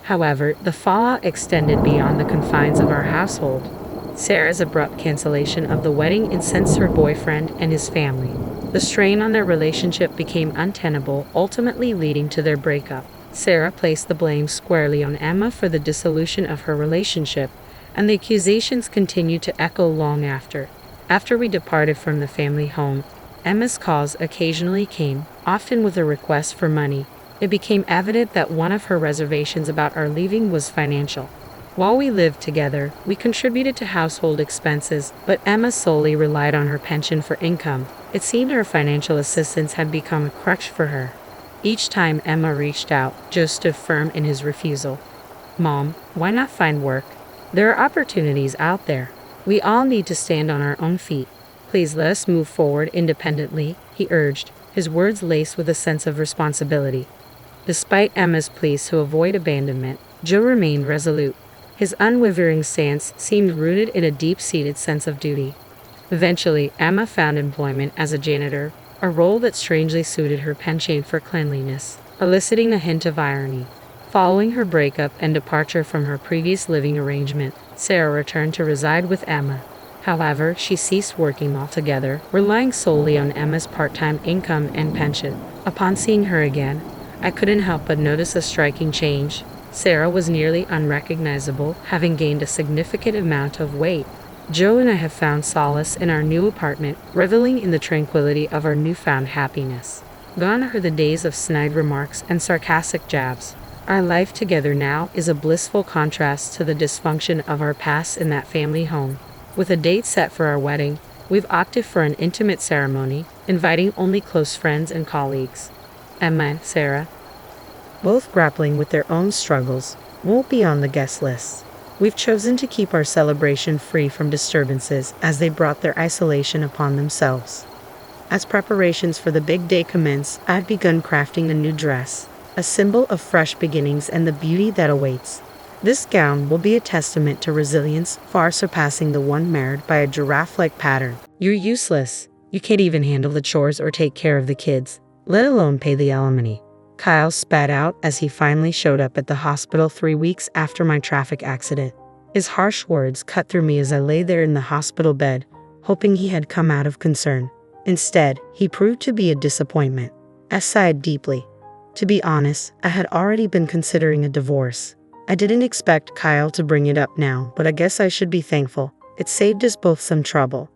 However, the fallout extended beyond the confines of our household. Sarah's abrupt cancellation of the wedding incensed her boyfriend and his family. The strain on their relationship became untenable, ultimately leading to their breakup. Sarah placed the blame squarely on Emma for the dissolution of her relationship, and the accusations continued to echo long after. After we departed from the family home, Emma's calls occasionally came, often with a request for money. It became evident that one of her reservations about our leaving was financial. While we lived together, we contributed to household expenses, but Emma solely relied on her pension for income. It seemed her financial assistance had become a crutch for her. Each time Emma reached out, Joe stood firm in his refusal. "Mom, why not find work? There are opportunities out there. We all need to stand on our own feet. Please let us move forward independently," he urged, his words laced with a sense of responsibility. Despite Emma's pleas to avoid abandonment, Joe remained resolute. His unwavering stance seemed rooted in a deep-seated sense of duty. Eventually, Emma found employment as a janitor, a role that strangely suited her penchant for cleanliness, eliciting a hint of irony. Following her breakup and departure from her previous living arrangement, Sarah returned to reside with Emma. However, she ceased working altogether, relying solely on Emma's part-time income and pension. Upon seeing her again, I couldn't help but notice a striking change. Sarah was nearly unrecognizable, having gained a significant amount of weight. Joe and I have found solace in our new apartment, reveling in the tranquility of our newfound happiness. Gone are the days of snide remarks and sarcastic jabs. Our life together now is a blissful contrast to the dysfunction of our past in that family home. With a date set for our wedding, we've opted for an intimate ceremony, inviting only close friends and colleagues. Emma and Sarah, both grappling with their own struggles, won't be on the guest list. We've chosen to keep our celebration free from disturbances as they brought their isolation upon themselves. As preparations for the big day commence, I've begun crafting a new dress, a symbol of fresh beginnings and the beauty that awaits. This gown will be a testament to resilience far surpassing the one marred by a giraffe-like pattern. "You're useless. You can't even handle the chores or take care of the kids, let alone pay the alimony," Kyle spat out as he finally showed up at the hospital 3 weeks after my traffic accident. His harsh words cut through me as I lay there in the hospital bed, hoping he had come out of concern. Instead, he proved to be a disappointment. I sighed deeply. To be honest, I had already been considering a divorce. I didn't expect Kyle to bring it up now, but I guess I should be thankful. It saved us both some trouble.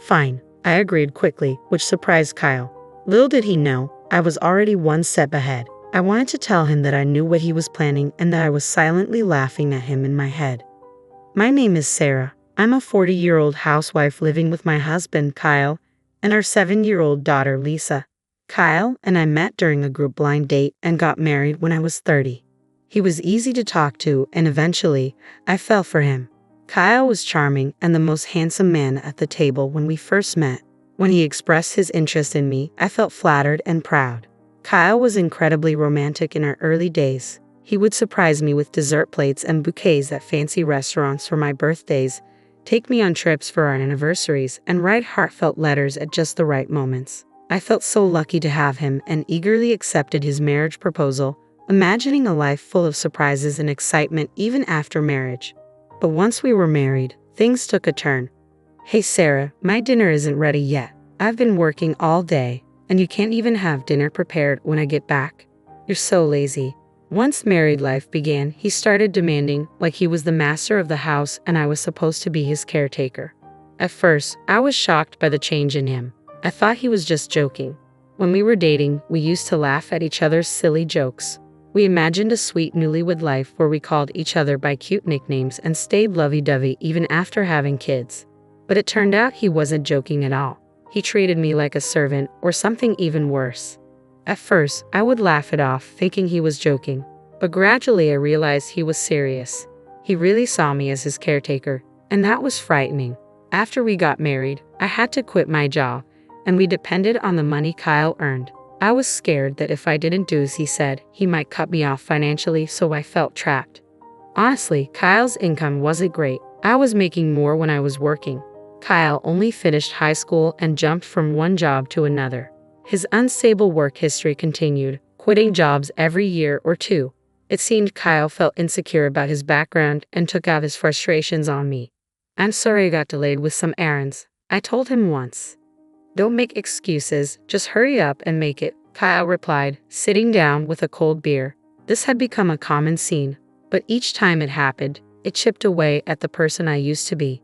Fine, I agreed quickly, which surprised Kyle. Little did he know, I was already one step ahead. I wanted to tell him that I knew what he was planning and that I was silently laughing at him in my head. My name is Sarah. I'm a 40-year-old housewife living with my husband, Kyle, and our 7-year-old daughter, Lisa. Kyle and I met during a group blind date and got married when I was 30. He was easy to talk to, and eventually, I fell for him. Kyle was charming and the most handsome man at the table when we first met. When he expressed his interest in me, I felt flattered and proud. Kyle was incredibly romantic in our early days. He would surprise me with dessert plates and bouquets at fancy restaurants for my birthdays, take me on trips for our anniversaries, and write heartfelt letters at just the right moments. I felt so lucky to have him and eagerly accepted his marriage proposal, imagining a life full of surprises and excitement even after marriage. But once we were married, things took a turn. Hey Sarah, my dinner isn't ready yet. I've been working all day, and you can't even have dinner prepared when I get back. You're so lazy. Once married life began, he started demanding like he was the master of the house and I was supposed to be his caretaker. At first, I was shocked by the change in him. I thought he was just joking. When we were dating, we used to laugh at each other's silly jokes. We imagined a sweet newlywed life where we called each other by cute nicknames and stayed lovey-dovey even after having kids. But it turned out he wasn't joking at all. He treated me like a servant or something even worse. At first, I would laugh it off, thinking he was joking. But gradually I realized he was serious. He really saw me as his caretaker, and that was frightening. After we got married, I had to quit my job, and we depended on the money Kyle earned. I was scared that if I didn't do as he said, he might cut me off financially, so I felt trapped. Honestly, Kyle's income wasn't great. I was making more when I was working. Kyle only finished high school and jumped from one job to another. His unstable work history continued, quitting jobs every year or two. It seemed Kyle felt insecure about his background and took out his frustrations on me. I'm sorry I got delayed with some errands, I told him once. Don't make excuses, just hurry up and make it, Kyle replied, sitting down with a cold beer. This had become a common scene, but each time it happened, it chipped away at the person I used to be.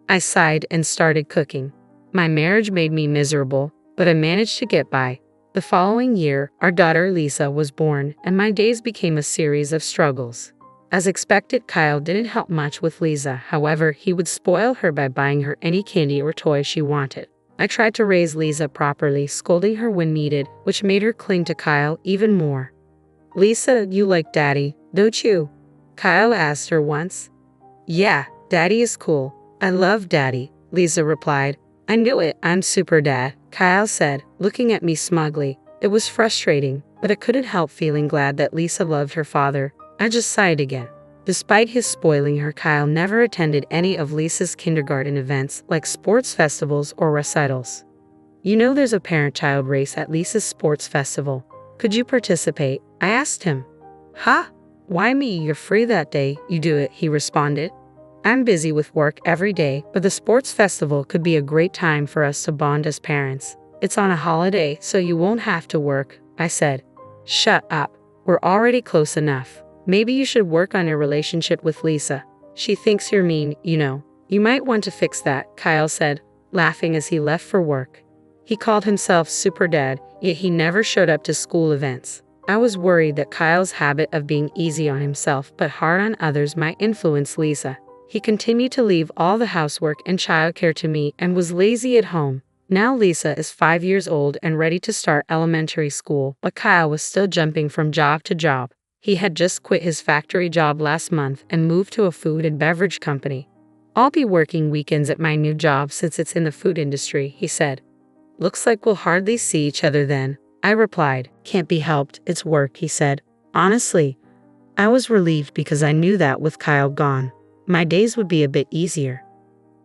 I sighed and started cooking. My marriage made me miserable, but I managed to get by. The following year, our daughter Lisa was born, and my days became a series of struggles. As expected, Kyle didn't help much with Lisa. However, he would spoil her by buying her any candy or toy she wanted. I tried to raise Lisa properly, scolding her when needed, which made her cling to Kyle even more. Lisa, you like Daddy, don't you? Kyle asked her once. Yeah, Daddy is cool. I love Daddy, Lisa replied. I knew it, I'm super dad, Kyle said, looking at me smugly. It was frustrating, but I couldn't help feeling glad that Lisa loved her father. I just sighed again. Despite his spoiling her, Kyle never attended any of Lisa's kindergarten events like sports festivals or recitals. You know there's a parent-child race at Lisa's sports festival. Could you participate? I asked him. Huh? Why me? You're free that day, you do it, he responded. I'm busy with work every day, but the sports festival could be a great time for us to bond as parents. It's on a holiday, so you won't have to work, I said. Shut up. We're already close enough. Maybe you should work on your relationship with Lisa. She thinks you're mean, you know. You might want to fix that, Kyle said, laughing as he left for work. He called himself Super Dad, yet he never showed up to school events. I was worried that Kyle's habit of being easy on himself but hard on others might influence Lisa. He continued to leave all the housework and childcare to me and was lazy at home. Now Lisa is 5 years old and ready to start elementary school, but Kyle was still jumping from job to job. He had just quit his factory job last month and moved to a food and beverage company. I'll be working weekends at my new job since it's in the food industry, he said. Looks like we'll hardly see each other then, I replied. Can't be helped, it's work, he said. Honestly, I was relieved because I knew that with Kyle gone, my days would be a bit easier.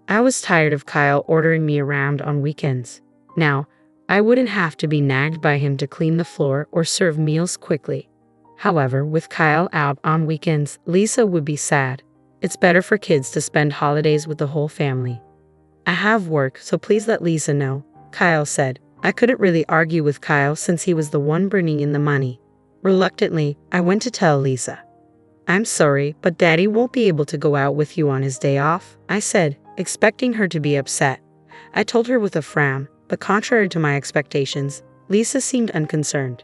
I was tired of Kyle ordering me around on weekends. Now, I wouldn't have to be nagged by him to clean the floor or serve meals quickly. However, with Kyle out on weekends, Lisa would be sad. It's better for kids to spend holidays with the whole family. I have work, so please let Lisa know, Kyle said. I couldn't really argue with Kyle since he was the one bringing in the money. Reluctantly, I went to tell Lisa. I'm sorry, but Daddy won't be able to go out with you on his day off, I said, expecting her to be upset. I told her with a frown, but contrary to my expectations, Lisa seemed unconcerned.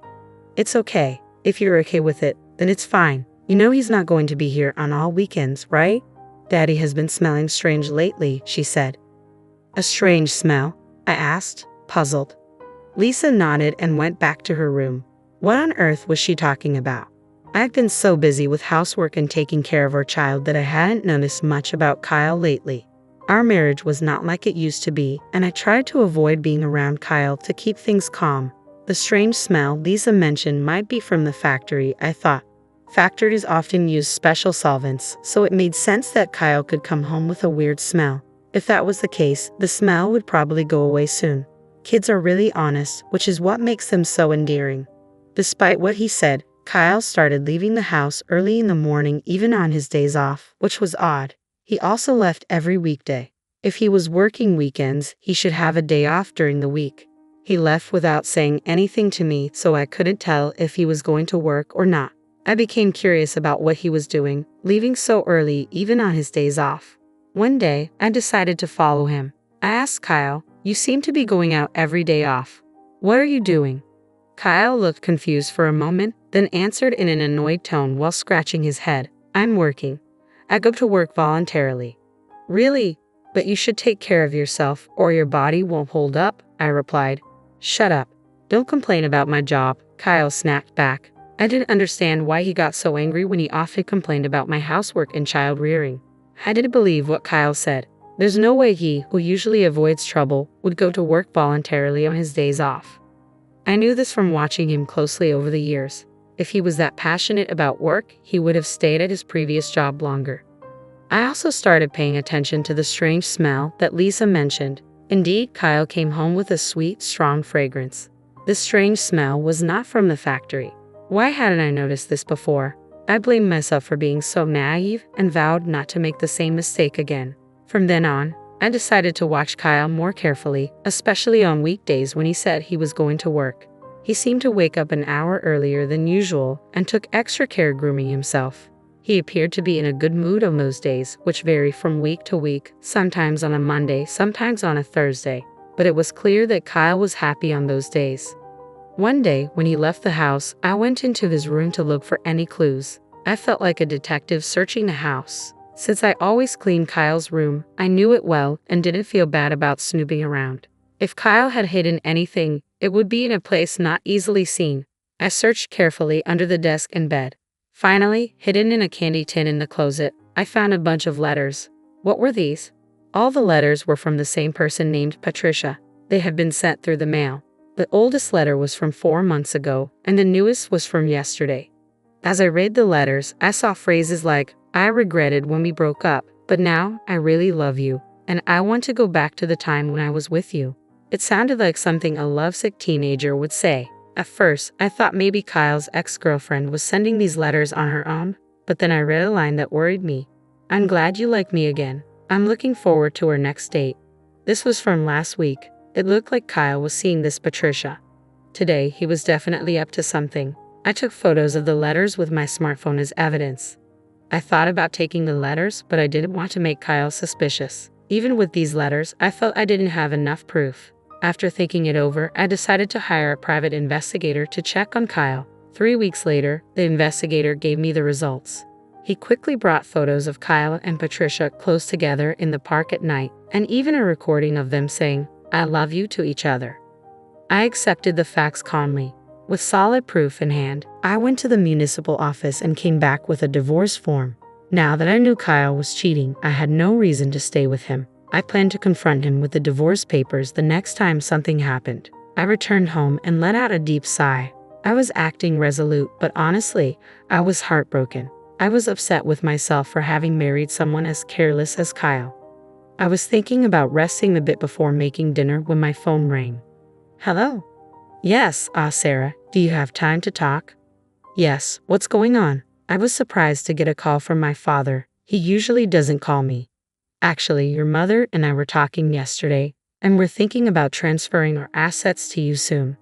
It's okay. If you're okay with it, then it's fine. You know he's not going to be here on all weekends, right? Daddy has been smelling strange lately, she said. A strange smell? I asked, puzzled. Lisa nodded and went back to her room. What on earth was she talking about? I've been so busy with housework and taking care of our child that I hadn't noticed much about Kyle lately. Our marriage was not like it used to be, and I tried to avoid being around Kyle to keep things calm. The strange smell Lisa mentioned might be from the factory, I thought. Factories often use special solvents, so it made sense that Kyle could come home with a weird smell. If that was the case, the smell would probably go away soon. Kids are really honest, which is what makes them so endearing. Despite what he said, Kyle started leaving the house early in the morning even on his days off, which was odd. He also left every weekday. If he was working weekends, he should have a day off during the week. He left without saying anything to me, so I couldn't tell if he was going to work or not. I became curious about what he was doing, leaving so early even on his days off. One day, I decided to follow him. I asked Kyle, "You seem to be going out every day off. What are you doing?" Kyle looked confused for a moment, then answered in an annoyed tone while scratching his head, "I'm working. I go to work voluntarily." "Really? But you should take care of yourself or your body won't hold up," I replied. "Shut up. Don't complain about my job," Kyle snapped back. I didn't understand why he got so angry when he often complained about my housework and child rearing. I didn't believe what Kyle said. There's no way he, who usually avoids trouble, would go to work voluntarily on his days off. I knew this from watching him closely over the years. If he was that passionate about work, he would have stayed at his previous job longer. I also started paying attention to the strange smell that Lisa mentioned. Indeed, Kyle came home with a sweet, strong fragrance. This strange smell was not from the factory. Why hadn't I noticed this before? I blamed myself for being so naive and vowed not to make the same mistake again. From then on, I decided to watch Kyle more carefully, especially on weekdays when he said he was going to work. He seemed to wake up an hour earlier than usual and took extra care grooming himself. He appeared to be in a good mood on those days, which vary from week to week, sometimes on a Monday, sometimes on a Thursday. But it was clear that Kyle was happy on those days. One day, when he left the house, I went into his room to look for any clues. I felt like a detective searching the house. Since I always cleaned Kyle's room, I knew it well and didn't feel bad about snooping around. If Kyle had hidden anything, it would be in a place not easily seen. I searched carefully under the desk and bed. Finally, hidden in a candy tin in the closet, I found a bunch of letters. What were these? All the letters were from the same person named Patricia. They had been sent through the mail. The oldest letter was from 4 months ago, and the newest was from yesterday. As I read the letters, I saw phrases like, "I regretted when we broke up, but now I really love you, and I want to go back to the time when I was with you." It sounded like something a lovesick teenager would say. At first, I thought maybe Kyle's ex-girlfriend was sending these letters on her own, but then I read a line that worried me. "I'm glad you like me again. I'm looking forward to our next date." This was from last week. It looked like Kyle was seeing this Patricia. Today, he was definitely up to something. I took photos of the letters with my smartphone as evidence. I thought about taking the letters, but I didn't want to make Kyle suspicious. Even with these letters, I felt I didn't have enough proof. After thinking it over, I decided to hire a private investigator to check on Kyle. 3 weeks later, the investigator gave me the results. He quickly brought photos of Kyle and Patricia close together in the park at night, and even a recording of them saying, "I love you" to each other. I accepted the facts calmly. With solid proof in hand, I went to the municipal office and came back with a divorce form. Now that I knew Kyle was cheating, I had no reason to stay with him. I planned to confront him with the divorce papers the next time something happened. I returned home and let out a deep sigh. I was acting resolute, but honestly, I was heartbroken. I was upset with myself for having married someone as careless as Kyle. I was thinking about resting a bit before making dinner when my phone rang. Hello? Yes, Sarah, do you have time to talk? Yes, what's going on? I was surprised to get a call from my father. He usually doesn't call me. Actually, your mother and I were talking yesterday, and we're thinking about transferring our assets to you soon.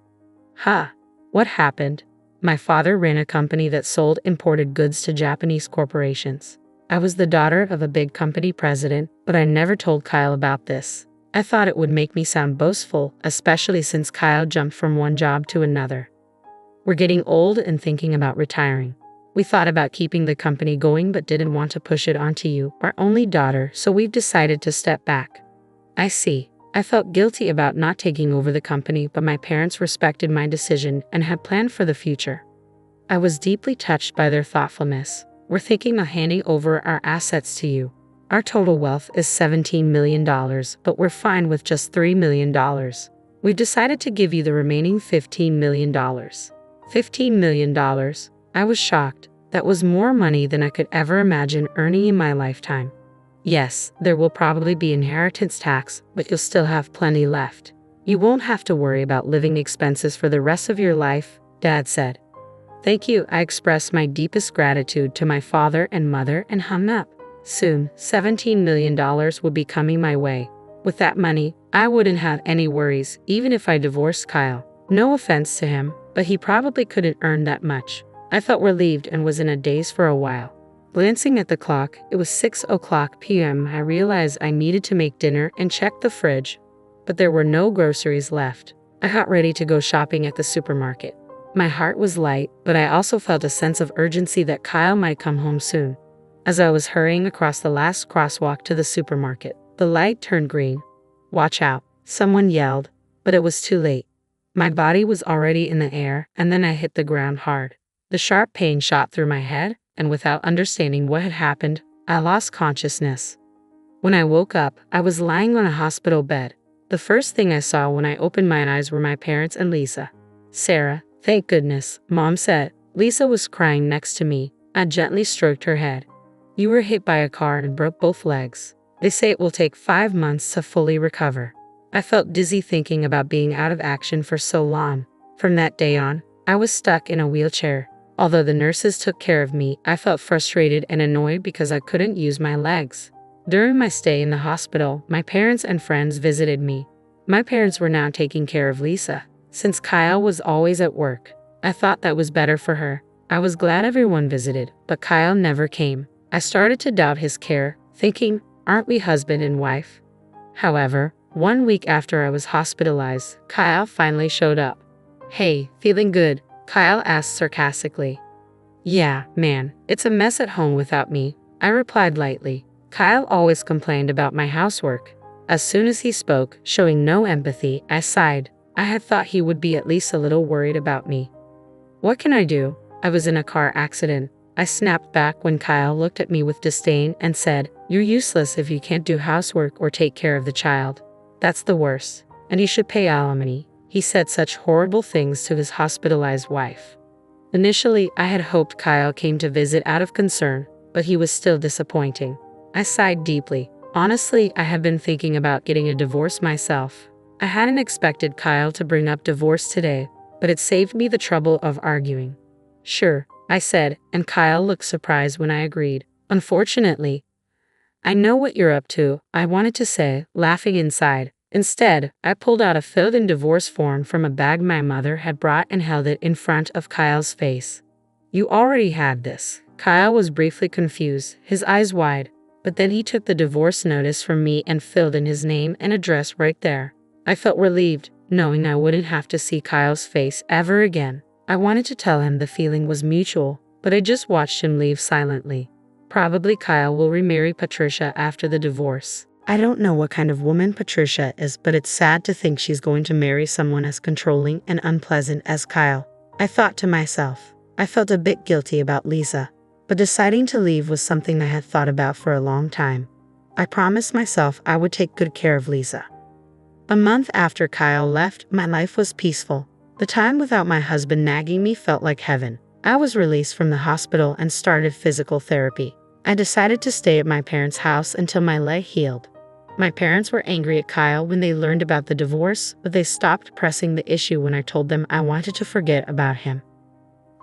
Huh? What happened? My father ran a company that sold imported goods to Japanese corporations. I was the daughter of a big company president, but I never told Kyle about this. I thought it would make me sound boastful, especially since Kyle jumped from one job to another. We're getting old and thinking about retiring. We thought about keeping the company going but didn't want to push it onto you, our only daughter, so we've decided to step back. I see. I felt guilty about not taking over the company, but my parents respected my decision and had planned for the future. I was deeply touched by their thoughtfulness. We're thinking of handing over our assets to you. Our total wealth is $17 million, but we're fine with just $3 million. We've decided to give you the remaining $15 million. $15 million? I was shocked. That was more money than I could ever imagine earning in my lifetime. Yes, there will probably be inheritance tax, but you'll still have plenty left. You won't have to worry about living expenses for the rest of your life, Dad said. Thank you. I expressed my deepest gratitude to my father and mother and hung up. Soon, $17 million would be coming my way. With that money, I wouldn't have any worries, even if I divorced Kyle. No offense to him, but he probably couldn't earn that much. I felt relieved and was in a daze for a while. Glancing at the clock, it was 6:00 p.m. I realized I needed to make dinner and check the fridge, but there were no groceries left. I got ready to go shopping at the supermarket. My heart was light, but I also felt a sense of urgency that Kyle might come home soon. As I was hurrying across the last crosswalk to the supermarket, the light turned green. Watch out, someone yelled, but it was too late. My body was already in the air, and then I hit the ground hard. The sharp pain shot through my head, and without understanding what had happened, I lost consciousness. When I woke up, I was lying on a hospital bed. The first thing I saw when I opened my eyes were my parents and Lisa. Sarah, thank goodness, Mom said. Lisa was crying next to me. I gently stroked her head. You were hit by a car and broke both legs. They say it will take 5 months to fully recover. I felt dizzy thinking about being out of action for so long. From that day on, I was stuck in a wheelchair. Although the nurses took care of me, I felt frustrated and annoyed because I couldn't use my legs. During my stay in the hospital, my parents and friends visited me. My parents were now taking care of Lisa, since Kyle was always at work. I thought that was better for her. I was glad everyone visited, but Kyle never came. I started to doubt his care, thinking, aren't we husband and wife? However, 1 week after I was hospitalized, Kyle finally showed up. Hey, feeling good? Kyle asked sarcastically. Yeah, man, it's a mess at home without me, I replied lightly. Kyle always complained about my housework. As soon as he spoke, showing no empathy, I sighed. I had thought he would be at least a little worried about me. What can I do? I was in a car accident. I snapped back when Kyle looked at me with disdain and said, You're useless if you can't do housework or take care of the child. That's the worst, and you should pay alimony. He said such horrible things to his hospitalized wife. Initially, I had hoped Kyle came to visit out of concern, but he was still disappointing. I sighed deeply. Honestly, I have been thinking about getting a divorce myself. I hadn't expected Kyle to bring up divorce today, but it saved me the trouble of arguing. Sure, I said, and Kyle looked surprised when I agreed. Unfortunately, I know what you're up to, I wanted to say, laughing inside. Instead, I pulled out a filled-in divorce form from a bag my mother had brought and held it in front of Kyle's face. You already had this. Kyle was briefly confused, his eyes wide, but then he took the divorce notice from me and filled in his name and address right there. I felt relieved, knowing I wouldn't have to see Kyle's face ever again. I wanted to tell him the feeling was mutual, but I just watched him leave silently. Probably Kyle will remarry Patricia after the divorce. I don't know what kind of woman Patricia is, but it's sad to think she's going to marry someone as controlling and unpleasant as Kyle. I thought to myself. I felt a bit guilty about Lisa, but deciding to leave was something I had thought about for a long time. I promised myself I would take good care of Lisa. A month after Kyle left, my life was peaceful. The time without my husband nagging me felt like heaven. I was released from the hospital and started physical therapy. I decided to stay at my parents' house until my leg healed. My parents were angry at Kyle when they learned about the divorce, but they stopped pressing the issue when I told them I wanted to forget about him.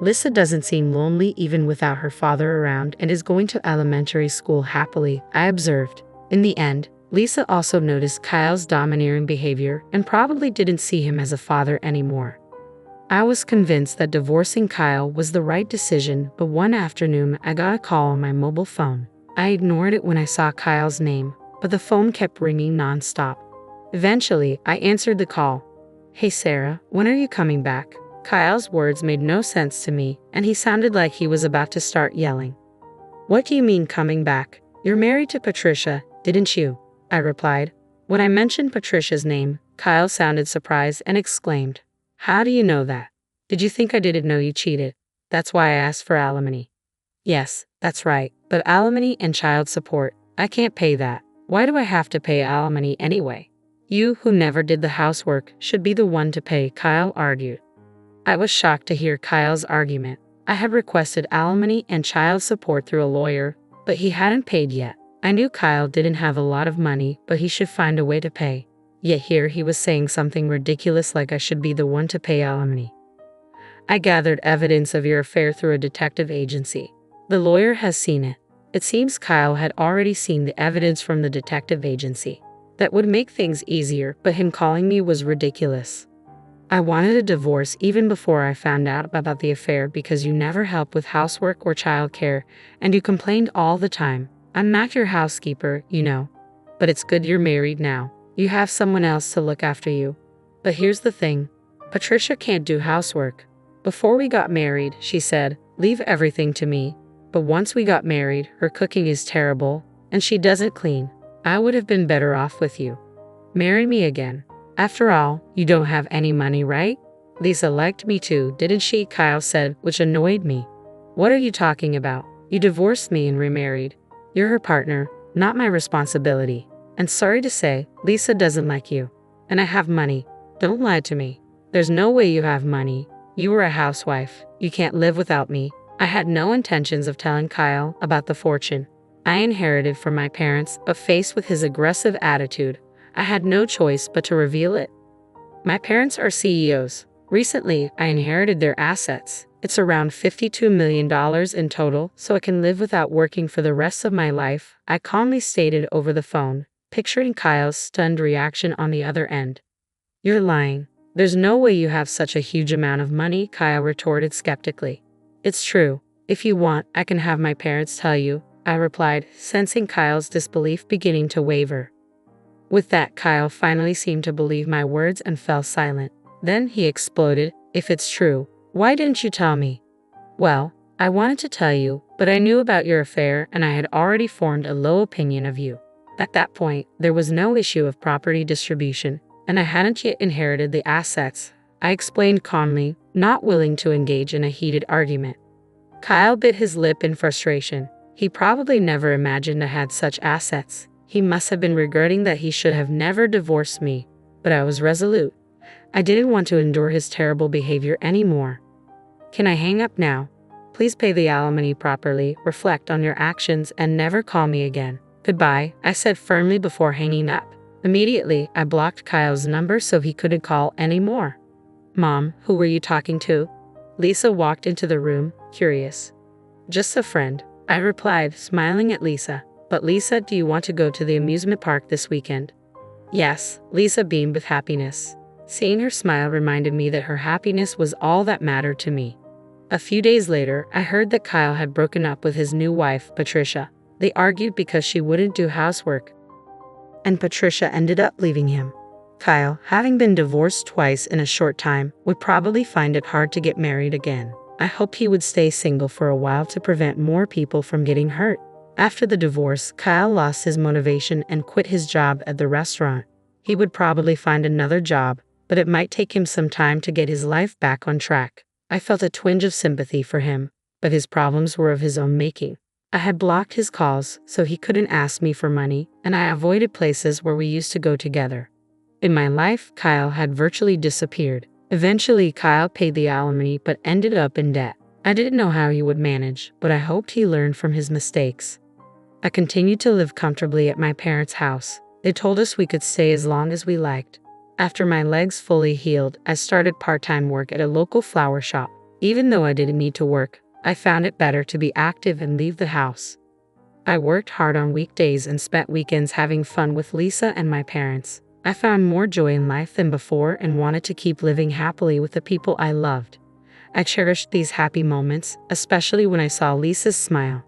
Lisa doesn't seem lonely even without her father around and is going to elementary school happily, I observed. In the end, Lisa also noticed Kyle's domineering behavior and probably didn't see him as a father anymore. I was convinced that divorcing Kyle was the right decision, but one afternoon I got a call on my mobile phone. I ignored it when I saw Kyle's name, but the phone kept ringing nonstop. Eventually, I answered the call. "Hey Sarah, when are you coming back?" Kyle's words made no sense to me, and he sounded like he was about to start yelling. "What do you mean coming back? You're married to Patricia, didn't you?" I replied. When I mentioned Patricia's name, Kyle sounded surprised and exclaimed, "How do you know that? Did you think I didn't know you cheated? That's why I asked for alimony." "Yes, that's right, but alimony and child support, I can't pay that. Why do I have to pay alimony anyway? You, who never did the housework, should be the one to pay," Kyle argued. I was shocked to hear Kyle's argument. I had requested alimony and child support through a lawyer, but he hadn't paid yet. I knew Kyle didn't have a lot of money, but he should find a way to pay. Yet here he was saying something ridiculous like I should be the one to pay alimony. "I gathered evidence of your affair through a detective agency. The lawyer has seen it." It seems Kyle had already seen the evidence from the detective agency. That would make things easier, but him calling me was ridiculous. "I wanted a divorce even before I found out about the affair because you never helped with housework or childcare, and you complained all the time. I'm not your housekeeper, you know. But it's good you're married now. You have someone else to look after you. But here's the thing. Patricia can't do housework. Before we got married, she said, leave everything to me. But once we got married, her cooking is terrible, and she doesn't clean. I would have been better off with you. Marry me again. After all, you don't have any money, right? Lisa liked me too, didn't she?" Kyle said, which annoyed me. "What are you talking about? You divorced me and remarried. You're her partner, not my responsibility. And sorry to say, Lisa doesn't like you. And I have money. Don't lie to me. There's no way you have money. You were a housewife. You can't live without me." I had no intentions of telling Kyle about the fortune I inherited from my parents, but faced with his aggressive attitude, I had no choice but to reveal it. My parents are CEOs. Recently, I inherited their assets. It's around $52 million in total, so I can live without working for the rest of my life, I calmly stated over the phone, picturing Kyle's stunned reaction on the other end. "You're lying. There's no way you have such a huge amount of money," Kyle retorted skeptically. "It's true. If you want, I can have my parents tell you," I replied, sensing Kyle's disbelief beginning to waver. With that, Kyle finally seemed to believe my words and fell silent. Then he exploded, "If it's true, why didn't you tell me?" "Well, I wanted to tell you, but I knew about your affair and I had already formed a low opinion of you. At that point, there was no issue of property distribution, and I hadn't yet inherited the assets," I explained calmly, not willing to engage in a heated argument. Kyle bit his lip in frustration. He probably never imagined I had such assets. He must have been regretting that he should have never divorced me, but I was resolute. I didn't want to endure his terrible behavior anymore. "Can I hang up now? Please pay the alimony properly, reflect on your actions, and never call me again. Goodbye," I said firmly before hanging up. Immediately, I blocked Kyle's number so he couldn't call anymore. "Mom, who were you talking to?" Lisa walked into the room, curious. "Just a friend," I replied, smiling at Lisa. "But Lisa, do you want to go to the amusement park this weekend?" "Yes," Lisa beamed with happiness. Seeing her smile reminded me that her happiness was all that mattered to me. A few days later, I heard that Kyle had broken up with his new wife, Patricia. They argued because she wouldn't do housework, and Patricia ended up leaving him. Kyle, having been divorced twice in a short time, would probably find it hard to get married again. I hoped he would stay single for a while to prevent more people from getting hurt. After the divorce, Kyle lost his motivation and quit his job at the restaurant. He would probably find another job, but it might take him some time to get his life back on track. I felt a twinge of sympathy for him, but his problems were of his own making. I had blocked his calls so he couldn't ask me for money, and I avoided places where we used to go together. In my life, Kyle had virtually disappeared. Eventually, Kyle paid the alimony but ended up in debt. I didn't know how he would manage, but I hoped he learned from his mistakes. I continued to live comfortably at my parents' house. They told us we could stay as long as we liked. After my legs fully healed, I started part-time work at a local flower shop. Even though I didn't need to work, I found it better to be active and leave the house. I worked hard on weekdays and spent weekends having fun with Lisa and my parents. I found more joy in life than before and wanted to keep living happily with the people I loved. I cherished these happy moments, especially when I saw Lisa's smile.